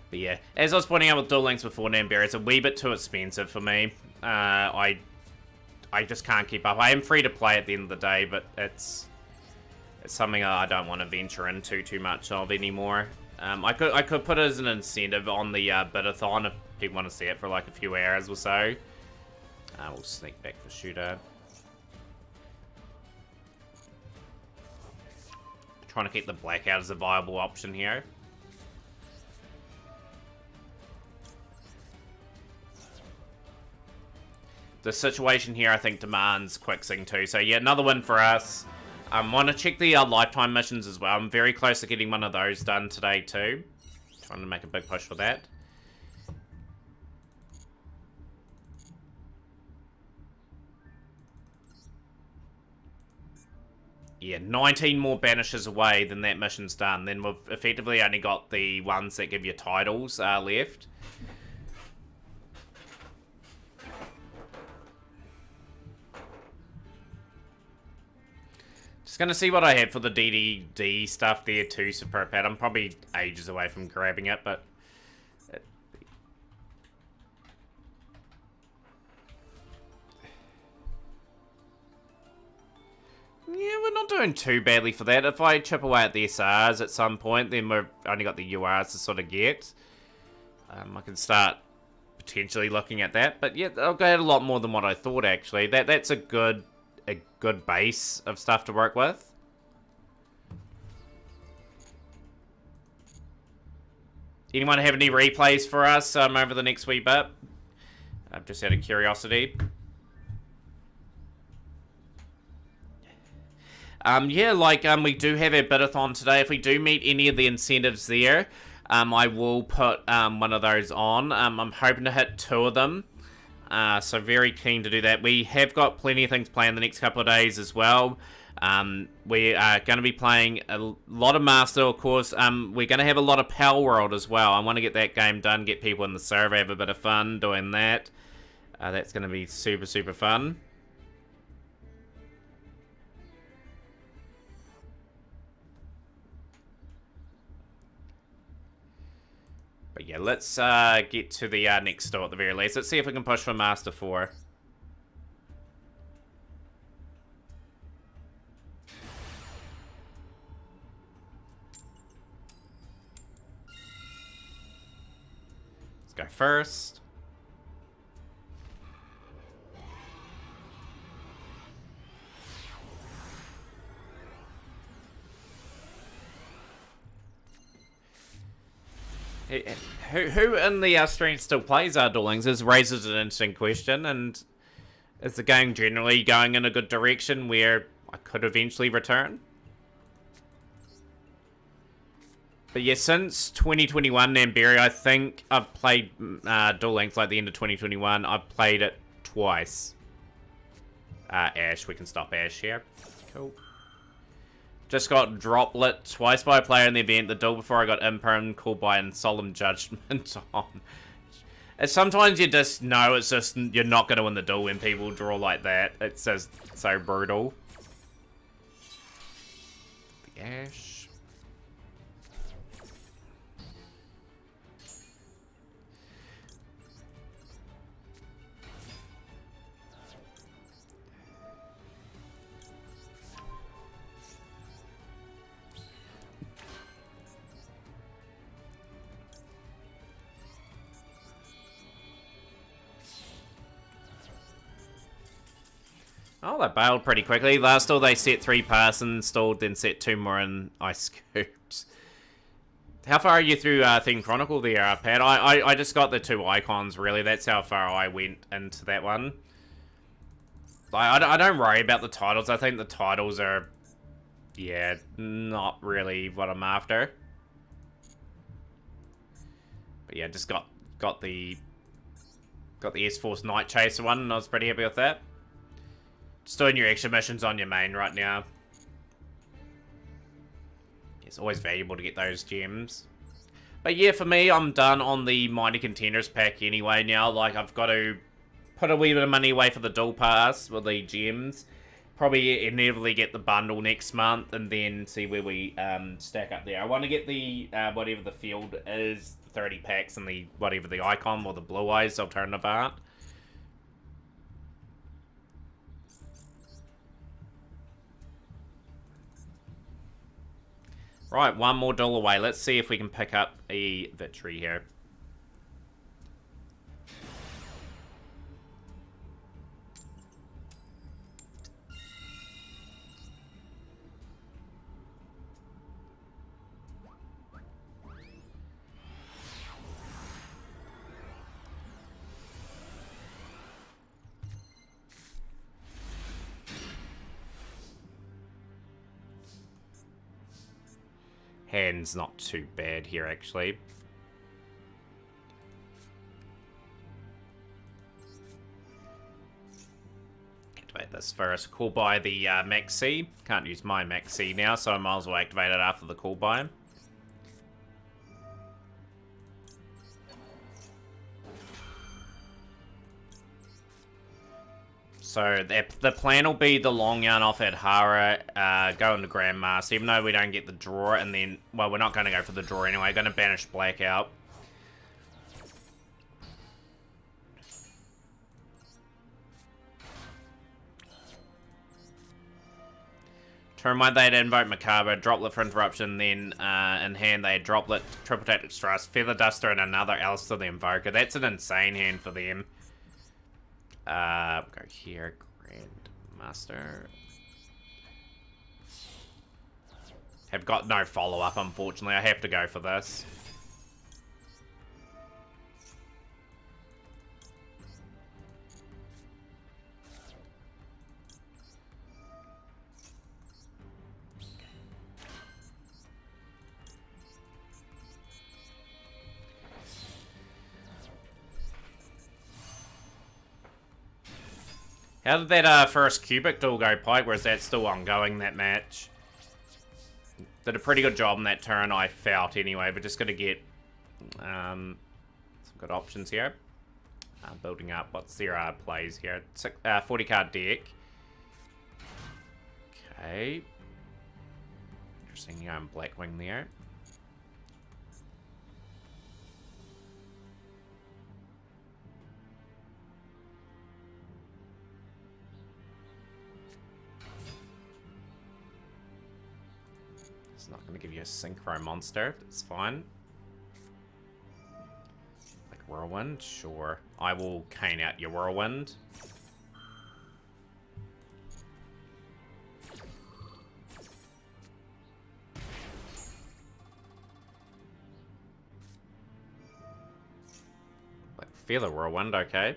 But yeah, as I was pointing out with Duel Links before, Namberry, it's a wee bit too expensive for me. I just can't keep up. I am free to play at the end of the day, but it's something I don't want to venture into too much of anymore. I could put it as an incentive on the Bitathon if people want to see it for like a few hours or so. We'll sneak back for Shooter. Trying to keep the Blackout as a viable option here. The situation here, I think, demands Quicksing too. So yeah, another win for us. I want to check the lifetime missions as well. I'm very close to getting one of those done today too. Trying to make a big push for that. Yeah, 19 more banishes away, then that mission's done. Then we've effectively only got the ones that give you titles left. Just gonna see what I have for the DDD stuff there too, Super Pad. I'm probably ages away from grabbing it, but... yeah, we're not doing too badly for that. If I chip away at the SRs at some point, then we've only got the URs to sort of get. I can start potentially looking at that. But yeah, I'll go ahead a lot more than what I thought, actually. That's a good base of stuff to work with. Anyone have any replays for us over the next wee bit? Just out of curiosity. Yeah, like, we do have a Bitathon today. If we do meet any of the incentives there, I will put one of those on. I'm hoping to hit 2 of them. So very keen to do that. We have got plenty of things planned the next couple of days as well. We are going to be playing a lot of Master, of course. We're going to have a lot of Pal World as well. I want to get that game done, get people in the server, have a bit of fun doing that. That's going to be super, super fun. But yeah, let's get to the next store at the very least. Let's see if we can push for Master 4. Let's go first. Who in the stream still plays Duel Links? This raises an interesting question, and is the game generally going in a good direction where I could eventually return? But yeah, since 2021, Namberry, I think I've played Duel Links like the end of 2021. I've played it twice. Ash, we can stop Ash here. Cool. Just got droplet twice by a player in the event. The duel before I got imperm called by an solemn judgment on. And sometimes you just know it's just you're not going to win the duel when people draw like that. It's just so brutal. The Ash. Oh, they bailed pretty quickly. Last all they set 3 pass and installed, then set 2 more in ice scoops. How far are you through Theme Chronicle there, Pat? I just got the 2 icons, really. That's how far I went into that one. Like, I don't worry about the titles. I think the titles are, yeah, not really what I'm after. But yeah, just got the S-Force Night Chaser one, and I was pretty happy with that. Just doing your extra missions on your main right now. It's always valuable to get those gems. But yeah, for me, I'm done on the Mighty Contenders pack anyway now. Like, I've got to put a wee bit of money away for the dual pass with the gems. Probably inevitably get the bundle next month and then see where we stack up there. I want to get the, whatever the field is, 30 packs and the, whatever the icon or the Blue Eyes alternative art. Right, one more duel away. Let's see if we can pick up a victory here. Hand's not too bad here, actually. Activate this first. Call by the Max C. Can't use my Max C now, so I might as well activate it after the call by. So the plan will be the long yarn off at Hara, go into Grandmaster, even though we don't get the draw, and then, well, we're not going to go for the draw anyway, we're going to banish Blackout. Turn 1, they'd invoke Macabre, Droplet for Interruption, then in hand they'd Droplet, Triple Tactics Thrust, Feather Duster, and another Alistair the Invoker. That's an insane hand for them. Go here, Grandmaster. Have got no follow-up, unfortunately. I have to go for this. How did that first Cubic duel go, Pike? Or is that still ongoing, that match? Did a pretty good job on that turn, I felt, anyway. But just got to get some good options here. Building up. What's their plays here? 40 card deck. Okay. Interesting. Blackwing there. It's not going to give you a Synchro monster. It's fine. Like Whirlwind? Sure. I will cane out your Whirlwind. Like Feather Whirlwind, okay.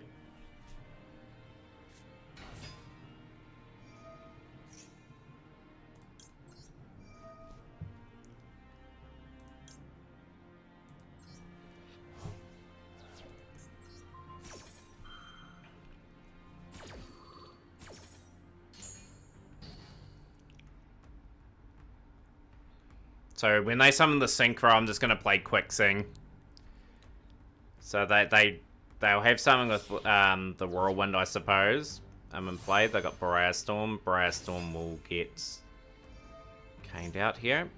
So when they summon the Synchro, I'm just going to play Quick Sing. So they'll have something with the Whirlwind, I suppose. In play. They got Barrier Storm. Barrier Storm will get caned out here.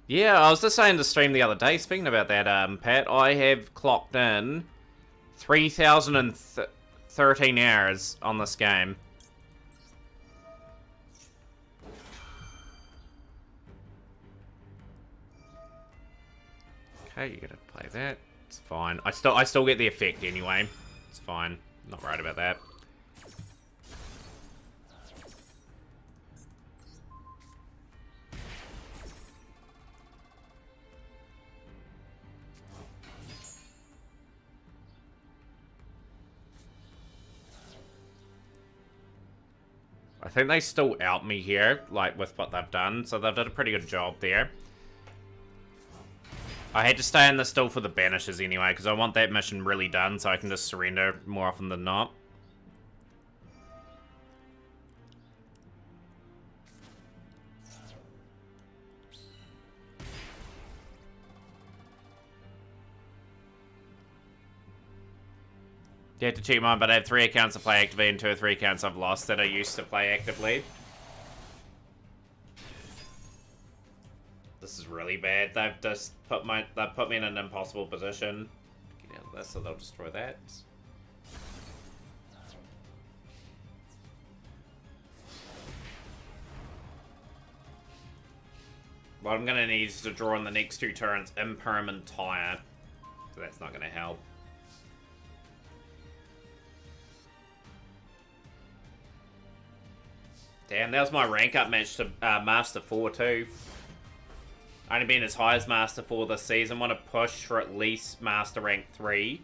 Yeah, I was just saying to stream the other day, speaking about that, Pat, I have clocked in 3,013 hours on this game. Okay, you gotta play that. It's fine. I still get the effect anyway. It's fine. Not right about that. I think they still out me here, like, with what they've done, so they've done a pretty good job there. I had to stay in the still for the banishes anyway, because I want that mission really done, so I can just surrender more often than not. You have to cheat mine, but I have 3 accounts to play actively and 2 or 3 accounts I've lost that I used to play actively. This is really bad. They've just put me in an impossible position. Get out of this, so they'll destroy that. What I'm gonna need is to draw in the next 2 turns Imperm and Tire. So that's not gonna help. Damn, that was my rank up match to Master 4 too. Only been as high as Master 4 this season. Want to push for at least Master Rank 3.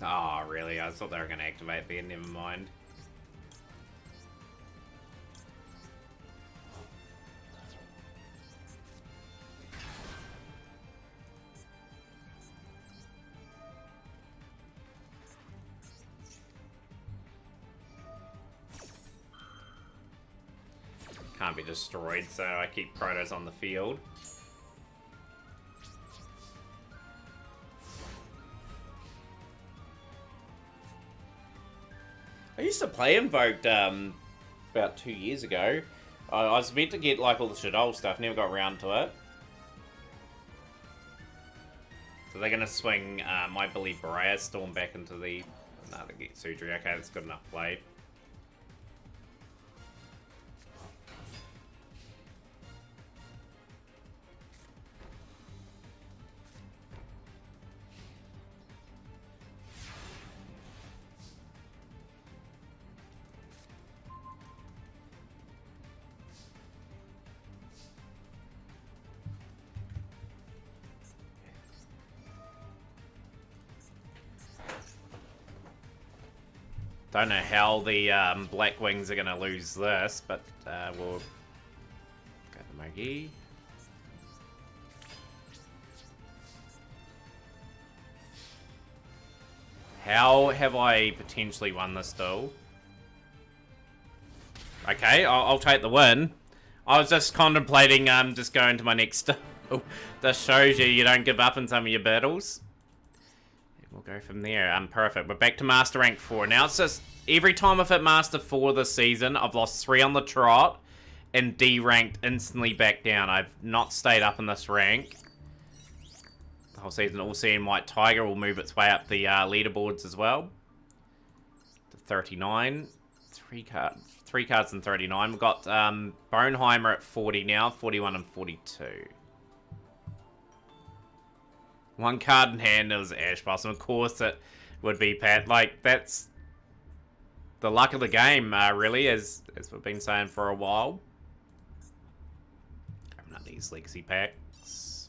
Oh, really? I thought they were going to activate there. Never mind. Can't be destroyed, so I keep Protos on the field. I used to play Invoked about 2 years ago. I was meant to get like all the Shadol stuff, never got around to it. So they're going to swing, I believe, Baraya Storm back into the... No, they get Sudri. Okay, that's good enough play. Don't know how the Black Wings are going to lose this, but we'll go to Mogi. How have I potentially won this duel? Okay, I'll take the win. I was just contemplating just going to my next duel. This shows you don't give up in some of your battles. We'll go from there. Perfect. We're back to Master Rank 4. Now it's just, every time I've hit Master 4 this season, I've lost 3 on the trot and D-ranked instantly back down. I've not stayed up in this rank the whole season. All seeing White Tiger will move its way up the leaderboards as well. To 39. 3 cards and 39. We've got Boneheimer at 40 now, 41 and 42. 1 card in hand, it was Ash Blossom. Of course it would be, Pat. Like, that's the luck of the game, really, as we've been saying for a while. Grabbing up these Legacy packs.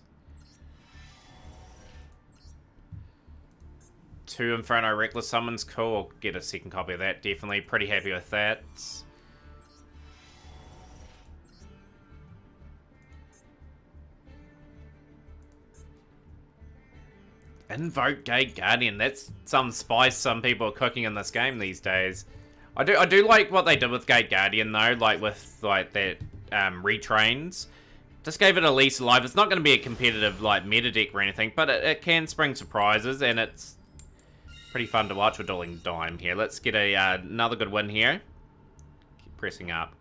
2 Inferno Reckless Summons, cool. I'll get a second copy of that, definitely. Pretty happy with that. Invoke Gate Guardian. That's some spice some people are cooking in this game these days. I do like what they did with Gate Guardian though, like with like that retrains. Just gave it a lease of life. It's not going to be a competitive, like, meta deck or anything, but it can spring surprises, and it's pretty fun to watch. We're dueling Dime here. Let's get another good win here. Keep pressing up.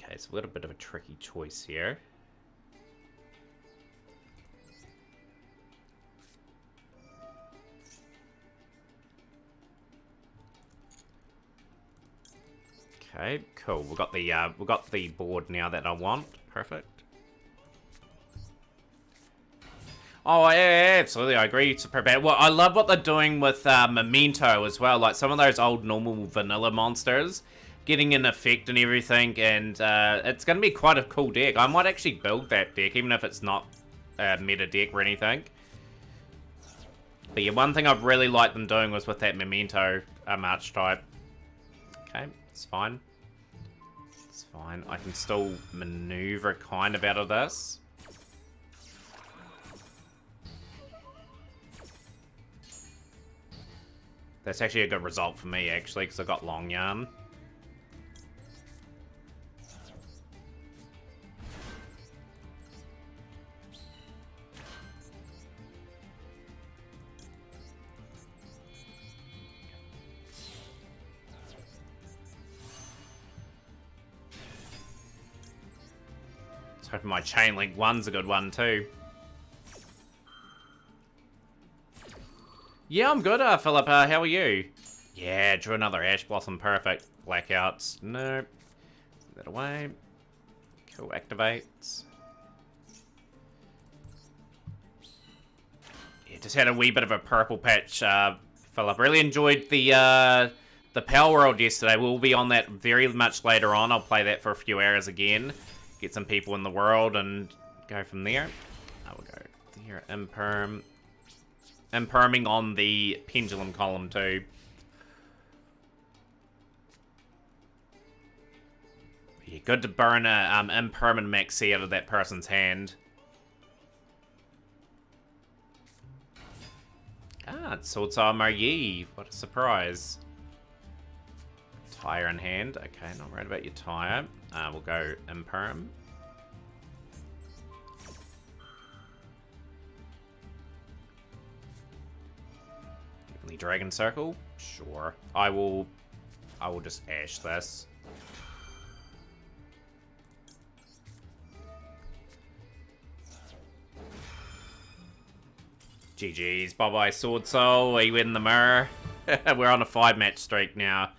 Okay, so we've got a bit of a tricky choice here. Okay, cool. We've got the board now that I want. Perfect. Oh, yeah, absolutely. I agree. It's pretty bad. Well, I love what they're doing with Memento as well. Like some of those old normal vanilla monsters getting an effect and everything, and it's going to be quite a cool deck. I might actually build that deck, even if it's not a meta deck or anything. But yeah, one thing I've really liked them doing was with that Memento March type. Okay, it's fine. It's fine. I can still maneuver kind of out of this. That's actually a good result for me, actually, because I got Long Yarn. Let's hope my Chain Link 1's a good one, too. Yeah, I'm good, Philip. How are you? Yeah, drew another Ash Blossom. Perfect. Blackouts. Nope. Put that away. Cool. Activates. Yeah, just had a wee bit of a purple patch, Philip. Really enjoyed the Power World yesterday. We'll be on that very much later on. I'll play that for a few hours again. Get some people in the world and go from there. I will go here. Imperm. Imperming on the pendulum column too. Yeah, good to burn a impermanent maxi out of that person's hand. Ah, it's Swordsaw Maryi. What a surprise. Tire in hand. Okay, not worried about your tire. We'll go imperm. Dragon Circle? Sure. I will just Ash this. GG's. Bye-bye, Sword Soul. Are you in the mirror? We're on a 5-match streak now.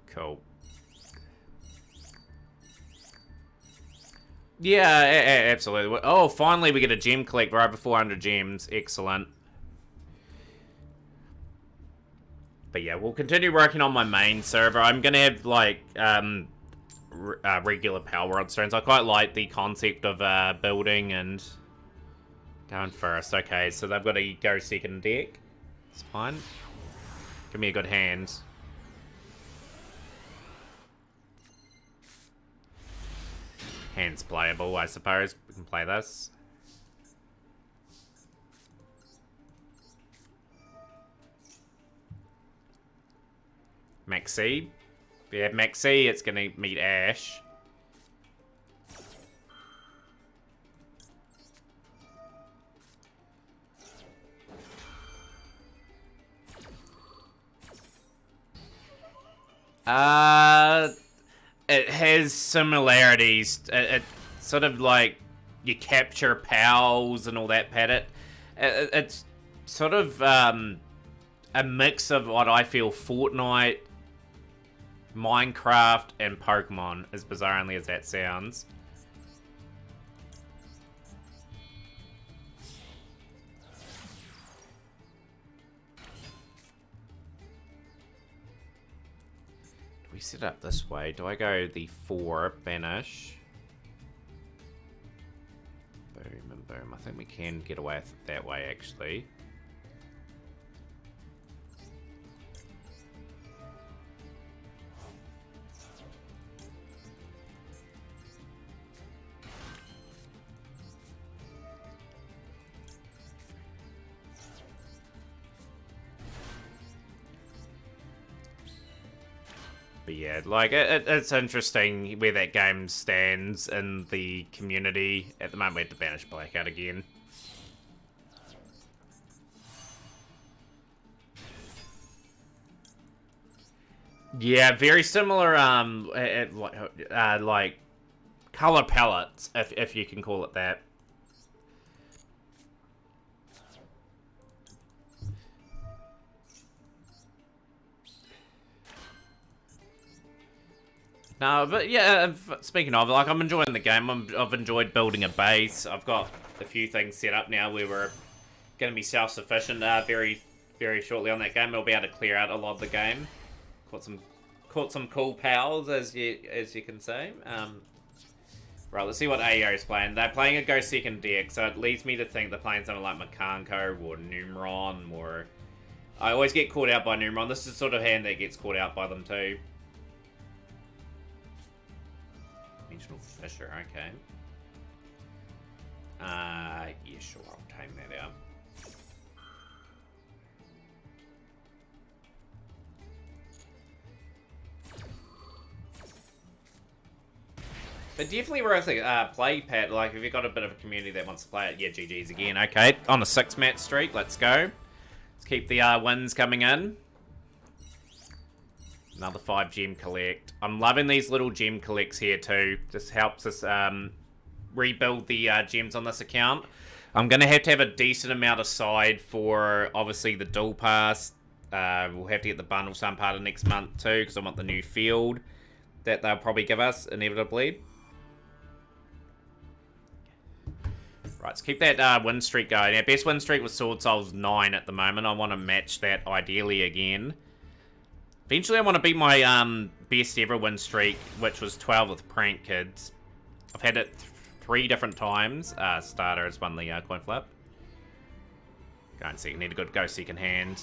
Cool. Yeah, absolutely. Oh, finally we get a gem collect. We're over 400 gems. Excellent. But yeah, we'll continue working on my main server. I'm going to have, like, regular Power World stones. I quite like the concept of building and going first. Okay, so they've got to go second deck. It's fine. Give me a good hand. Hand's playable, I suppose. We can play this. Maxi. Yeah, Maxi, it's gonna meet Ash. It has similarities. It sort of like you capture pals and all that, Pat. It's sort of a mix of what I feel Fortnite, Minecraft, and Pokemon, as bizarrely as that sounds. Do we set up this way? Do I go the 4 banish? Boom and boom. I think we can get away with it that way, actually. But yeah, like, it's interesting where that game stands in the community. At the moment, we have to banish Blackout again. Yeah, very similar, like, color palettes, if you can call it that. No, but yeah, speaking of, like, I'm enjoying the game. I've enjoyed building a base. I've got a few things set up now where we're going to be self-sufficient very, very shortly on that game. We'll be able to clear out a lot of the game. Caught some cool pals, as you can say. Right, let's see what AEO is playing. They're playing a Go Second deck, so it leads me to think they're playing something like Makanko or Numeron, or... I always get caught out by Numeron. This is the sort of hand that gets caught out by them too. Dimensional Fisher, okay. Yeah, sure, I'll tame that out. But definitely worth a play, Pat. Like, if you've got a bit of a community that wants to play it, yeah, GG's again. Okay, on a 6-match streak, let's go. Let's keep the wins coming in. Another 5 gem collect. I'm loving these little gem collects here too. Just helps us rebuild the gems on this account. I'm going to have a decent amount aside for, obviously, the dual pass. We'll have to get the bundle some part of next month too, because I want the new field that they'll probably give us, inevitably. Right, let's keep that win streak going. Our best win streak with Sword Soul's 9 at the moment. I want to match that ideally again. Eventually, I want to beat my best ever win streak, which was 12 with Prank Kids. I've had it 3 different times. Starter has won the coin flip. Go and see. Need a good go second hand.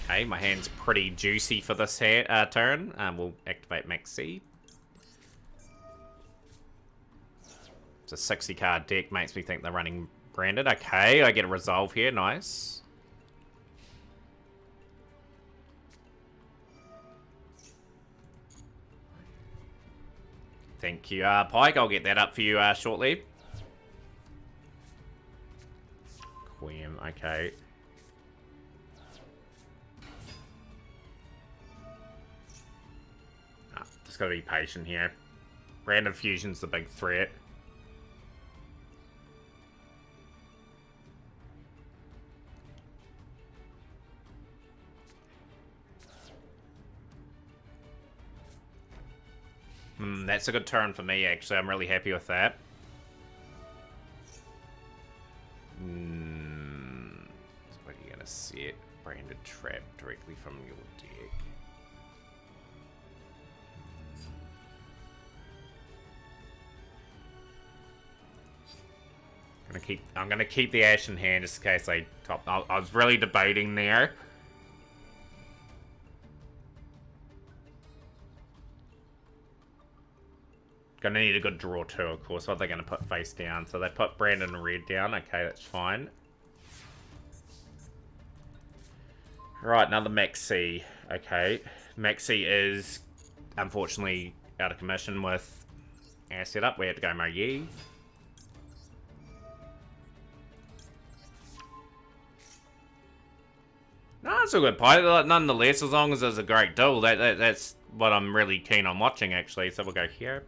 Okay, my hand's pretty juicy for this turn. We'll activate Max C. It's a 60 card deck, makes me think they're running branded. Okay, I get a resolve here, nice. Thank you, Pike. I'll get that up for you shortly. Queen, okay. Just gotta be patient here. Random Fusion's the big threat. That's a good turn for me, actually. I'm really happy with that. So what are you gonna set? Branded trap directly from your deck. I'm gonna keep the Ash in hand just in case I top. I was really debating there. Gonna need a good draw too, of course. What are they gonna put face down? So they put Brandon Red down. Okay, that's fine. Right, another Maxi. Okay, Maxi is unfortunately out of commission with our setup. We have to go Moyi. No, it's a good play. Nonetheless, as long as there's a great duel, that's what I'm really keen on watching, actually. So we'll go here.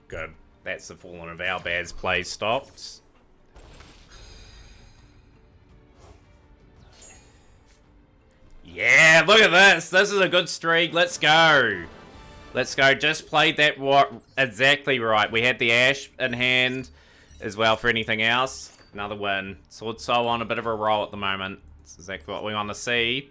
Good. That's the full one of Albaz's play stopped. Yeah, look at this. This is a good streak. Let's go. Let's go. Just played that exactly right. We had the Ash in hand as well for anything else. Another win. Sword Soul on a bit of a roll at the moment. This is exactly what we want to see.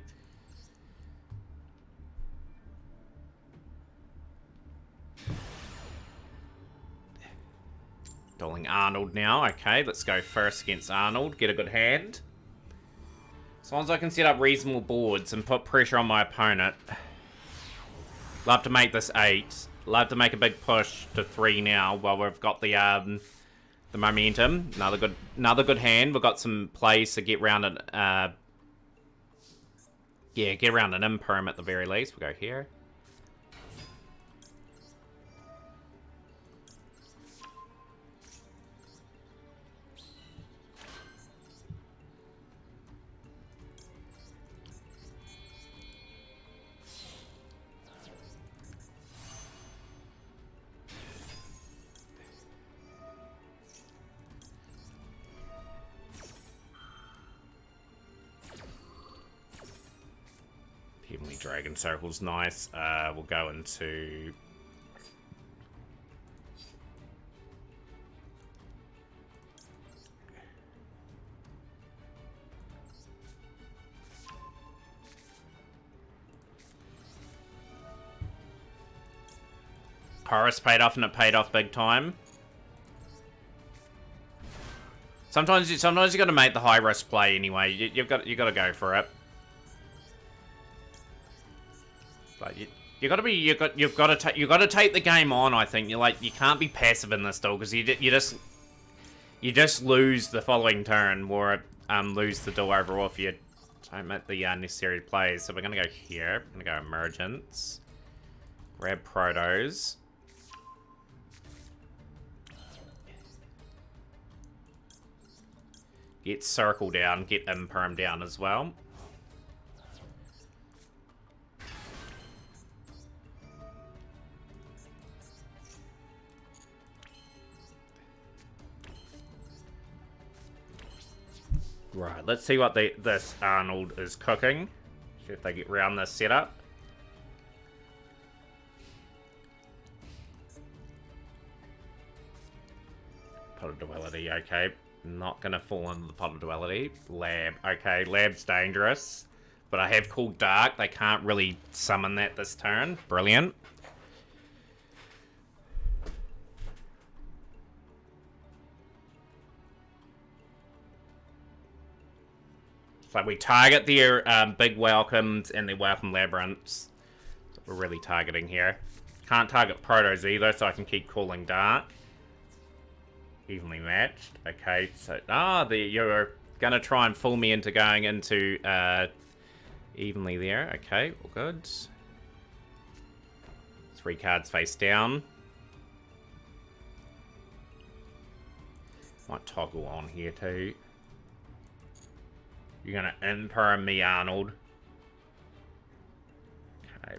Dueling Arnold now. Okay, let's go first against Arnold. Get a good hand. As long as I can set up reasonable boards and put pressure on my opponent. Love to make this 8. Love to make a big push to 3 now while we've got the momentum. Another good hand. We've got some plays to get around it. Yeah, get around an imperm at the very least. We'll go here. Heavenly Dragon Circle's nice. We'll go into... Chorus paid off, and it paid off big time. Sometimes you got to make the high risk play anyway. You got to go for it. Like you got to take the game on. I think you can't be passive in this duel because you just lose the following turn or lose the duel overall if you don't make the necessary plays. So we're gonna go here. We're gonna go Emergence, grab Protos. Get Circle down, get Imperm down as well. Right, let's see what this Arnold is cooking. See if they get round this setup. Pot of Duality, okay. Not gonna fall into the Pot of Duality. Lab, okay, Lab's dangerous. But I have called Dark, they can't really summon that this turn. Brilliant. So we target their big welcomes and their welcome labyrinths. That's what we're really targeting here. Can't target Protos either, so I can keep calling Dark. Evenly matched. Okay, so you're gonna try and fool me into going into evenly there. Okay, all good. 3 cards face down. Might toggle on here too. You're gonna Imperm me, Arnold. Okay.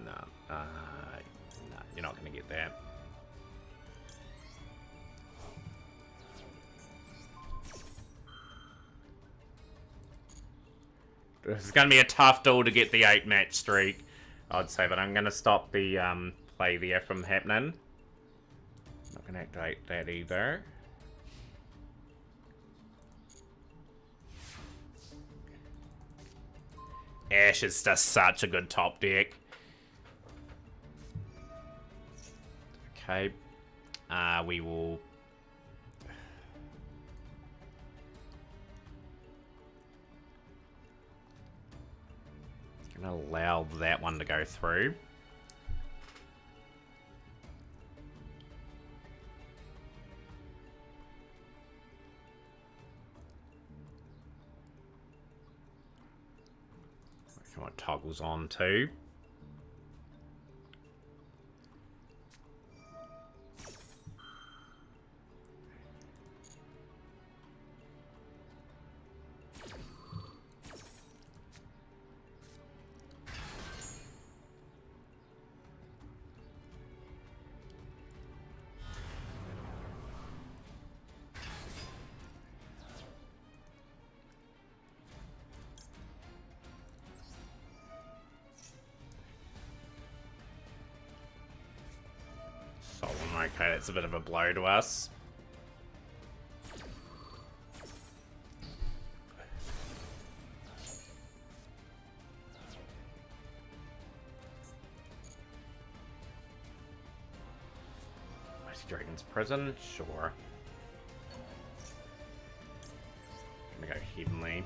No, you're not gonna get that. It's going to be a tough duel to get the 8-match streak, I'd say, but I'm going to stop the play there from happening. Not going to activate that either. Ash is just such a good top deck. Okay. We will... Gonna allow that one to go through. What toggles on too. Okay, that's a bit of a blow to us. Dragon's Prison, sure. Gonna go Heavenly.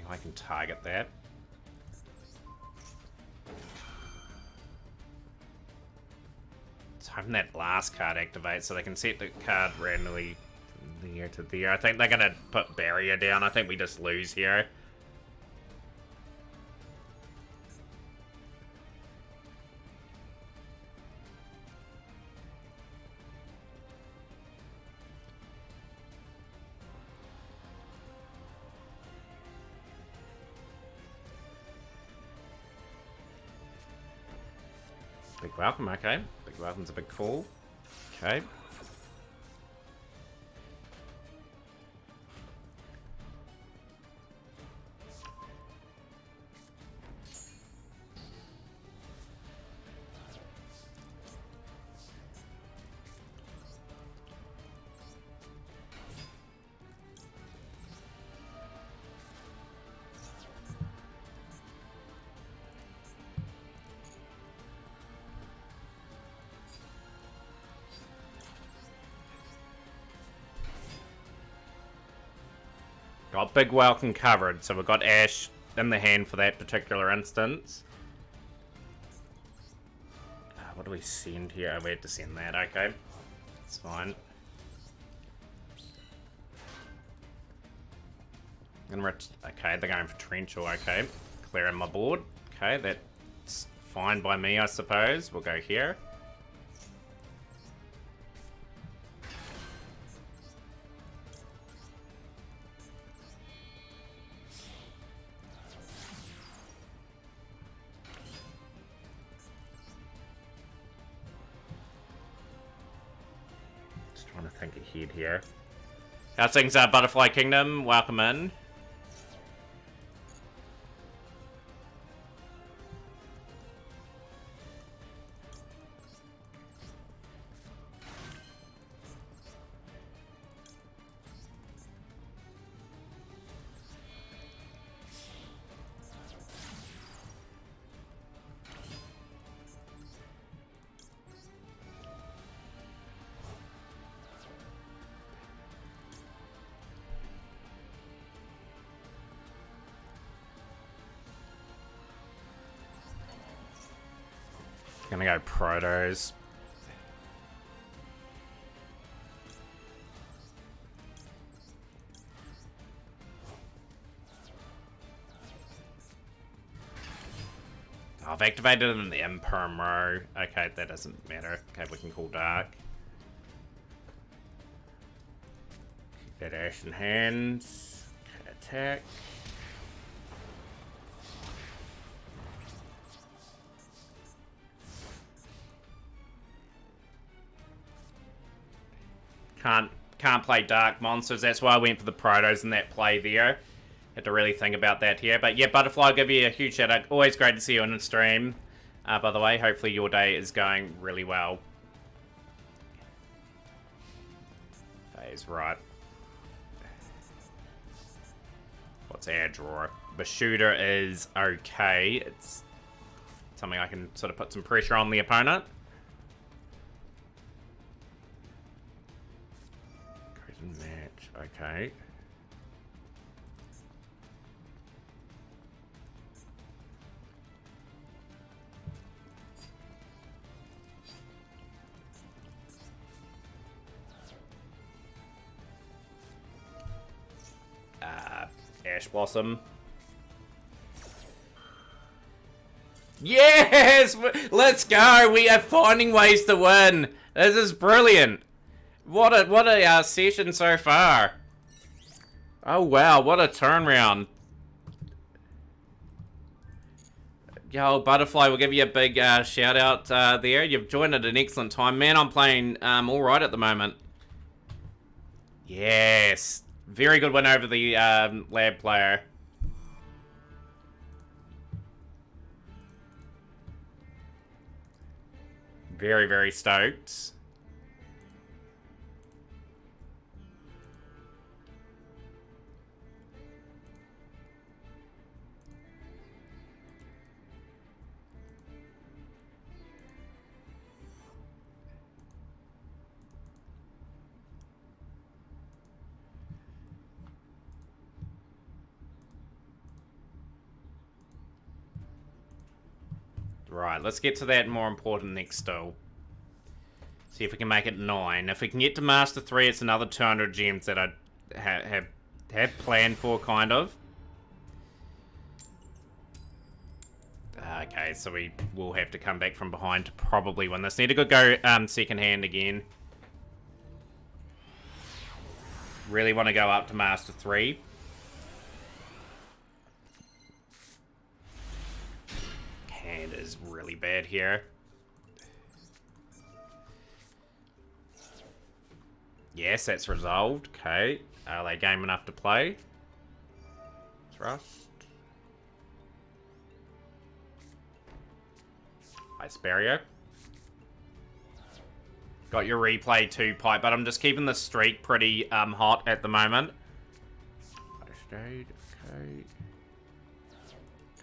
I can target that. Let's hope that last card activates so they can set the card randomly from there to there. I think they're going to put barrier down. I think we just lose here. Big welcome, okay. Big welcome's a big call. Okay. Got big welcome covered, so we've got Ash in the hand for that particular instance. What do we send here? Oh, we had to send that, okay. It's fine. Okay, they're going for Torrential, okay. Clearing my board. Okay, that's fine by me, I suppose. We'll go here. Trying to think ahead here. How's things at Butterfly Kingdom? Welcome in. Gonna go Protos. I've activated it in the Imperm row. Okay, that doesn't matter. Okay, we can call Dark. Keep that Ash in hand. Okay, attack. Can't play Dark Monsters. That's why I went for the Protos in that play there. Had to really think about that here. But yeah, Butterfly, I'll give you a huge shout out. Always great to see you on the stream. By the way, hopefully your day is going really well. That is right. What's our draw? The shooter is okay. It's something I can sort of put some pressure on the opponent. Match, okay. Ash Blossom. Yes! Let's go! We are finding ways to win! This is brilliant! What a session so far. Oh wow, what a turnaround. Yo, Butterfly, we'll give you a big shout out there. You've joined at an excellent time. Man, I'm playing alright at the moment. Yes. Very good win over the lab player. Very, very stoked. Right, let's get to that more important next still. See if we can make it 9. If we can get to Master 3, it's another 200 gems that I have planned for, kind of. Okay, so we will have to come back from behind to probably win this. Need to go second hand again. Really want to go up to Master 3. Hand is really bad here. Yes, that's resolved. Okay. Are they game enough to play? Thrust. Ice barrier. Got your replay too, Pipe, but I'm just keeping the streak pretty hot at the moment. Ice Jade, okay.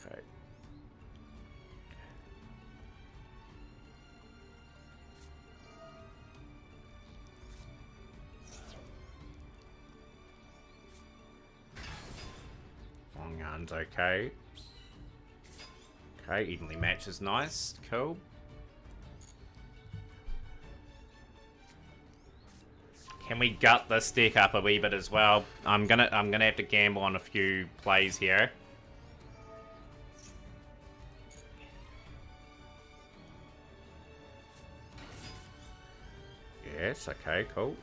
Okay. Long yarn's okay. Okay, evenly match is nice. Cool. Can we gut this deck up a wee bit as well? I'm gonna have to gamble on a few plays here. Yes, okay, cool.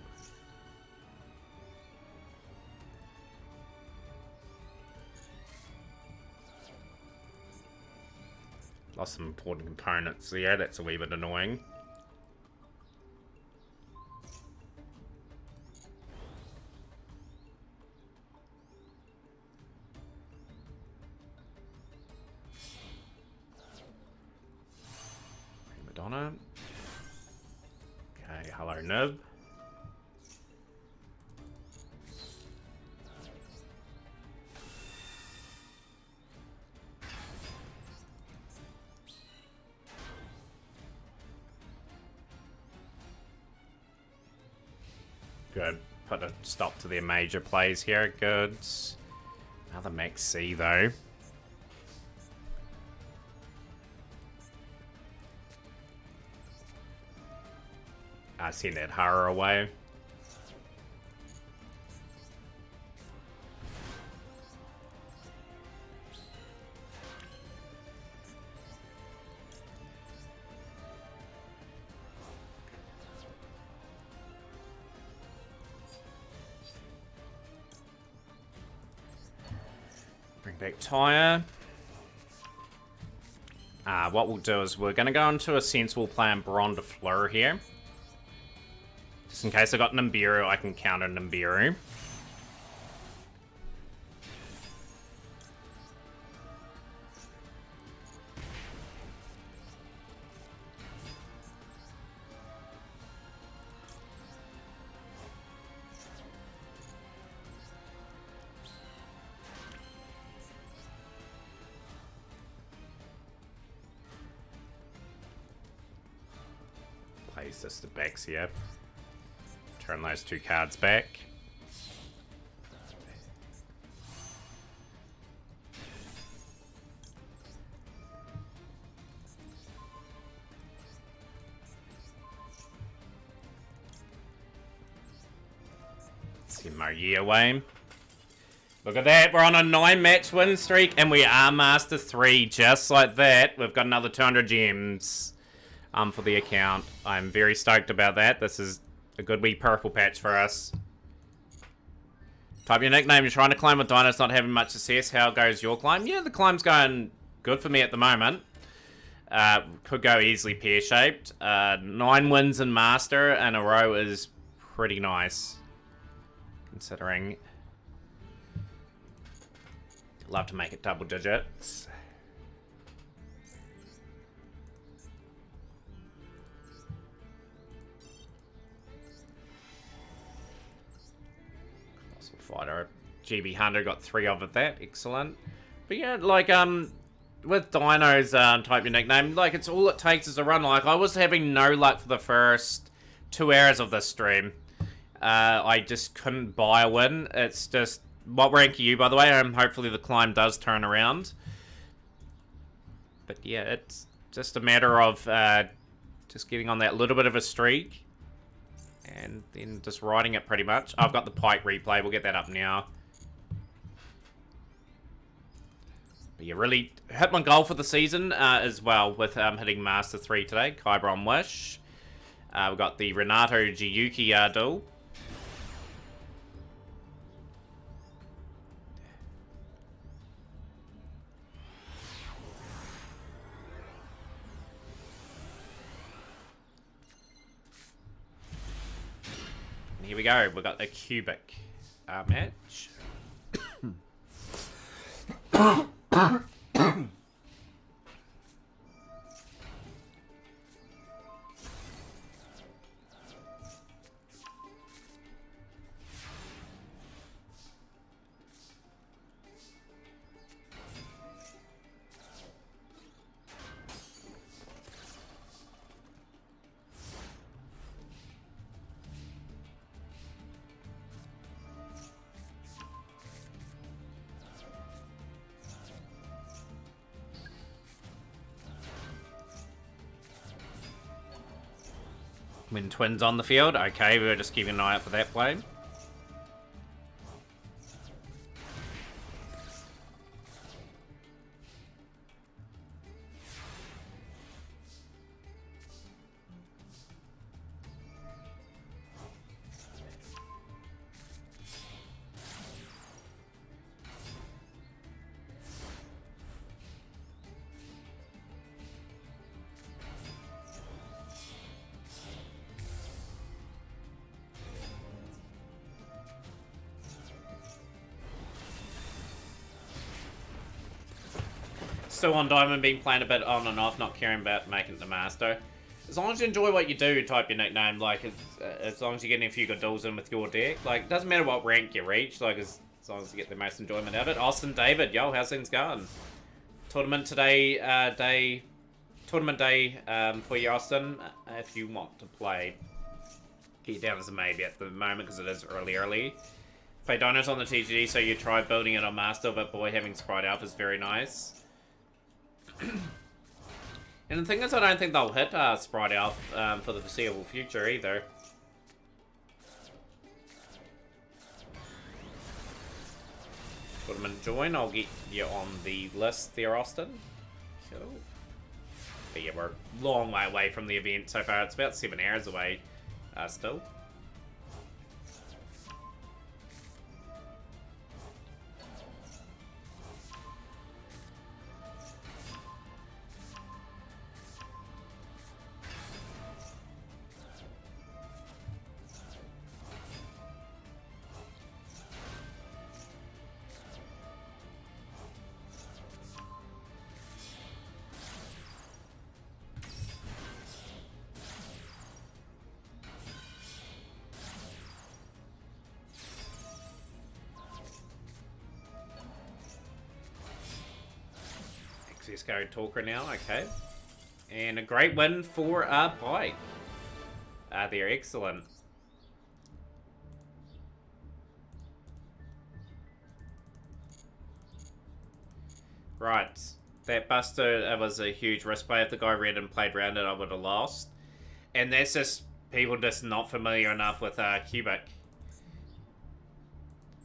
Lost some important components. Yeah, that's a wee bit annoying. Madonna. Okay, hello Nib. Good. Put a stop to their major plays here. Good. Another max C though. I send that horror away. Bring back Tyre. What we'll do is we're going to go into a sensible play on Baron de Fleur here. Just in case I got Nibiru, I can counter Nibiru. Place this to backs here. Turn those two cards back. Send Marie away. Look at that, we're on a 9-match win streak, and we are Master 3, just like that. We've got another 200 gems for the account. I'm very stoked about that. This is a good wee purple patch for us. Type your nickname. You're trying to climb with dinos, not having much success. How goes your climb? Yeah, the climb's going good for me at the moment. Could go easily pear-shaped. 9 wins in Master in a row is pretty nice, considering. Love to make it double digits. Colossal Fighter. GB Hunter got 3 of that. Excellent. But yeah, like, with dinos, type your nickname, like, it's all it takes is a run. Like, I was having no luck for the first 2 hours of this stream. I just couldn't buy a win. It's just, what rank are you, by the way? Hopefully the climb does turn around. But yeah, it's just a matter of just getting on that little bit of a streak. And then just riding it pretty much. I've got the Pike replay. We'll get that up now. But yeah, really hit my goal for the season as well with hitting Master 3 today. Kybron Wish. We've got the Renato Giyuki duel. Here we go. We've got a cubic match. When twins on the field. Okay, we're just keeping an eye out for that play. Still on Diamond, been playing a bit on and off, not caring about making it the Master. As long as you enjoy what you do, type your nickname, like, as long as you're getting a few good duels in with your deck, like, it doesn't matter what rank you reach, like, as long as you get the most enjoyment out of it. Austin David, yo, how's things going? Tournament today, tournament day for you, Austin, if you want to play. Get you down as a maybe at the moment, because it is early. Play dinos on the TGD, so you try building it on Master, but boy, having Sprite Alpha is very nice. And the thing is, I don't think they'll hit Sprite Elf for the foreseeable future either. Put them in join. I'll get you on the list there, Austin. Cool. But yeah, we're a long way away from the event so far. It's about 7 hours away still. Let's go Talker now, okay. And a great win for Pike. They're excellent. Right. That Buster was a huge risk play. If the guy read and played around it, I would have lost. And that's just people just not familiar enough with Cubic.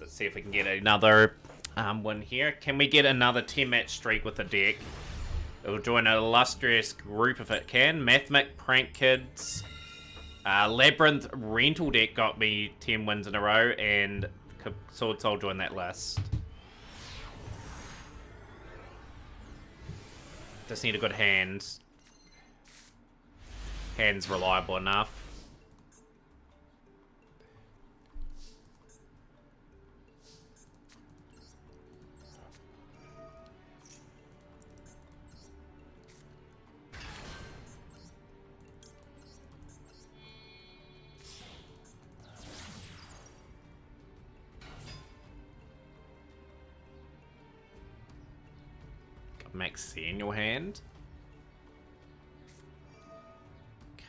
Let's see if we can get another win here. Can we get another 10-match streak with the deck? It'll join an illustrious group if it can. Mathemic, Prank Kids, Labyrinth Rental deck got me 10 wins in a row, and Sword Soul joined that list. Just need a good hand. Hand's reliable enough. Max C in your hand.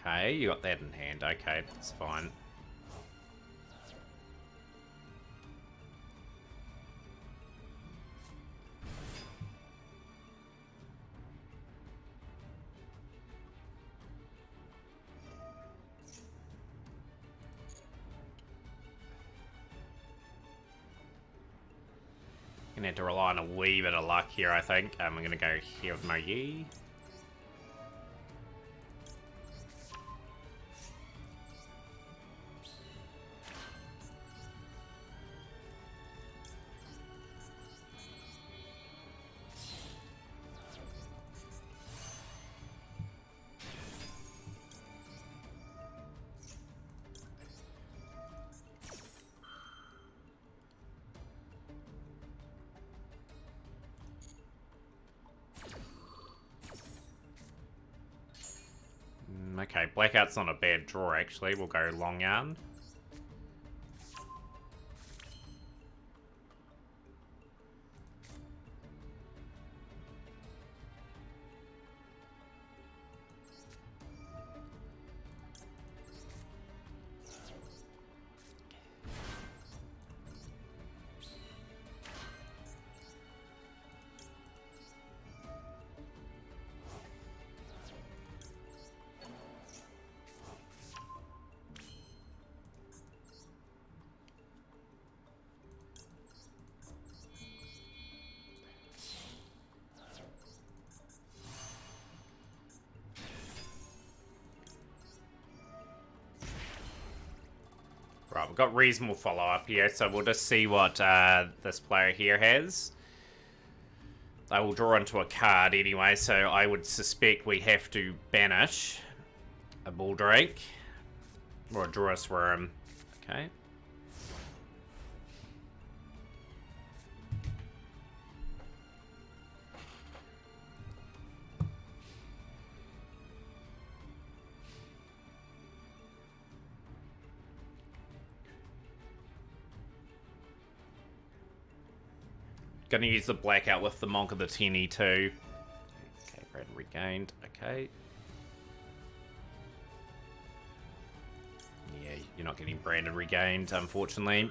Okay, you got that in hand. Okay, that's fine. Gonna have to rely on a wee bit of luck here, I think. I'm gonna go here with my Yi. Okay, Blackout's not a bad draw, actually. We'll go Long Yarn. Right, we've got reasonable follow-up here, so we'll just see what this player here has. I will draw into a card anyway, so I would suspect we have to banish a Bulldrake or a Druis Worm. Okay. Gonna use the Blackout with the Monk of the Tenny too. Okay, Brand regained. Okay. Yeah, you're not getting Branded regained, unfortunately.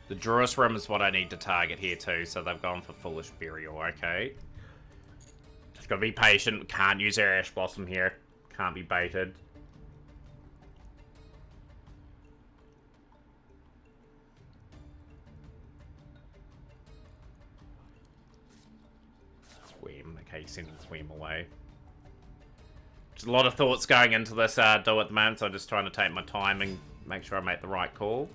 The Druis Rim is what I need to target here too, so they've gone for Foolish Burial. Okay. Gotta be patient. Can't use our Ash Blossom here. Can't be baited. Queen. Okay, sending Queen away. There's a lot of thoughts going into this duel at the moment, so I'm just trying to take my time and make sure I make the right call.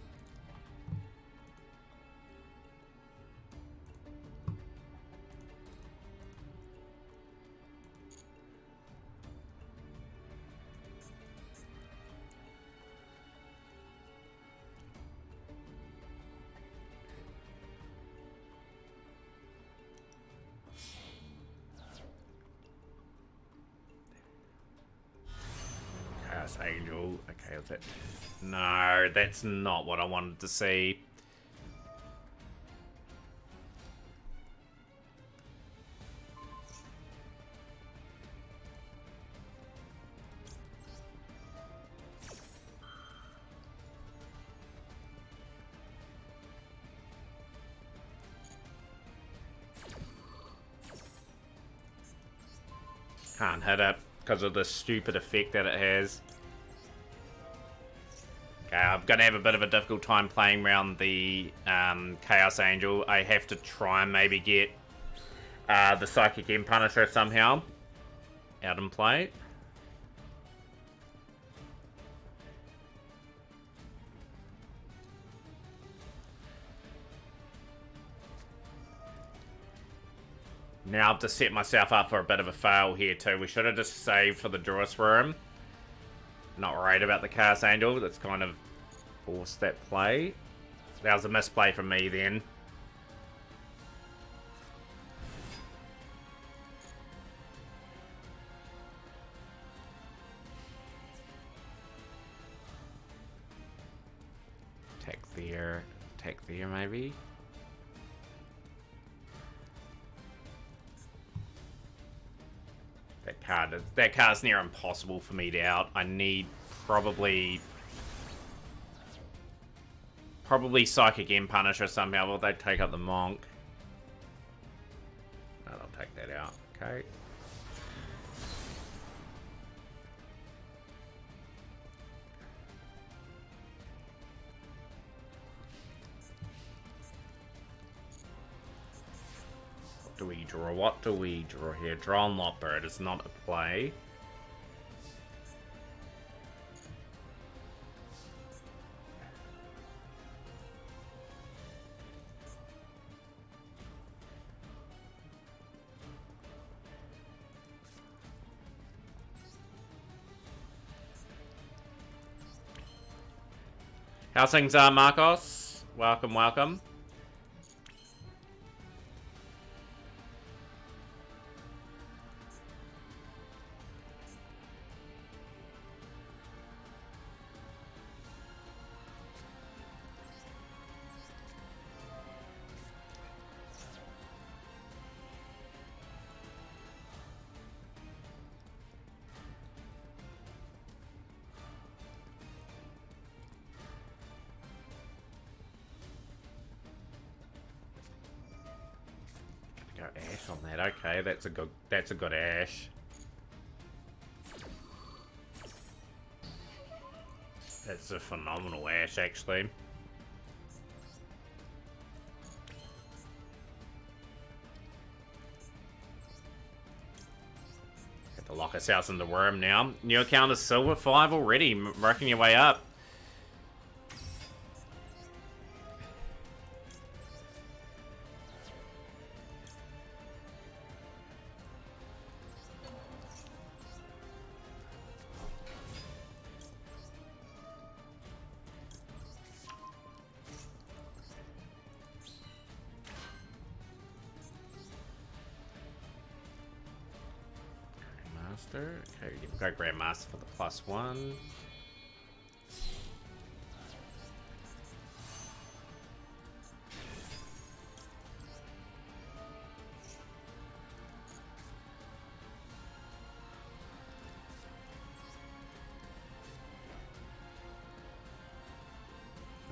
Angel. Okay, is it? No, that's not what I wanted to see. Can't hit it because of the stupid effect that it has. Okay, I'm going to have a bit of a difficult time playing around the Chaos Angel. I have to try and maybe get the Psychic End Punisher somehow out in play. Now I've just set myself up for a bit of a fail here too. We should have just saved for the Draws Room. Not worried about the Chaos Angel. That's kind of forced that play. That was a misplay from me then. Attack there maybe. That card's near impossible for me to out. I need probably Psychic End Punisher somehow. Will they take up the Monk? No, they'll take that out. Okay. What do we draw? What do we draw here? Draw on Lotbird is not a play. How's things, Marcos? Welcome, welcome. Ash on that. Okay, that's a good Ash. That's a phenomenal Ash, actually. Have to lock ourselves in the Worm now. New account is Silver 5 already, working your way up. Okay, you've got Grandmaster for the +1.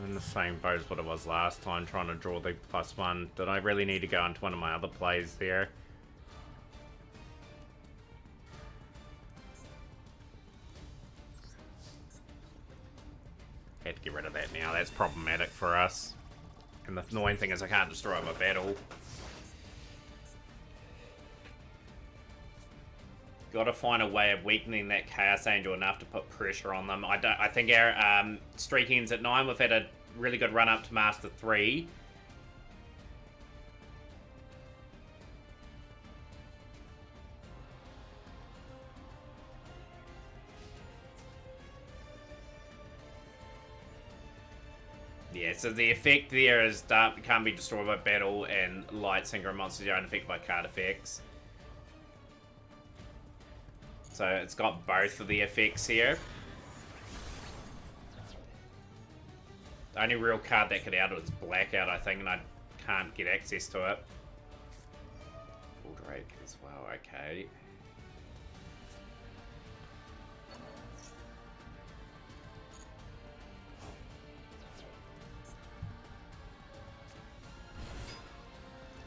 In the same boat as what it was last time, trying to draw the +1. Did I really need to go into one of my other plays there? Had to get rid of that now. That's problematic for us. And the annoying thing is I can't destroy my battle. Got to find a way of weakening that Chaos Angel enough to put pressure on them. I think our streak ends at 9. We've had a really good run up to Master 3. Yeah, so the effect there is Dark can't be destroyed by battle, and Light Synchro monsters are unaffected by card effects. So it's got both of the effects here. The only real card that could out it is Blackout, I think, and I can't get access to it. Bull Drake as well, okay.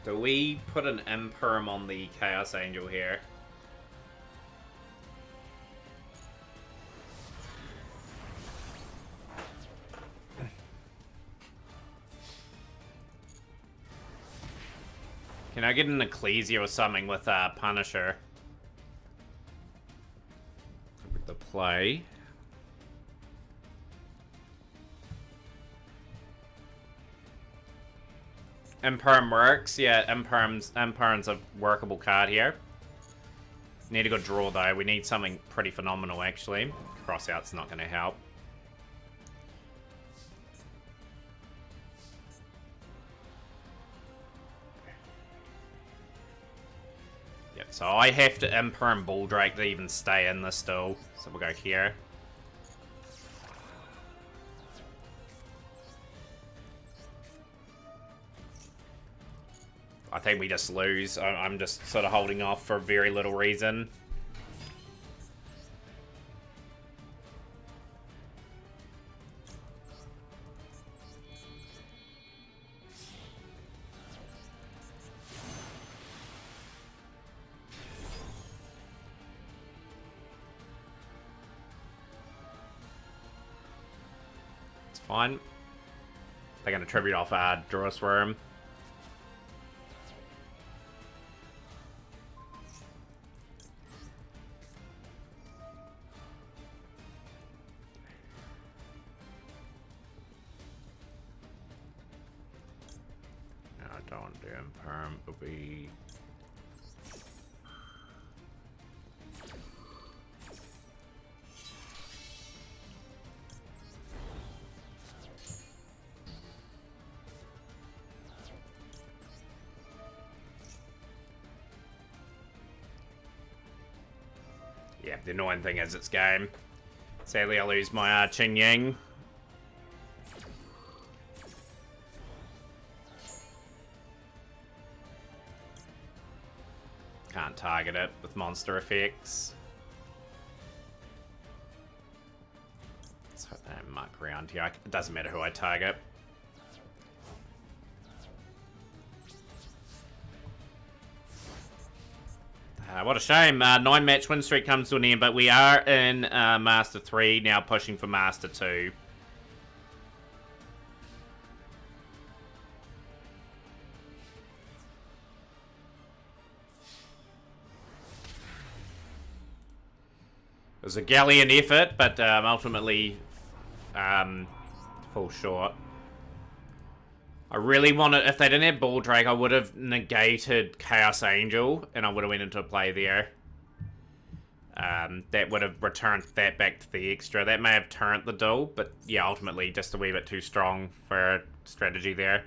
Do we put an Imperm on the Chaos Angel here? Can I get an Ecclesia or something with Punisher? The play. Imperm works. Yeah, Imperm's a workable card here. Need a good draw though. We need something pretty phenomenal actually. Crossout's not going to help. Yep, so I have to Imperm Bulldrake to even stay in this still. So we'll go here. I think we just lose. I'm just sort of holding off for very little reason. It's fine. They're going to tribute off Durasworm. Imperm will be... Yeah, the annoying thing is it's game. Sadly, I lose my Qing Yang. Can't target it with monster effects. Let's hope they don't muck around here. It doesn't matter who I target. What a shame. 9-match win streak comes to an end, but we are in Master 3, now pushing for Master 2. It was a gallant effort, but ultimately fall short. I really wanted, if they didn't have Bulldrake, I would have negated Chaos Angel, and I would have went into a play there. That would have returned that back to the extra. That may have turned the duel, but yeah, ultimately just a wee bit too strong for strategy there.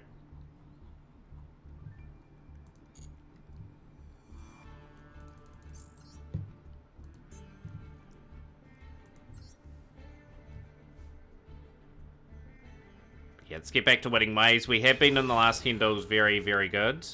Yeah, let's get back to winning ways. We have been in the last 10 duels very, very good.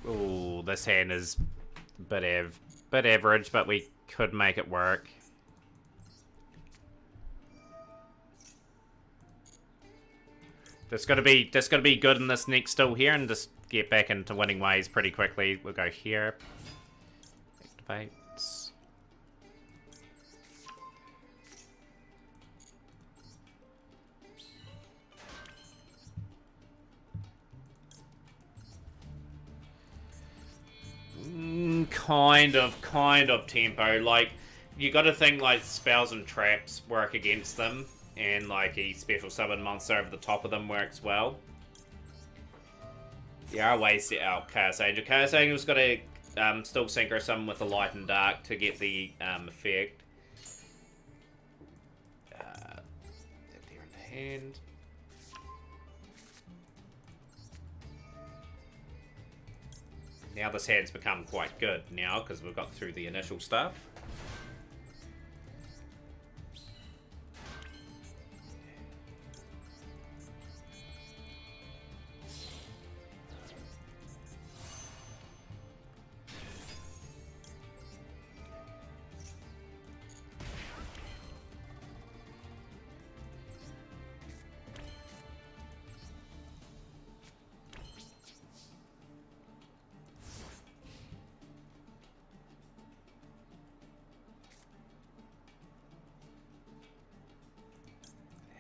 Ooh, this hand is a bit average, but we could make it work. Just gotta be good in this next duel here and just get back into winning ways pretty quickly. We'll go here. Activates. Kind of tempo. Like, you gotta think like spells and traps work against them. And like a special summon monster over the top of them works well. There are ways to out Chaos Angel. Chaos Angel's got to still synchro summon with the light and dark to get the effect. That there in the hand. Now this hand's become quite good now because we've got through the initial stuff.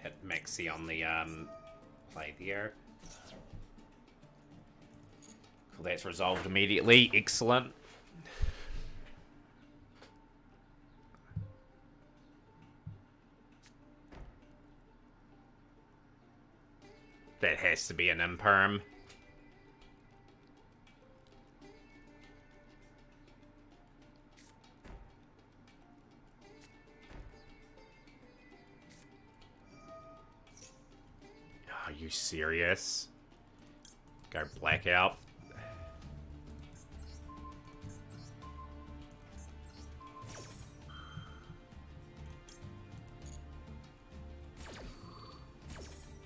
hit Maxi on the play there. Cool, that's resolved immediately. Excellent. That has to be an imperm. Are you serious? Go blackout.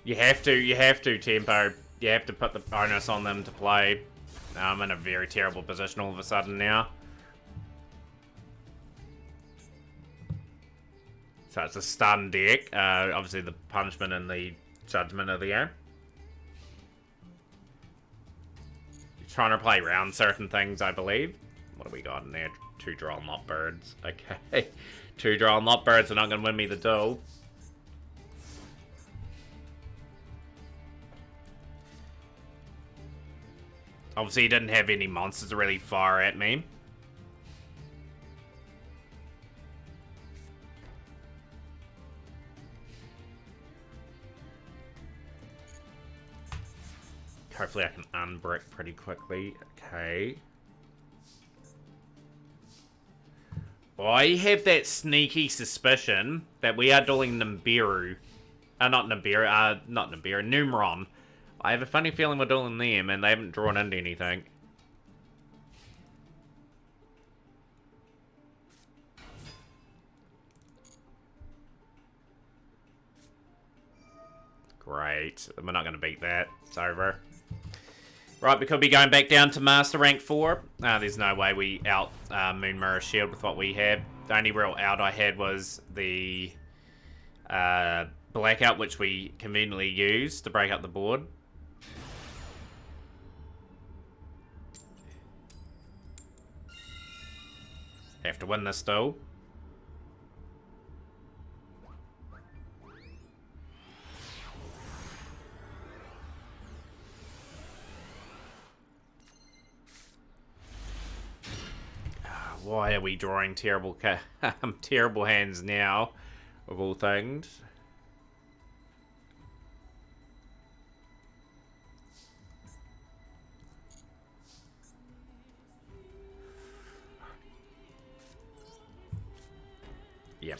You have to, Tempo. You have to put the onus on them to play. I'm in a very terrible position all of a sudden now. So it's a stun deck. Obviously the punishment and the judgment are there. You're trying to play around certain things, I believe. What have we got in there? 2 draw not birds. Okay. 2 draw not birds are not going to win me the duel. Obviously, he didn't have any monsters really far at me. Hopefully I can unbrick pretty quickly. Okay. I have that sneaky suspicion that we are dueling Nibiru. Not Nibiru, Numeron. I have a funny feeling we're dueling them and they haven't drawn into anything. Great. We're not going to beat that. It's over. Right, we could be going back down to Master Rank 4. There's no way we out Moon Mirror Shield with what we have. The only real out I had was the Blackout, which we conveniently used to break up the board. Have to win this though. Why are we drawing terrible terrible hands now, of all things? Yep.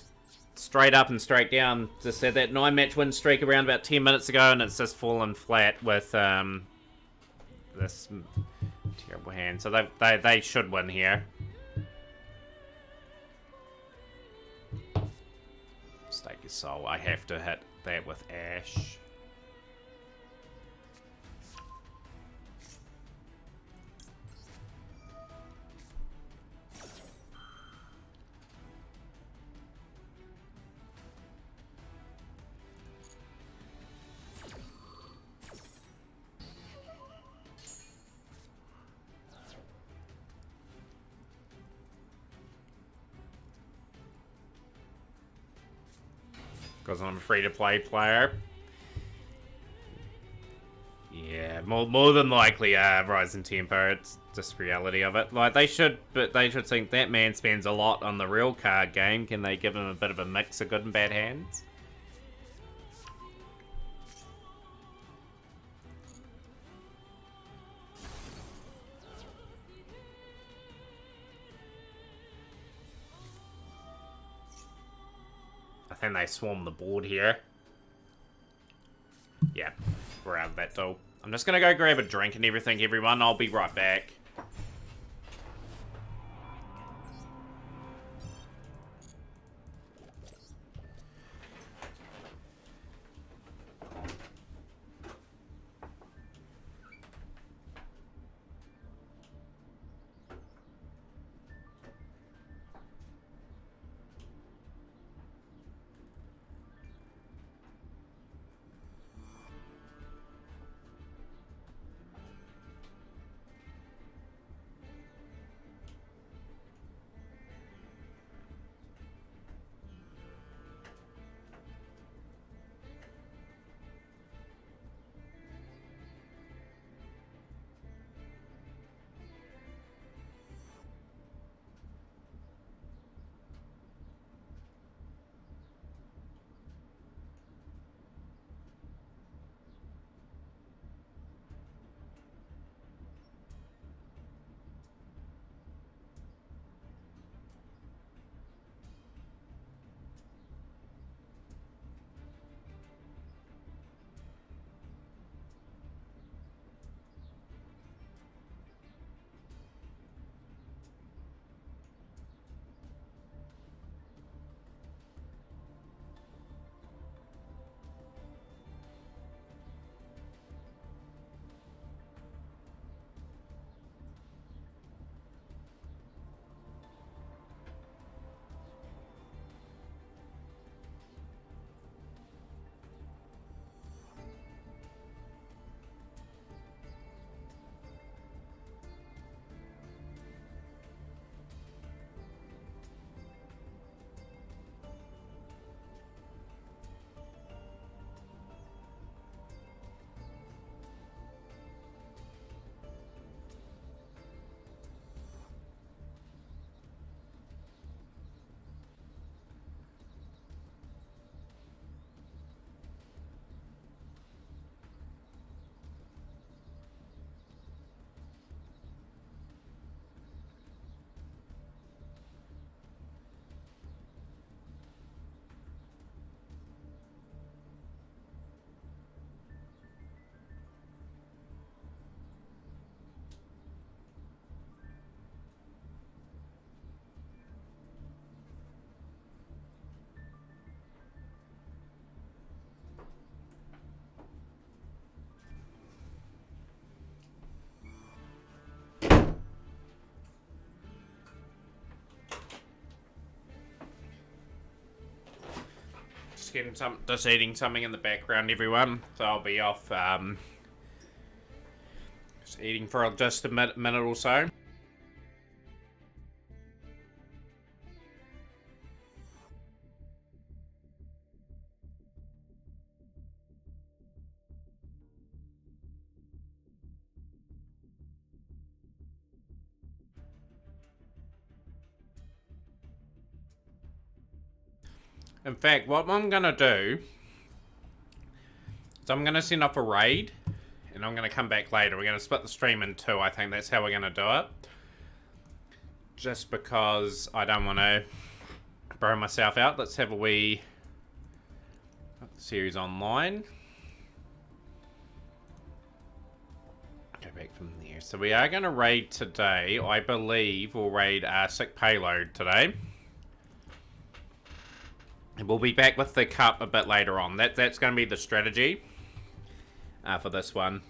Straight up and straight down. Just had that 9-match win streak around about 10 minutes ago, and it's just fallen flat with this terrible hand. So they should win here. Stake your soul. I have to hit that with Ash. Because I'm a free-to-play player. Yeah, more than likely, Rise in Tempo. It's just reality of it. Like they should think that man spends a lot on the real card game. Can they give him a bit of a mix of good and bad hands? I think they swarm the board here. Yeah, we're out of that though. I'm just gonna go grab a drink and everything, everyone. I'll be right back. just eating something in the background, everyone. So I'll be off, just eating for just a minute or so. In fact, what I'm going to do is I'm going to send off a raid, and I'm going to come back later. We're going to split the stream in two. I think that's how we're going to do it. Just because I don't want to burn myself out. Let's have a wee series online. Go back from there. So we are going to raid today. I believe we'll raid our sick payload today. And we'll be back with the cup a bit later on. That's going to be the strategy for this one.